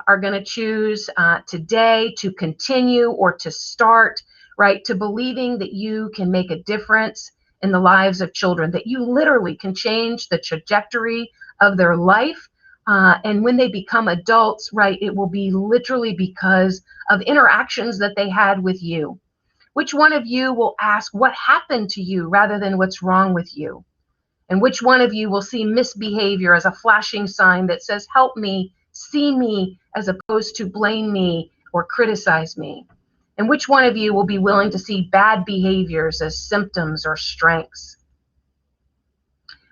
are going to choose today to continue or to start, right, to believing that you can make a difference in the lives of children, that you literally can change the trajectory of their life? And when they become adults, right, it will be literally because of interactions that they had with you. Which one of you will ask what happened to you rather than what's wrong with you? And which one of you will see misbehavior as a flashing sign that says, help me, see me, as opposed to blame me or criticize me? And which one of you will be willing to see bad behaviors as symptoms or strengths?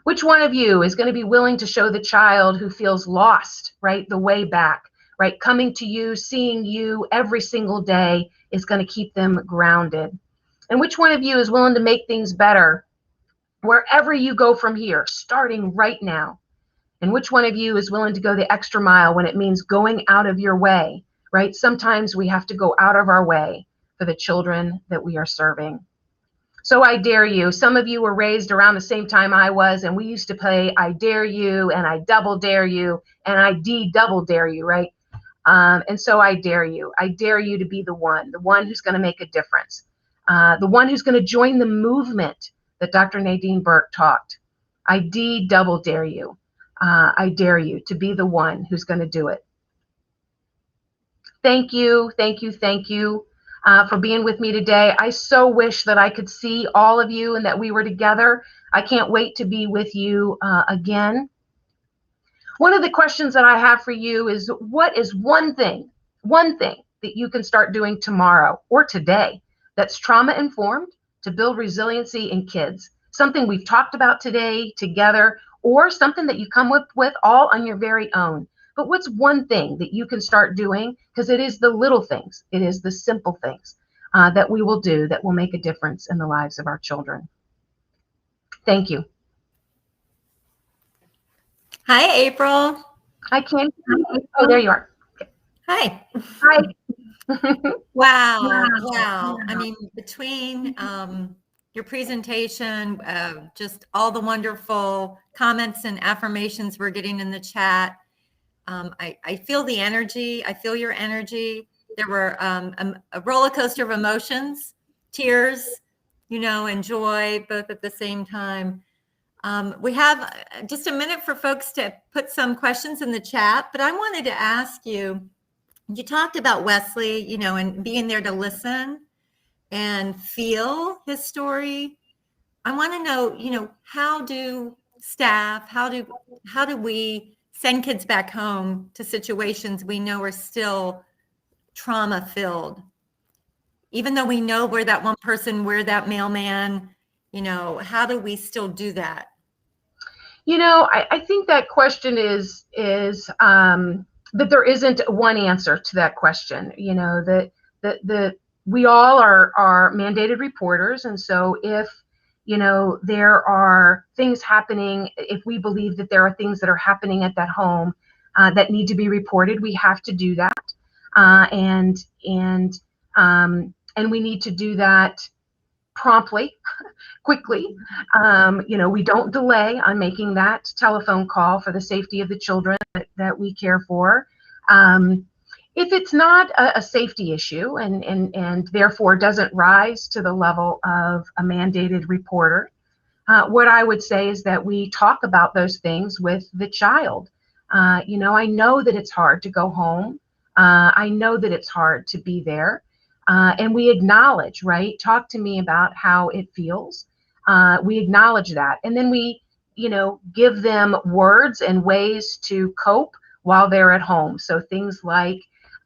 Which one of you is going to be willing to show the child who feels lost, right, the way back, right? Coming to you, seeing you every single day is going to keep them grounded. And which one of you is willing to make things better wherever you go from here, starting right now? And which one of you is willing to go the extra mile when it means going out of your way, right? Sometimes we have to go out of our way for the children that we are serving. So I dare you. Some of you were raised around the same time I was, and we used to play I dare you, and I double dare you, and I double dare you, right? And so I dare you. I dare you to be the one who's going to make a difference, the one who's going to join the movement that Dr. Nadine Burke talked. I double dare you. I dare you to be the one who's going to do it. Thank you, thank you, thank you. For being with me today. I so wish that I could see all of you and that we were together. I can't wait to be with you again. One of the questions that I have for you is, what is one thing that you can start doing tomorrow or today that's trauma-informed to build resiliency in kids? Something we've talked about today together, or something that you come up with all on your very own. But what's one thing that you can start doing? Because it is the little things, it is the simple things that we will do that will make a difference in the lives of our children. Thank you. Hi, April. I can't. Oh, there you are. Hi. Hi. Wow. I mean, between your presentation, just all the wonderful comments and affirmations we're getting in the chat. I feel the energy. I feel your energy. There were a roller coaster of emotions, tears, and joy, both at the same time. We have just a minute for folks to put some questions in the chat, but I wanted to ask you, you talked about Wesley, and being there to listen and feel his story. I want to know, how do staff, how do we send kids back home to situations we know are still trauma filled, even though we know we're that one person, we're that mailman, how do we still do that? I think that question is that there isn't one answer to that question. That we all are mandated reporters, and so if there are things happening, if we believe that there are things that are happening at that home that need to be reported, we have to do that, and we need to do that promptly, quickly. We don't delay on making that telephone call for the safety of the children that we care for. If it's not a safety issue and therefore doesn't rise to the level of a mandated reporter, what I would say is that we talk about those things with the child. I know that it's hard to go home. I know that it's hard to be there. And we acknowledge, right? Talk to me about how it feels. We acknowledge that. And then we, give them words and ways to cope while they're at home. So things like,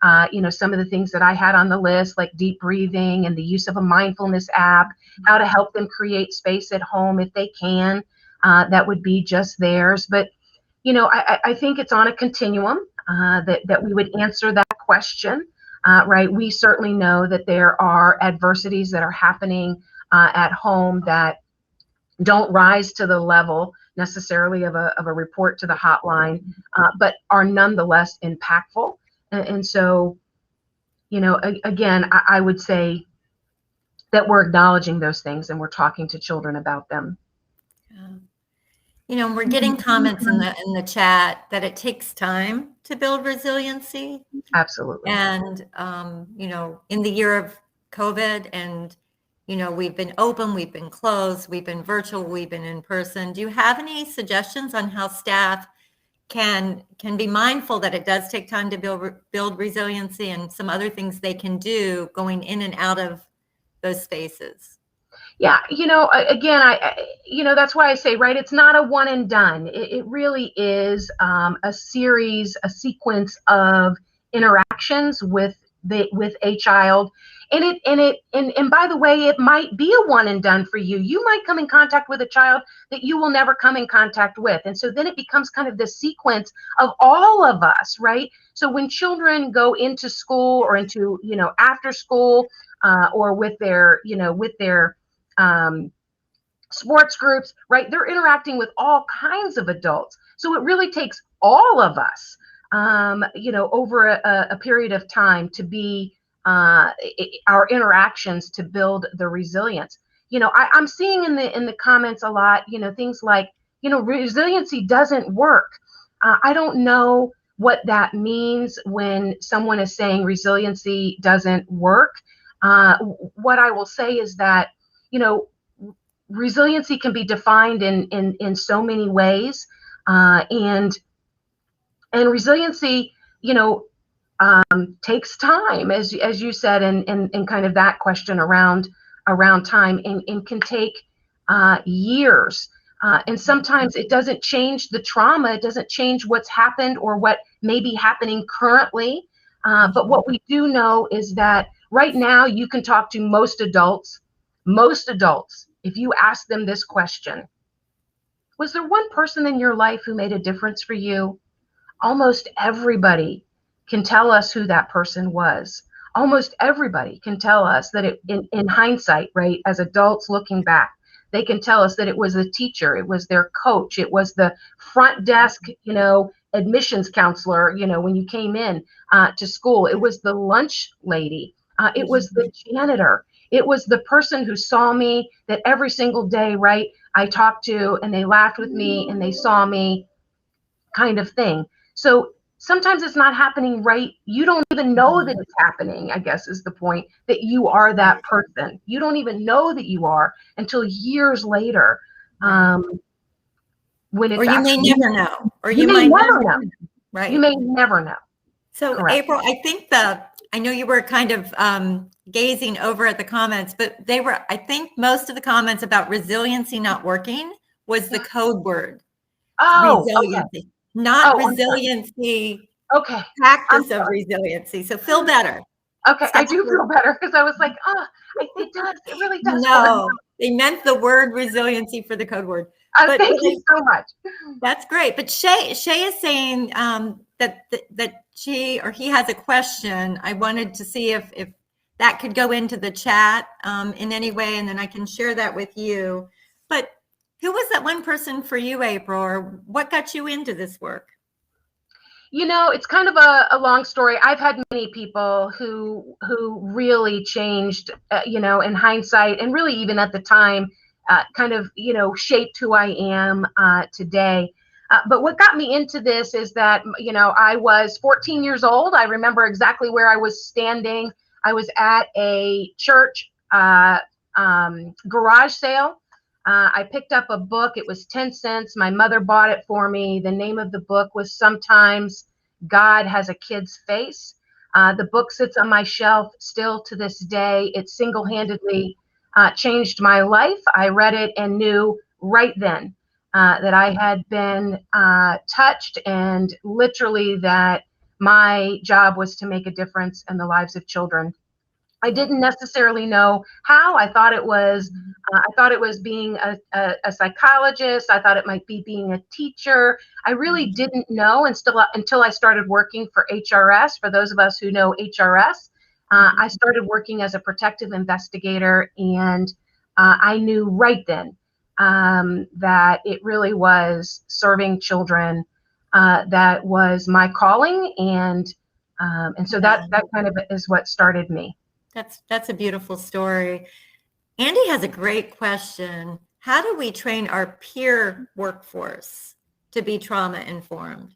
some of the things that I had on the list, like deep breathing and the use of a mindfulness app, how to help them create space at home if they can, that would be just theirs. But, I think it's on a continuum that we would answer that question. Right. We certainly know that there are adversities that are happening at home that don't rise to the level necessarily of a report to the hotline, but are nonetheless impactful. And so, again, I would say that we're acknowledging those things and we're talking to children about them. We're getting comments in the chat that it takes time to build resiliency. Absolutely. And, in the year of COVID and, we've been open, we've been closed, we've been virtual, we've been in person. Do you have any suggestions on how staff can be mindful that it does take time to build resiliency and some other things they can do going in and out of those spaces? Yeah, again, that's why I say, right, it's not a one and done. It really is a sequence of interactions with a child. And by the way, it might be a one and done for you. You might come in contact with a child that you will never come in contact with. And so then it becomes kind of the sequence of all of us, right? So when children go into school or into, after school or with their sports groups, right? They're interacting with all kinds of adults. So it really takes all of us, over a period of time to be our interactions to build the resilience. I'm seeing in the comments a lot, things like, resiliency doesn't work. I don't know what that means when someone is saying resiliency doesn't work. What I will say is that, resiliency can be defined in so many ways, and resiliency, takes time, as you said, and kind of that question around time, and can take years. And sometimes it doesn't change the trauma, it doesn't change what's happened or what may be happening currently. But what we do know is that right now you can talk to most adults, if you ask them this question: was there one person in your life who made a difference for you? Almost everybody can tell us who that person was. Almost everybody can tell us that in hindsight, right, as adults looking back, they can tell us that it was the teacher, it was their coach, it was the front desk, admissions counselor, when you came in to school, it was the lunch lady, it was the janitor, it was the person who saw me that every single day, right, I talked to, and they laughed with me and they saw me, kind of thing. So sometimes it's not happening, right? You don't even know that it's happening, I guess is the point, that you are that person. You don't even know that you are until years later. When it's or you may never know. Or you may never know. Right. You may never know. So correct. April, I know you were kind of gazing over at the comments, but I think most of the comments about resiliency not working was the code word. Oh, resiliency. Okay. Not resiliency. Okay. Practice of resiliency. So feel better. Okay, I do feel better because I was like, it does. It really does. No, they meant the word resiliency for the code word. Thank you so much. That's great. But Shay is saying that she or he has a question. I wanted to see if that could go into the chat in any way, and then I can share that with you. But who was that one person for you, April, or what got you into this work? It's kind of a long story. I've had many people who really changed, in hindsight, and really even at the time, kind of, shaped who I am today. But what got me into this is that, I was 14 years old. I remember exactly where I was standing. I was at a church garage sale. I picked up a book. It was 10 cents. My mother bought it for me. The name of the book was Sometimes God Has a Kid's Face. The book sits on my shelf still to this day. It single-handedly changed my life. I read it and knew right then that I had been touched, and literally that my job was to make a difference in the lives of children. I didn't necessarily know how. I thought it was being a psychologist. I thought it might be being a teacher. I really didn't know until I started working for HRS. For those of us who know HRS, I started working as a protective investigator, and I knew right then that it really was serving children that was my calling, and so that kind of is what started me. That's a beautiful story. Andy has a great question. How do we train our peer workforce to be trauma informed?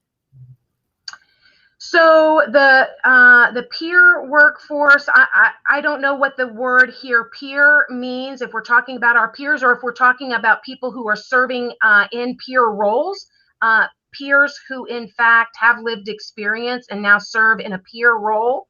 So the peer workforce, I don't know what the word here peer means, if we're talking about our peers or if we're talking about people who are serving in peer roles, peers who in fact have lived experience and now serve in a peer role.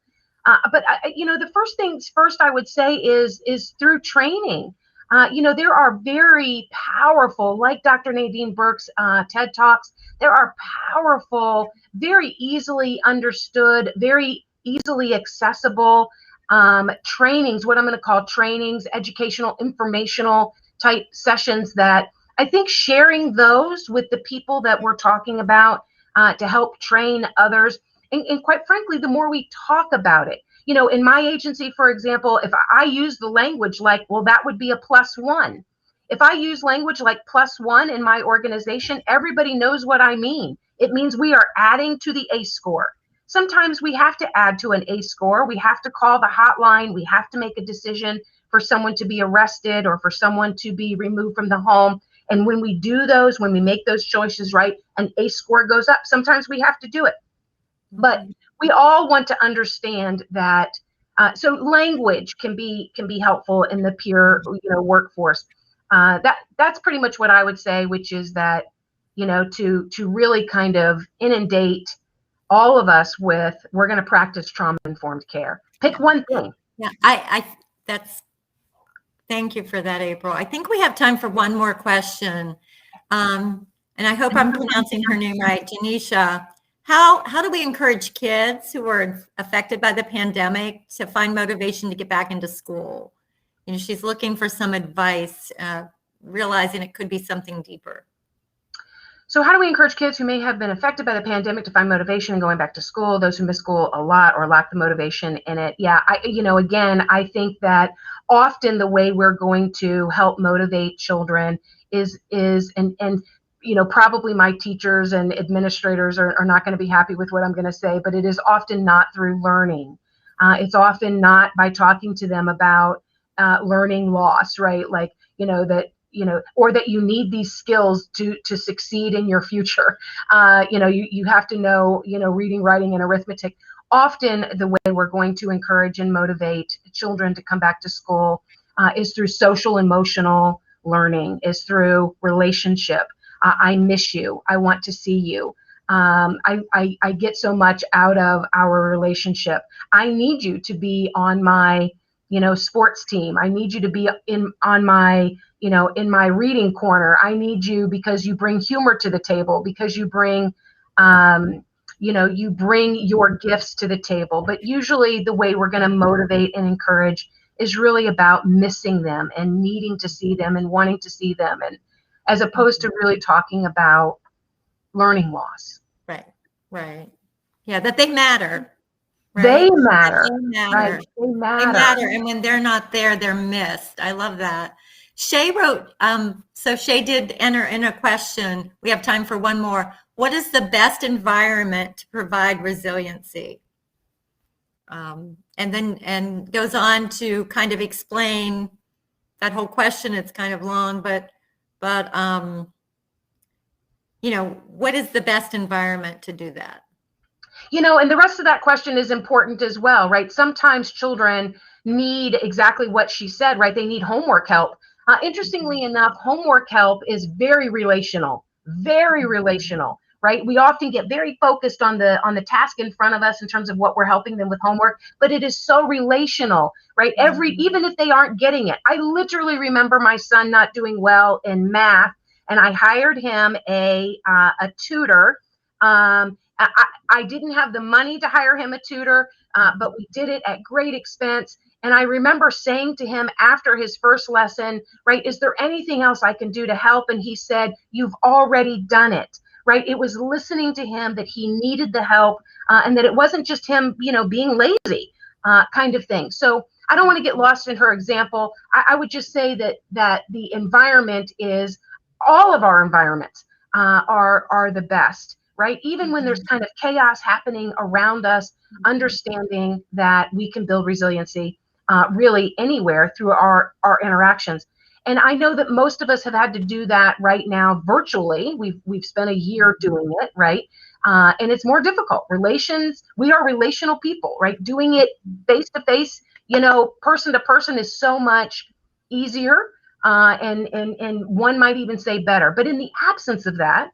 But the first things first, I would say is through training. There are very powerful, like Dr. Nadine Burke's TED Talks, there are powerful, very easily understood, very easily accessible trainings, what I'm going to call trainings, educational, informational type sessions that I think sharing those with the people that we're talking about to help train others. And quite frankly, the more we talk about it, in my agency, for example, if I use the language like, well, that would be a +1. If I use language like +1 in my organization, everybody knows what I mean. It means we are adding to the ACE score. Sometimes we have to add to an ACE score. We have to call the hotline. We have to make a decision for someone to be arrested or for someone to be removed from the home. And when we do those, when we make those choices, right, an ACE score goes up. Sometimes we have to do it. But we all want to understand that. So language can be helpful in the peer workforce. That's pretty much what I would say, which is that to really kind of inundate all of us with, we're going to practice trauma-informed care. Pick one thing. Yeah, thank you for that, April. I think we have time for one more question, and I hope I'm pronouncing her name right, Janisha. How do we encourage kids who are affected by the pandemic to find motivation to get back into school? She's looking for some advice, realizing it could be something deeper. So how do we encourage kids who may have been affected by the pandemic to find motivation in going back to school, those who miss school a lot or lack the motivation in it? Yeah, again, I think that often the way we're going to help motivate children is probably my teachers and administrators are not going to be happy with what I'm going to say, but it is often not through learning. It's often not by talking to them about learning loss, right? Like, or that you need these skills to succeed in your future. You have to know, reading, writing, and arithmetic. Often the way we're going to encourage and motivate children to come back to school is through social emotional learning, is through relationship. I miss you. I want to see you. I get so much out of our relationship. I need you to be on my, sports team. I need you to be in my reading corner. I need you because you bring humor to the table, because you bring, you bring your gifts to the table. But usually the way we're going to motivate and encourage is really about missing them and needing to see them and wanting to see them. And as opposed to really talking about learning loss. Right, right. Yeah, that they matter. Right? They matter. They matter. Right. They matter. They matter. And when they're not there, they're missed. I love that. Shay wrote, so Shay did enter in a question. We have time for one more. What is the best environment to provide resiliency? And then goes on to kind of explain that whole question. It's kind of long, but you know, what is the best environment to do that? You know, and the rest of that question is important as well, right? Sometimes children need exactly what she said, right? They need homework help. Interestingly enough, homework help is very relational, right? We often get very focused on the task in front of us in terms of what we're helping them with homework, but it is so relational, right? Even if they aren't getting it. I literally remember my son not doing well in math, and I hired him a tutor. I didn't have the money to hire him a tutor, but we did it at great expense. And I remember saying to him after his first lesson, right, is there anything else I can do to help? And he said, you've already done it, right? It was listening to him that he needed the help, and that it wasn't just him, you know, being lazy, kind of thing. So I don't want to get lost in her example. I would just say that the environment is, all of our environments are the best. Right? Even when there's kind of chaos happening around us, understanding that we can build resiliency really anywhere through our interactions. And I know that most of us have had to do that right now virtually. We've spent a year doing it, right? And it's more difficult. We are relational people, right? Doing it face to face, you know, person to person is so much easier, and one might even say better. But in the absence of that,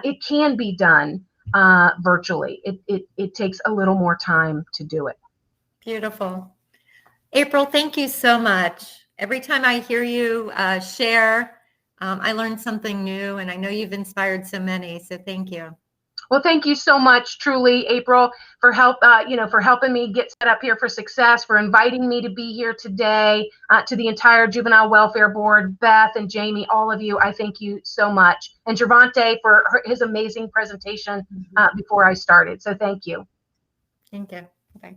it can be done virtually. It takes a little more time to do it. Beautiful. April, thank you so much. Every time I hear you share, I learn something new, and I know you've inspired so many, so thank you. Well, thank you so much, truly, April, for for helping me get set up here for success, for inviting me to be here today, to the entire Juvenile Welfare Board, Beth and Jamie, all of you, I thank you so much. And Jervonte for his amazing presentation before I started. So thank you. Thank you. Bye.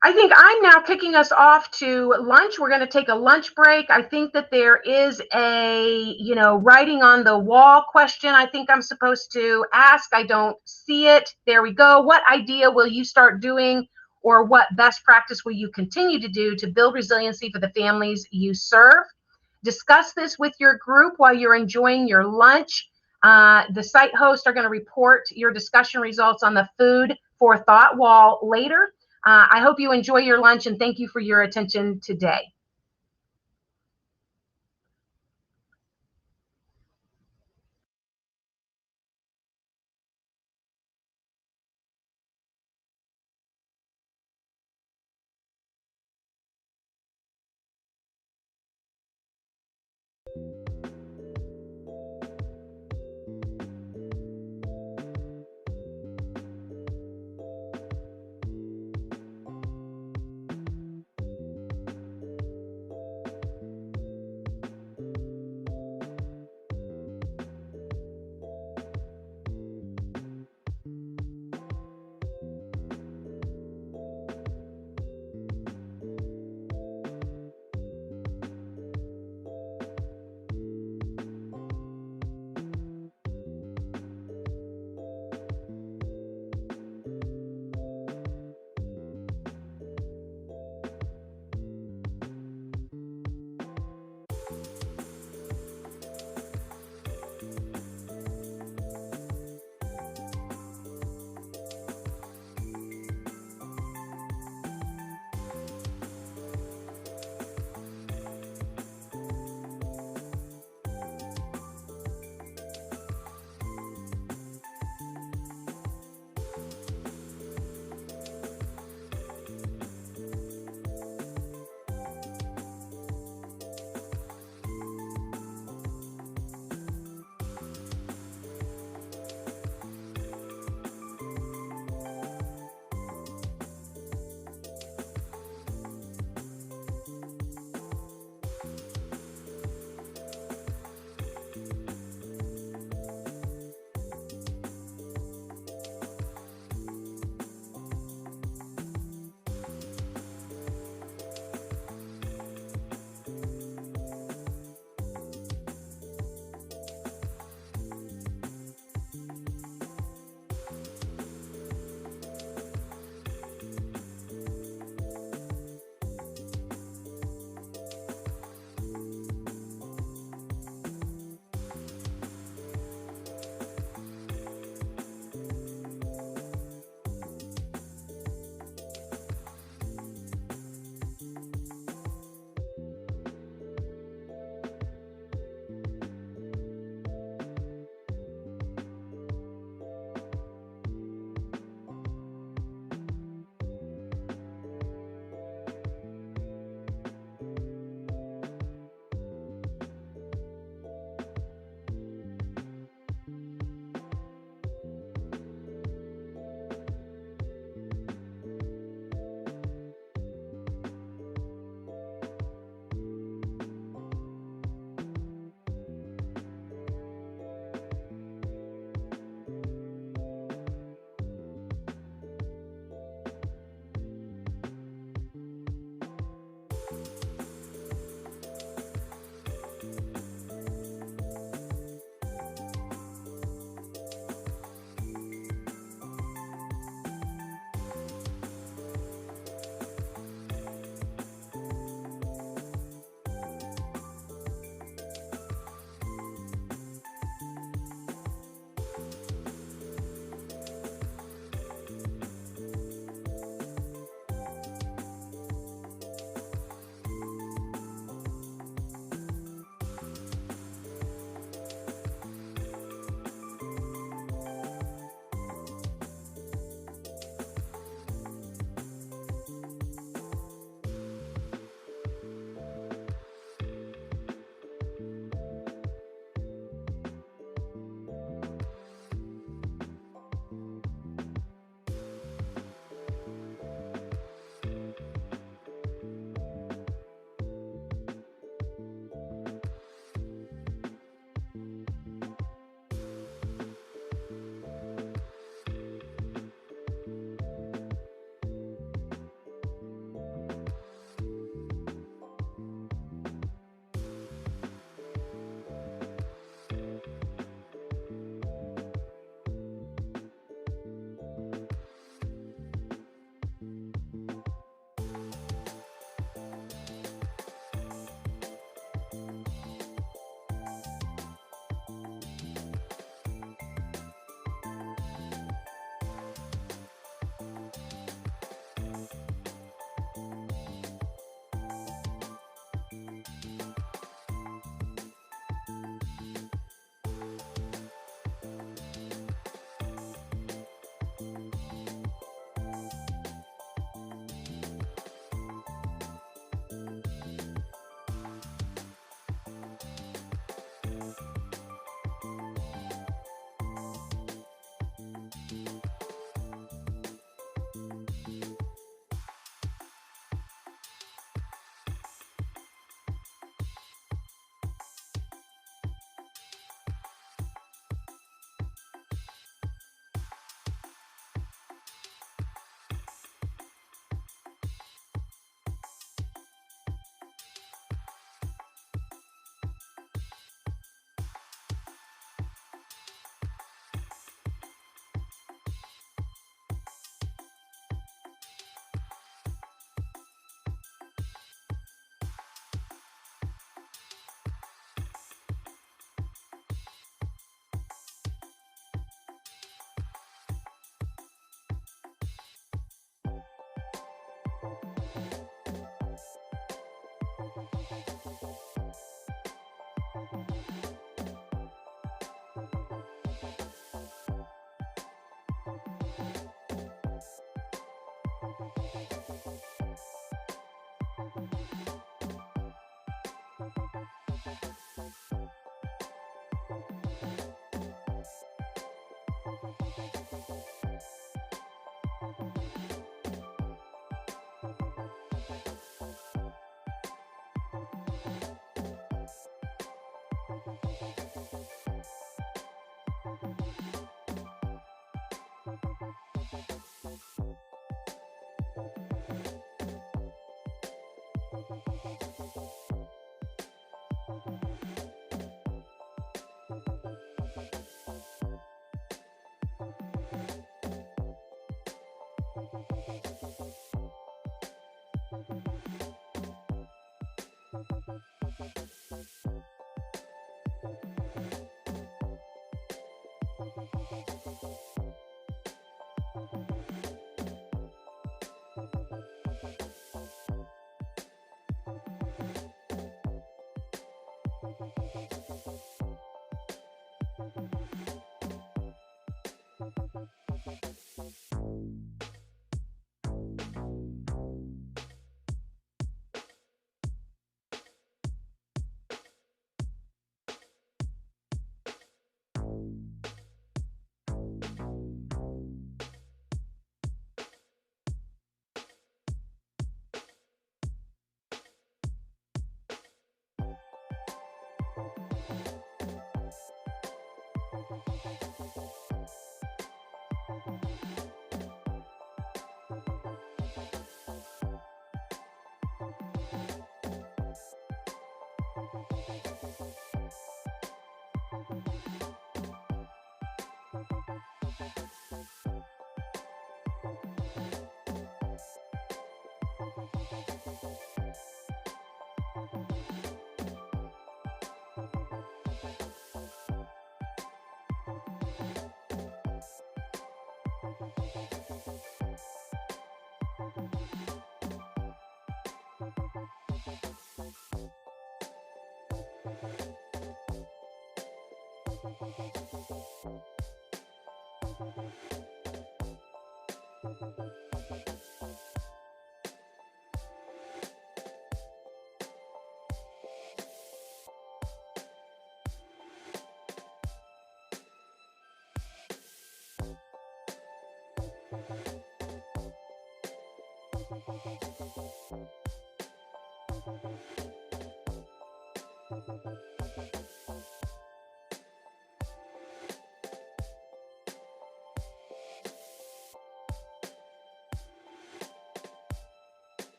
I think I'm now kicking us off to lunch. We're going to take a lunch break. I think that there is a, writing on the wall question I think I'm supposed to ask. I don't see it. There we go. What idea will you start doing, or what best practice will you continue to do to build resiliency for the families you serve? Discuss this with your group while you're enjoying your lunch. The site hosts are going to report your discussion results on the Food for Thought wall later. I hope you enjoy your lunch, and thank you for your attention today.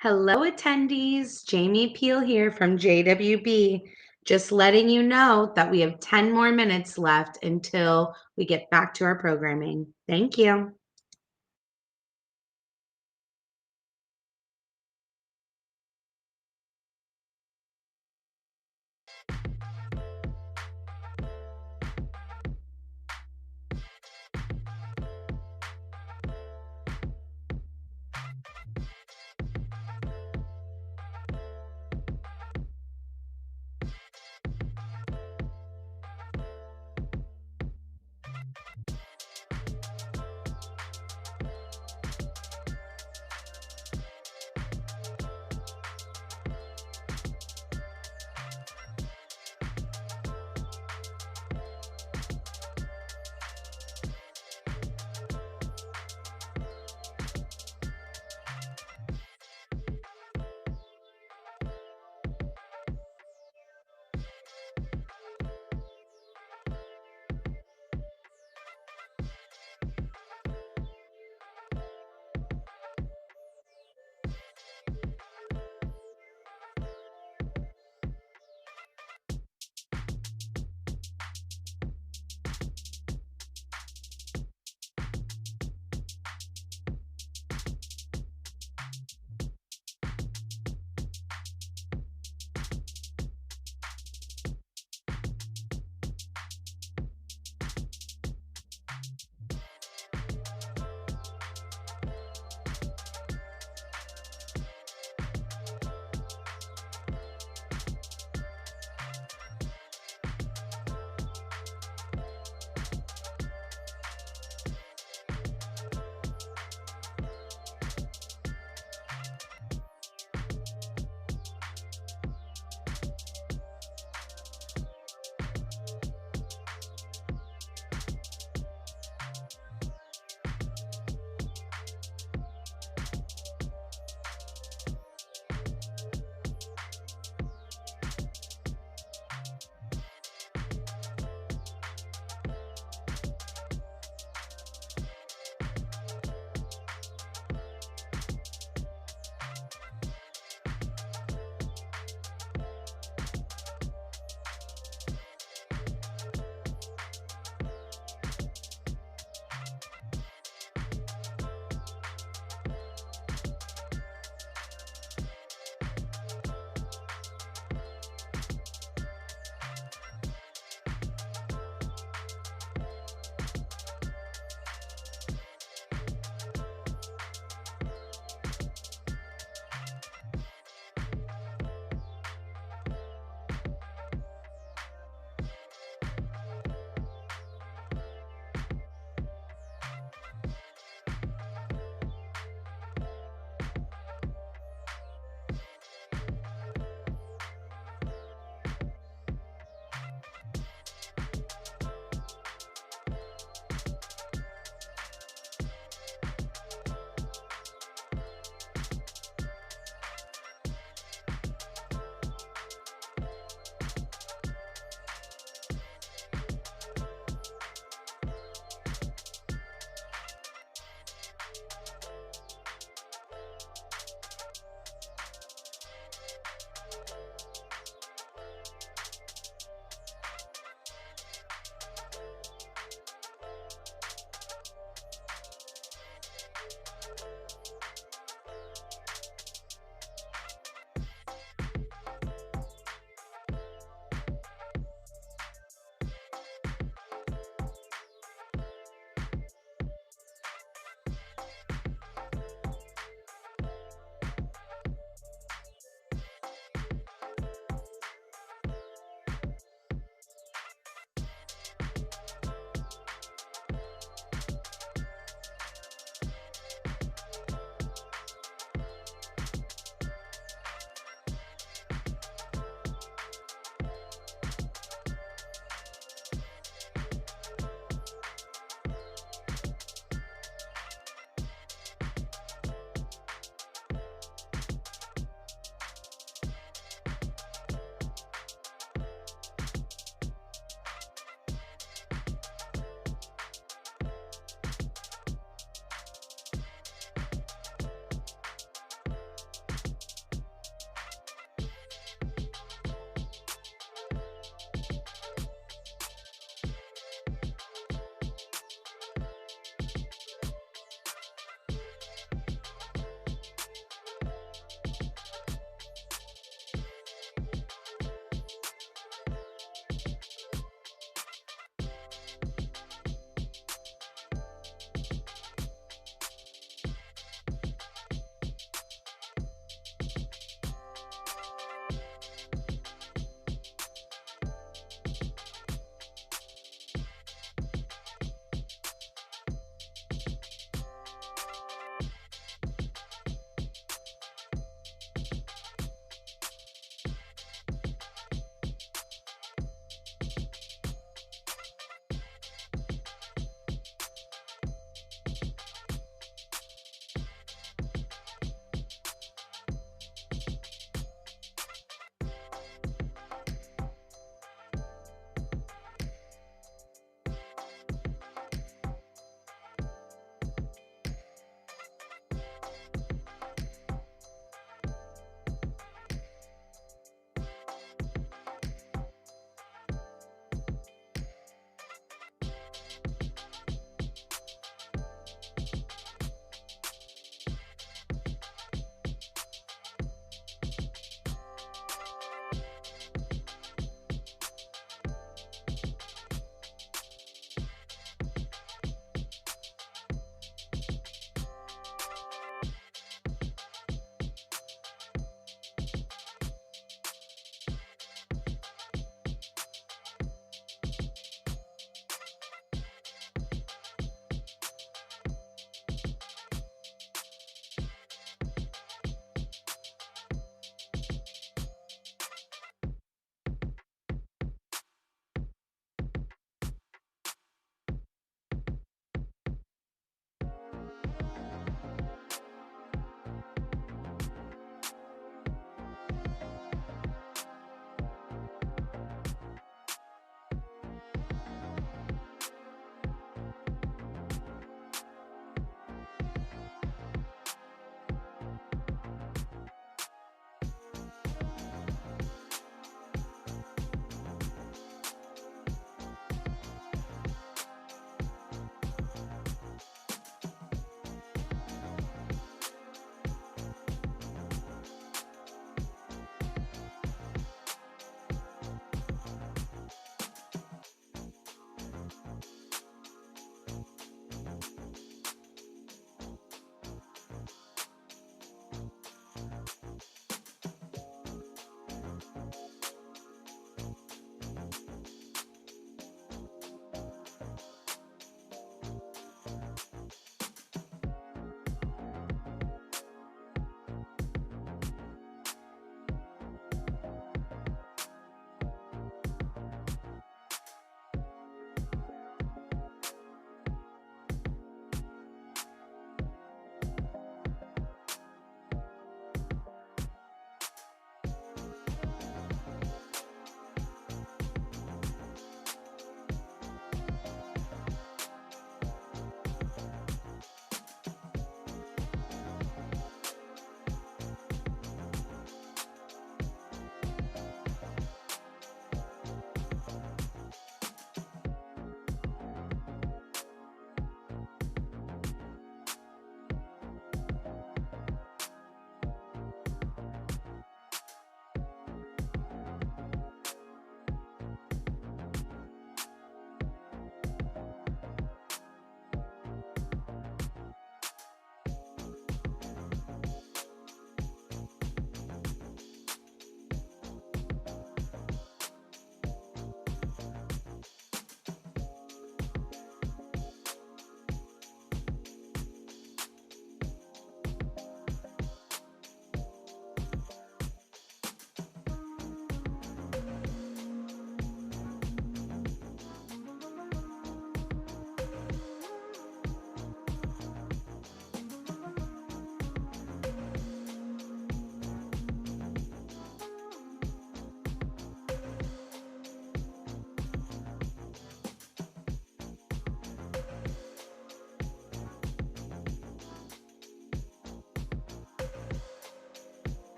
Hello, attendees. Jamie Peel here from JWB. Just letting you know that we have 10 more minutes left until we get back to our programming. Thank you.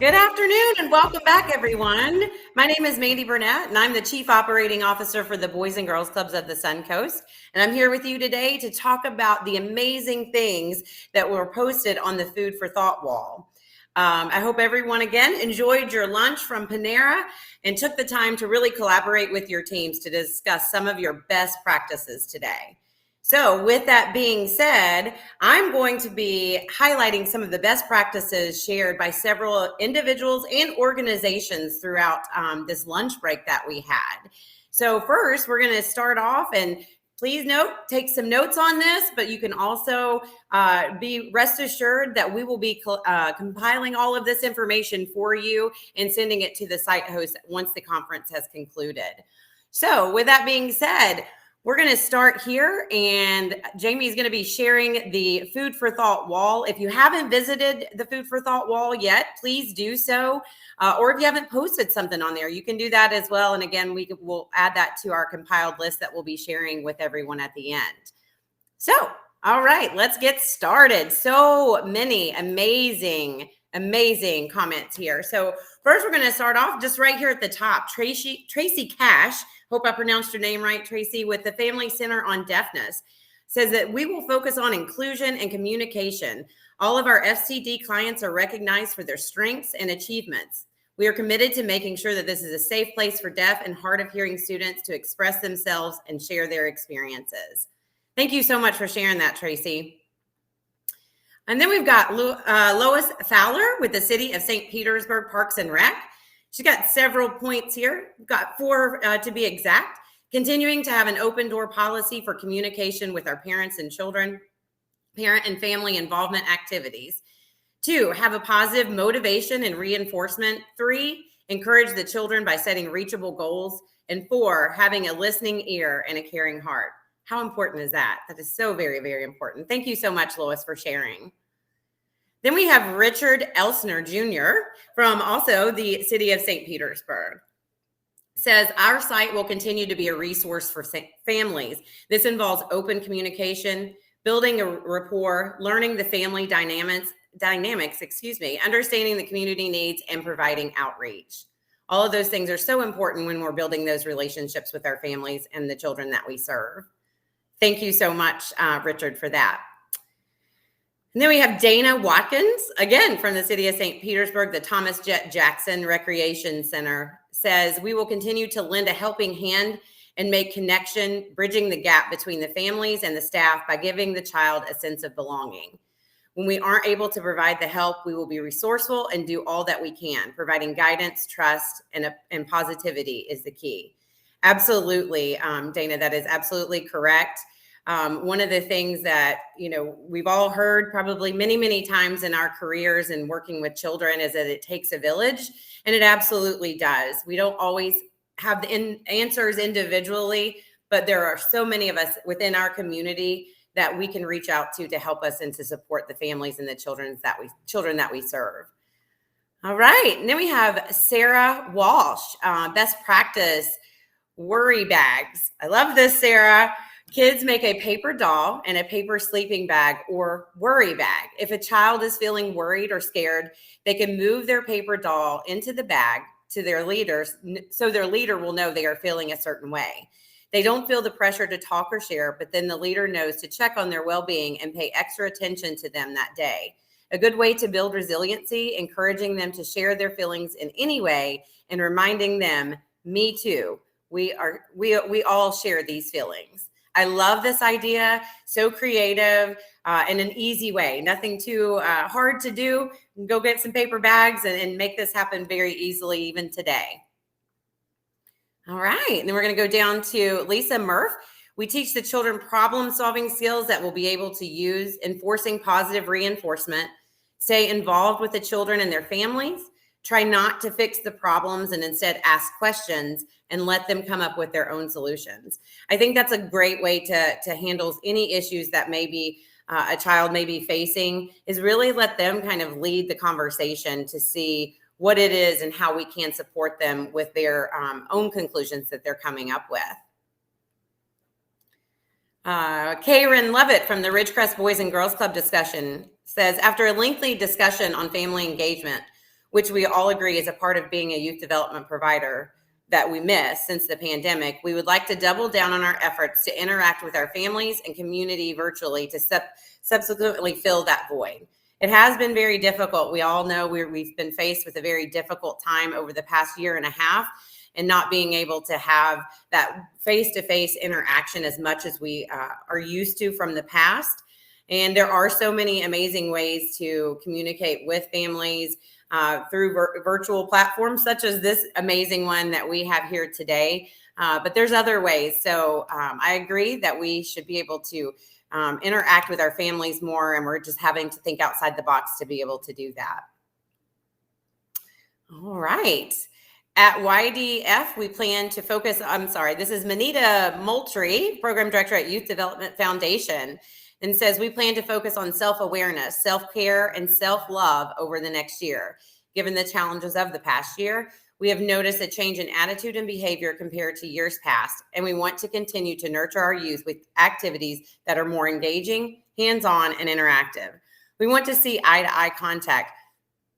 Good afternoon and welcome back, everyone. My name is Mandy Burnett, and I'm the Chief Operating Officer for the Boys and Girls Clubs of the Suncoast. And I'm here with you today to talk about the amazing things that were posted on the Food for Thought wall. I hope everyone, again, enjoyed your lunch from Panera and took the time to really collaborate with your teams to discuss some of your best practices today. So with that being said, I'm going to be highlighting some of the best practices shared by several individuals and organizations throughout this lunch break that we had. So first, we're going to start off, and please take some notes on this, but you can also be rest assured that we will be compiling all of this information for you and sending it to the site host once the conference has concluded. So with that being said, we're going to start here, and Jamie is going to be sharing the Food for Thought wall. If you haven't visited the Food for Thought wall yet, please do so. Or if you haven't posted something on there, you can do that as well. And again, we'll add that to our compiled list that we'll be sharing with everyone at the end. So, all right, let's get started. So many amazing comments here. So first, we're going to start off just right here at the top. Tracy Cash, hope I pronounced your name right, Tracy, with the Family Center on Deafness, says that we will focus on inclusion and communication. All of our FCD clients are recognized for their strengths and achievements. We are committed to making sure that this is a safe place for deaf and hard of hearing students to express themselves and share their experiences. Thank you so much for sharing that, Tracy. And then we've got Lois Fowler with the City of St. Petersburg Parks and Rec. She's got several points here. We've got 4 to be exact. Continuing to have an open door policy for communication with our parents and children, parent and family involvement activities. 2, have a positive motivation and reinforcement. 3, encourage the children by setting reachable goals. And 4, having a listening ear and a caring heart. How important is that? That is so very, very important. Thank you so much, Lois, for sharing. Then we have Richard Elsner Jr. from also the City of St. Petersburg. Says, our site will continue to be a resource for families. This involves open communication, building a rapport, learning the family dynamics, understanding the community needs, and providing outreach. All of those things are so important when we're building those relationships with our families and the children that we serve. Thank you so much, Richard, for that. And then we have Dana Watkins, again, from the City of St. Petersburg, the Thomas Jet Jackson Recreation Center, says, we will continue to lend a helping hand and make connection, bridging the gap between the families and the staff by giving the child a sense of belonging. When we aren't able to provide the help, we will be resourceful and do all that we can. Providing guidance, trust, and positivity is the key. Absolutely, Dana, that is absolutely correct. One of the things that, we've all heard probably many, many times in our careers and working with children is that it takes a village, and it absolutely does. We don't always have the answers individually, but there are so many of us within our community that we can reach out to help us and to support the families and the children that we serve. All right, and then we have Sarah Walsh, best practice worry bags. I love this, Sarah. Kids make a paper doll and a paper sleeping bag or worry bag. If a child is feeling worried or scared, they can move their paper doll into the bag to their leaders so their leader will know they are feeling a certain way. They don't feel the pressure to talk or share, but then the leader knows to check on their well-being and pay extra attention to them that day. A good way to build resiliency, encouraging them to share their feelings in any way and reminding them, me too. We all share these feelings. I love this idea. So creative in an easy way. Nothing too hard to do. Go get some paper bags and make this happen very easily even today. All right. And then we're going to go down to Lisa Murph. We teach the children problem-solving skills that will be able to use, enforcing positive reinforcement, stay involved with the children and their families, try not to fix the problems and instead ask questions and let them come up with their own solutions. I think that's a great way to handle any issues that maybe a child may be facing, is really let them kind of lead the conversation to see what it is and how we can support them with their own conclusions that they're coming up with. Karen Levitt from the Ridgecrest Boys and Girls Club discussion says, after a lengthy discussion on family engagement, which we all agree is a part of being a youth development provider that we missed since the pandemic, we would like to double down on our efforts to interact with our families and community virtually to subsequently fill that void. It has been very difficult. We all know we've been faced with a very difficult time over the past year and a half, and not being able to have that face-to-face interaction as much as we are used to from the past. And there are so many amazing ways to communicate with families through virtual platforms, such as this amazing one that we have here today. But there's other ways. So I agree that we should be able to interact with our families more, and we're just having to think outside the box to be able to do that. All right. At YDF, we plan to focus, this is Manita Moultrie, Program Director at Youth Development Foundation, and says we plan to focus on self-awareness, self-care, and self-love over the next year. Given the challenges of the past year, we have noticed a change in attitude and behavior compared to years past, and we want to continue to nurture our youth with activities that are more engaging, hands-on, and interactive. We want to see eye-to-eye contact,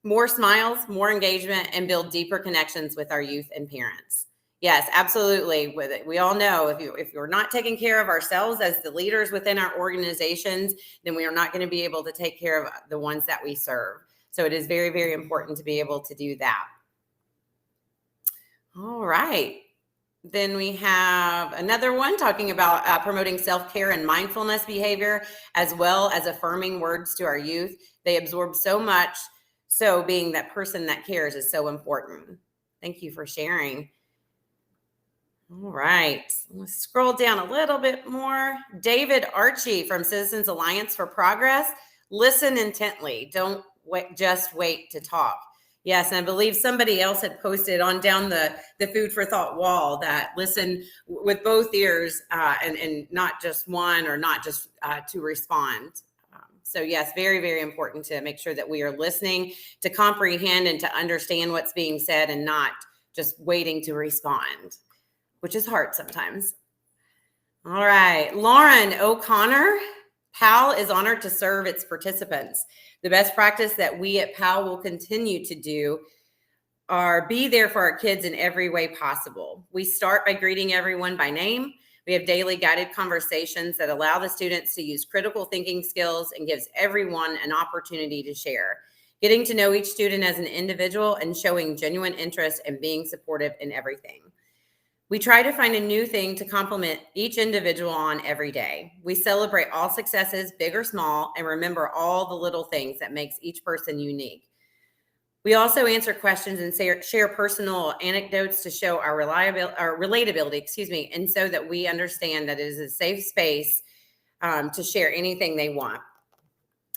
more smiles, more engagement, and build deeper connections with our youth and parents. Yes, absolutely. With it, we all know if you're not taking care of ourselves as the leaders within our organizations, then we are not going to be able to take care of the ones that we serve. So it is very, very important to be able to do that. All right. Then we have another one talking about promoting self-care and mindfulness behavior, as well as affirming words to our youth. They absorb so much. So being that person that cares is so important. Thank you for sharing. All right, let's scroll down a little bit more. David Archie from Citizens Alliance for Progress. Listen intently. Don't just wait to talk. Yes, and I believe somebody else had posted on down the food for thought wall that listen with both ears and not just one, or not just to respond. So yes, very, very important to make sure that we are listening to comprehend and to understand what's being said, and not just waiting to respond, which is hard sometimes. All right, Lauren O'Connor. PAL is honored to serve its participants. The best practice that we at PAL will continue to do are be there for our kids in every way possible. We start by greeting everyone by name. We have daily guided conversations that allow the students to use critical thinking skills and gives everyone an opportunity to share. Getting to know each student as an individual and showing genuine interest and being supportive in everything. We try to find a new thing to compliment each individual on every day. We celebrate all successes, big or small, and remember all the little things that makes each person unique. We also answer questions and share personal anecdotes to show our relatability, and so that we understand that it is a safe space to share anything they want.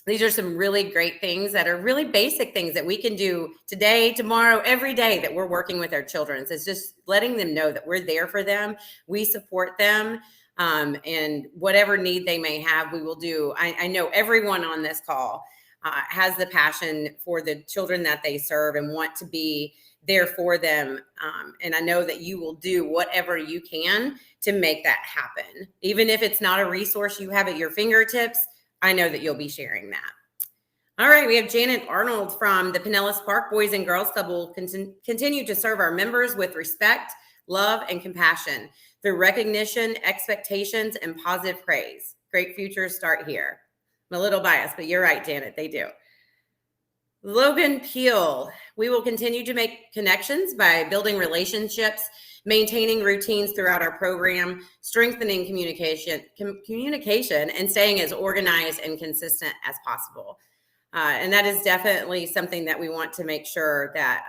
These are some really great things that are really basic things that we can do today, tomorrow, every day that we're working with our children. So it's just letting them know that we're there for them. We support them, and whatever need they may have, we will do. I know everyone on this call has the passion for the children that they serve and want to be there for them. And I know that you will do whatever you can to make that happen. Even if it's not a resource you have at your fingertips, I know that you'll be sharing that. All right, we have Janet Arnold from the Pinellas Park Boys and Girls Club will continue to serve our members with respect, love, and compassion through recognition, expectations, and positive praise. Great futures start here. I'm a little biased, but you're right, Janet, they do. Logan Peel, we will continue to make connections by building relationships, maintaining routines throughout our program, strengthening communication, and staying as organized and consistent as possible. And that is definitely something that we want to make sure that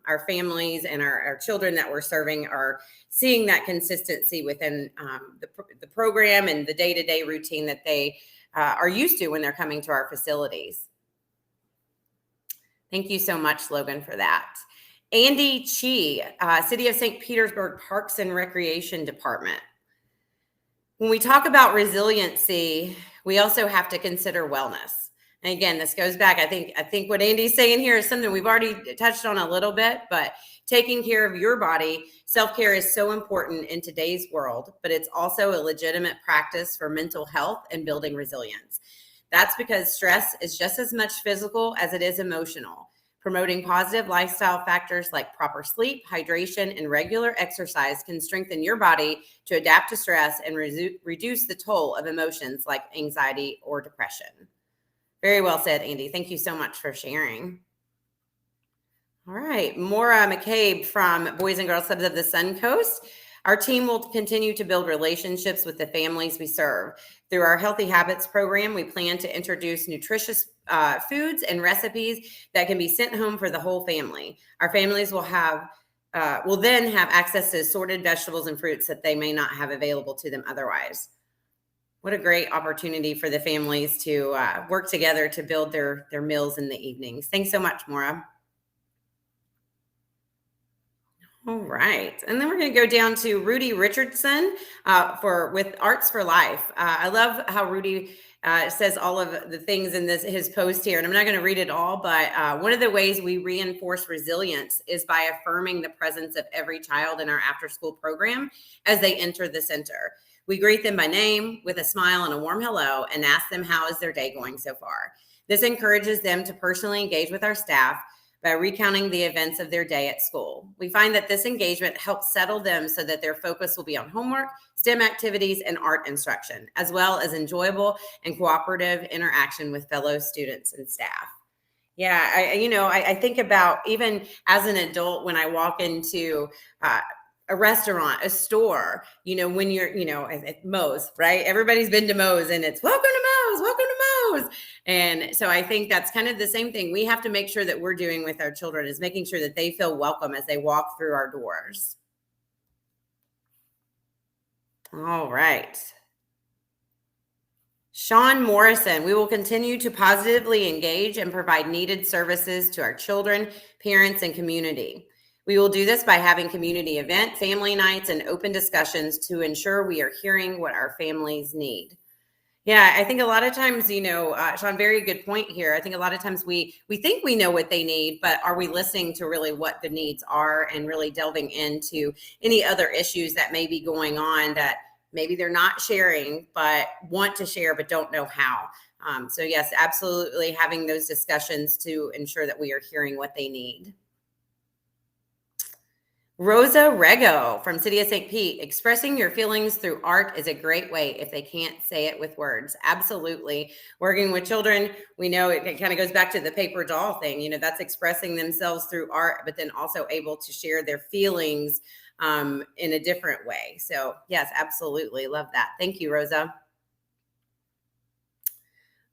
our families and our children that we're serving are seeing that consistency within the program and the day-to-day routine that they are used to when they're coming to our facilities. Thank you so much, Logan, for that. Andy Chi, City of St. Petersburg Parks and Recreation Department. When we talk about resiliency, we also have to consider wellness. And again, this goes back, I think what Andy's saying here is something we've already touched on a little bit, but taking care of your body, self-care is so important in today's world, but it's also a legitimate practice for mental health and building resilience. That's because stress is just as much physical as it is emotional. Promoting positive lifestyle factors like proper sleep, hydration, and regular exercise can strengthen your body to adapt to stress and reduce the toll of emotions like anxiety or depression. Very well said, Andy. Thank you so much for sharing. All right, Maura McCabe from Boys and Girls Clubs of the Suncoast. Our team will continue to build relationships with the families we serve. Through our Healthy Habits program, we plan to introduce nutritious foods and recipes that can be sent home for the whole family. Our families will then have access to assorted vegetables and fruits that they may not have available to them otherwise. What a great opportunity for the families to work together to build their meals in the evenings. Thanks so much, Maura. All right, and then we're going to go down to Rudy Richardson with Arts for Life. I love how Rudy says all of the things in his post here, and I'm not going to read it all, but one of the ways we reinforce resilience is by affirming the presence of every child in our after-school program as they enter the center. We greet them by name with a smile and a warm hello and ask them how is their day going so far. This encourages them to personally engage with our staff by recounting the events of their day at school. We find that this engagement helps settle them so that their focus will be on homework, STEM activities, and art instruction, as well as enjoyable and cooperative interaction with fellow students and staff. Yeah, I think about even as an adult when I walk into a restaurant, a store, when you're, at Moe's, right? Everybody's been to Moe's and it's welcome to Moe's, welcome to Moe's. And so I think that's kind of the same thing we have to make sure that we're doing with our children is making sure that they feel welcome as they walk through our doors. All right. Sean Morrison, we will continue to positively engage and provide needed services to our children, parents, and community. We will do this by having community event, family nights, and open discussions to ensure we are hearing what our families need. Yeah, I think a lot of times, Sean, very good point here. I think a lot of times we think we know what they need, but are we listening to really what the needs are and really delving into any other issues that may be going on that maybe they're not sharing, but want to share, but don't know how. So yes, absolutely having those discussions to ensure that we are hearing what they need. Rosa Rego from City of St. Pete, expressing your feelings through art is a great way if they can't say it with words. Absolutely. Working with children, we know it kind of goes back to the paper doll thing. That's expressing themselves through art, but then also able to share their feelings in a different way. So yes, absolutely. Love that. Thank you, Rosa.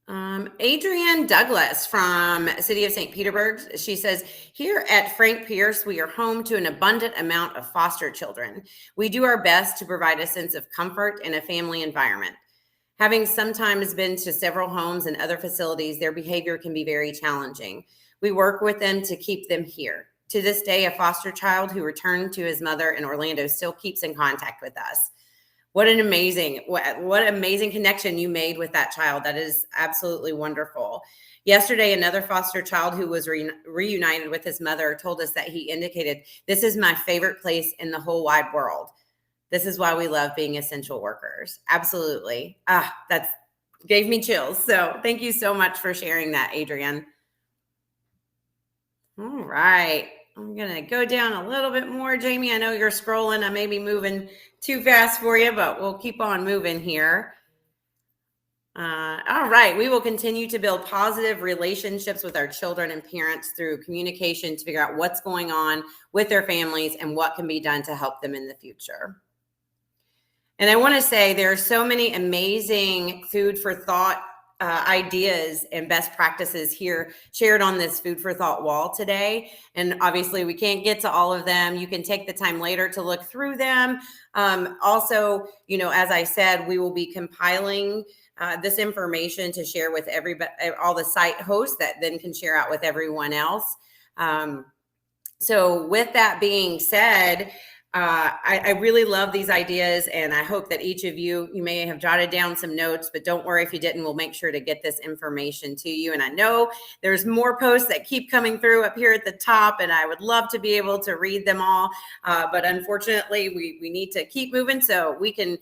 Adrienne Douglas from City of St. Petersburg. She says, here at Frank Pierce, we are home to an abundant amount of foster children. We do our best to provide a sense of comfort in a family environment. Having sometimes been to several homes and other facilities, their behavior can be very challenging. We work with them to keep them here. To this day, a foster child who returned to his mother in Orlando still keeps in contact with us. What an amazing connection you made with that child. That is absolutely wonderful. Yesterday, another foster child who was reunited with his mother told us that he indicated, this is my favorite place in the whole wide world. This is why we love being essential workers. Absolutely. That gave me chills. So thank you so much for sharing that, Adrienne. All right. I'm going to go down a little bit more. Jamie, I know you're scrolling. I may be moving too fast for you, but we'll keep on moving here. All right. We will continue to build positive relationships with our children and parents through communication to figure out what's going on with their families and what can be done to help them in the future. And I want to say there are so many amazing food for thought ideas and best practices here shared on this food for thought wall today. And obviously we can't get to all of them. You can take the time later to look through them. Also, as I said, we will be compiling this information to share with everybody, all the site hosts that then can share out with everyone else. So with that being said, I really love these ideas, and I hope that each of you may have jotted down some notes, but don't worry if you didn't. We'll make sure to get this information to you. And I know there's more posts that keep coming through up here at the top, and I would love to be able to read them all. But unfortunately, we need to keep moving so we can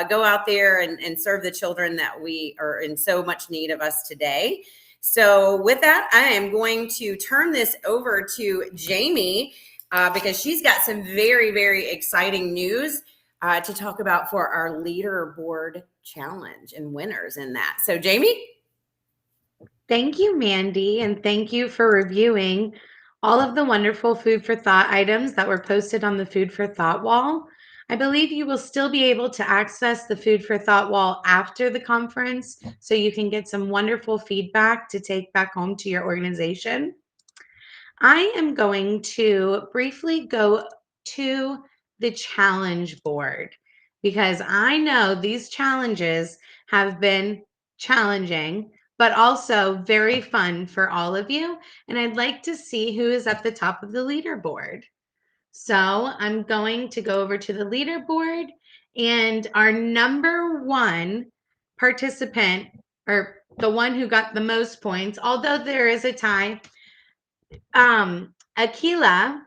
go out there and serve the children that we are in so much need of us today. So with that, I am going to turn this over to Jamie because she's got some very, very exciting news to talk about for our leaderboard challenge and winners in that. So Jamie? Thank you, Mandy, and thank you for reviewing all of the wonderful food for thought items that were posted on the food for thought wall. I believe you will still be able to access the food for thought wall after the conference, so you can get some wonderful feedback to take back home to your organization. I am going to briefly go to the challenge board because I know these challenges have been challenging, but also very fun for all of you. And I'd like to see who is at the top of the leaderboard. So I'm going to go over to the leaderboard, and our number one participant, or the one who got the most points, although there is a tie, Akila,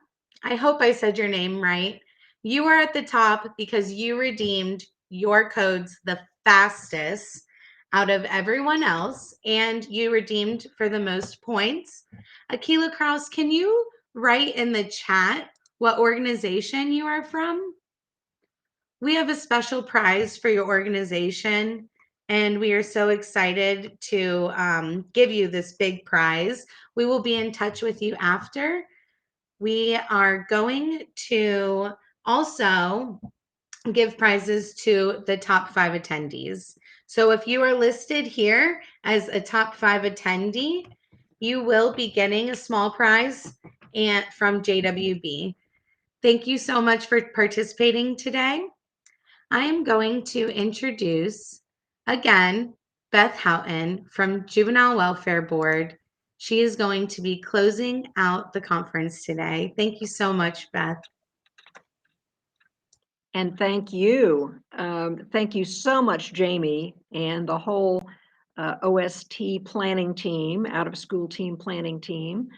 I hope I said your name right. You are at the top because you redeemed your codes the fastest out of everyone else, and you redeemed for the most points. Akila Kraus, can you write in the chat what organization you are from? We have a special prize for your organization, and we are so excited to give you this big prize. We will be in touch with you after. We are going to also give prizes to the top 5 attendees. So if you are listed here as a top 5 attendee, you will be getting a small prize from JWB. Thank you so much for participating today. I am going to introduce, again, Beth Houghton from Juvenile Welfare Board. She is going to be closing out the conference today. Thank you so much, Beth. And thank you. Thank you so much, Jamie, and the whole OST planning team, out of school team planning team.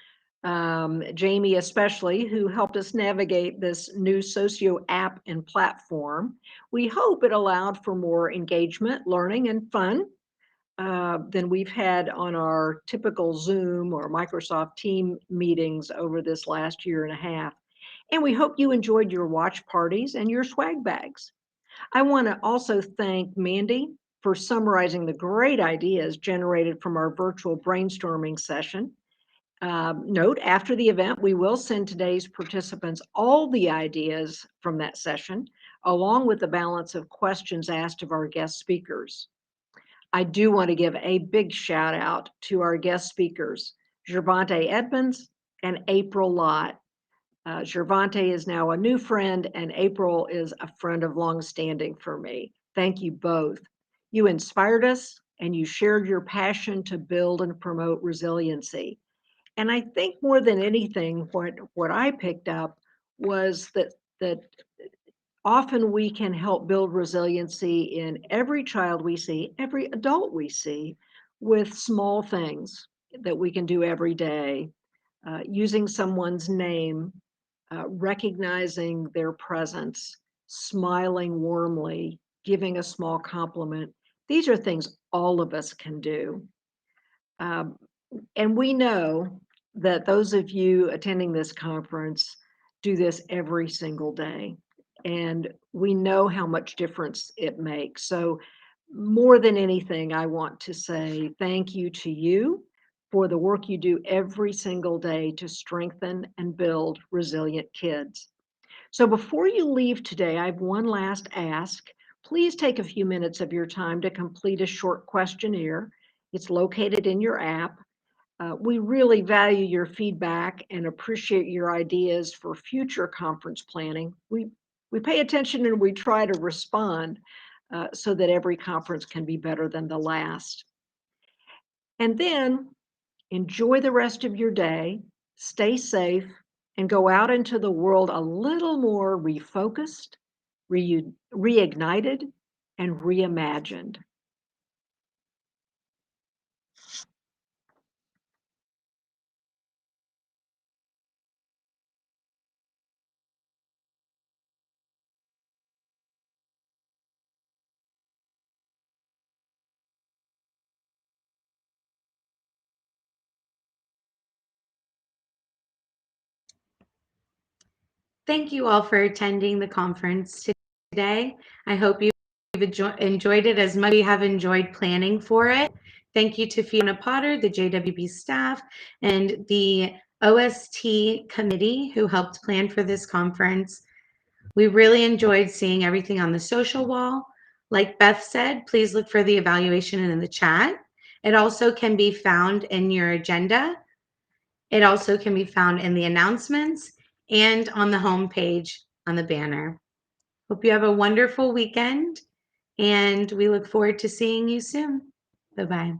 Jamie especially, who helped us navigate this new Socio app and platform. We hope it allowed for more engagement, learning, and fun than we've had on our typical Zoom or Microsoft Team meetings over this last year and a half. And we hope you enjoyed your watch parties and your swag bags. I want to also thank Mandy for summarizing the great ideas generated from our virtual brainstorming session. Note, after the event, we will send today's participants all the ideas from that session, along with the balance of questions asked of our guest speakers. I do want to give a big shout out to our guest speakers, Jervonte Edmonds and April Lott. Jervonte is now a new friend, and April is a friend of longstanding for me. Thank you both. You inspired us, and you shared your passion to build and promote resiliency. And I think more than anything, what I picked up was that often we can help build resiliency in every child we see, every adult we see, with small things that we can do every day, using someone's name, recognizing their presence, smiling warmly, giving a small compliment. These are things all of us can do. And we know that those of you attending this conference do this every single day. And we know how much difference it makes. So more than anything, I want to say thank you to you for the work you do every single day to strengthen and build resilient kids. So before you leave today, I have one last ask. Please take a few minutes of your time to complete a short questionnaire. It's located in your app. We really value your feedback and appreciate your ideas for future conference planning. We pay attention and we try to respond so that every conference can be better than the last. And then enjoy the rest of your day, stay safe, and go out into the world a little more refocused, reignited, and reimagined. Thank you all for attending the conference today. I hope you've enjoyed it as much as we have enjoyed planning for it. Thank you to Fiona Potter, the JWB staff, and the OST committee who helped plan for this conference. We really enjoyed seeing everything on the social wall. Like Beth said, please look for the evaluation in the chat. It also can be found in your agenda. It also can be found in the announcements and on the homepage on the banner. Hope you have a wonderful weekend, and we look forward to seeing you soon. Bye-bye.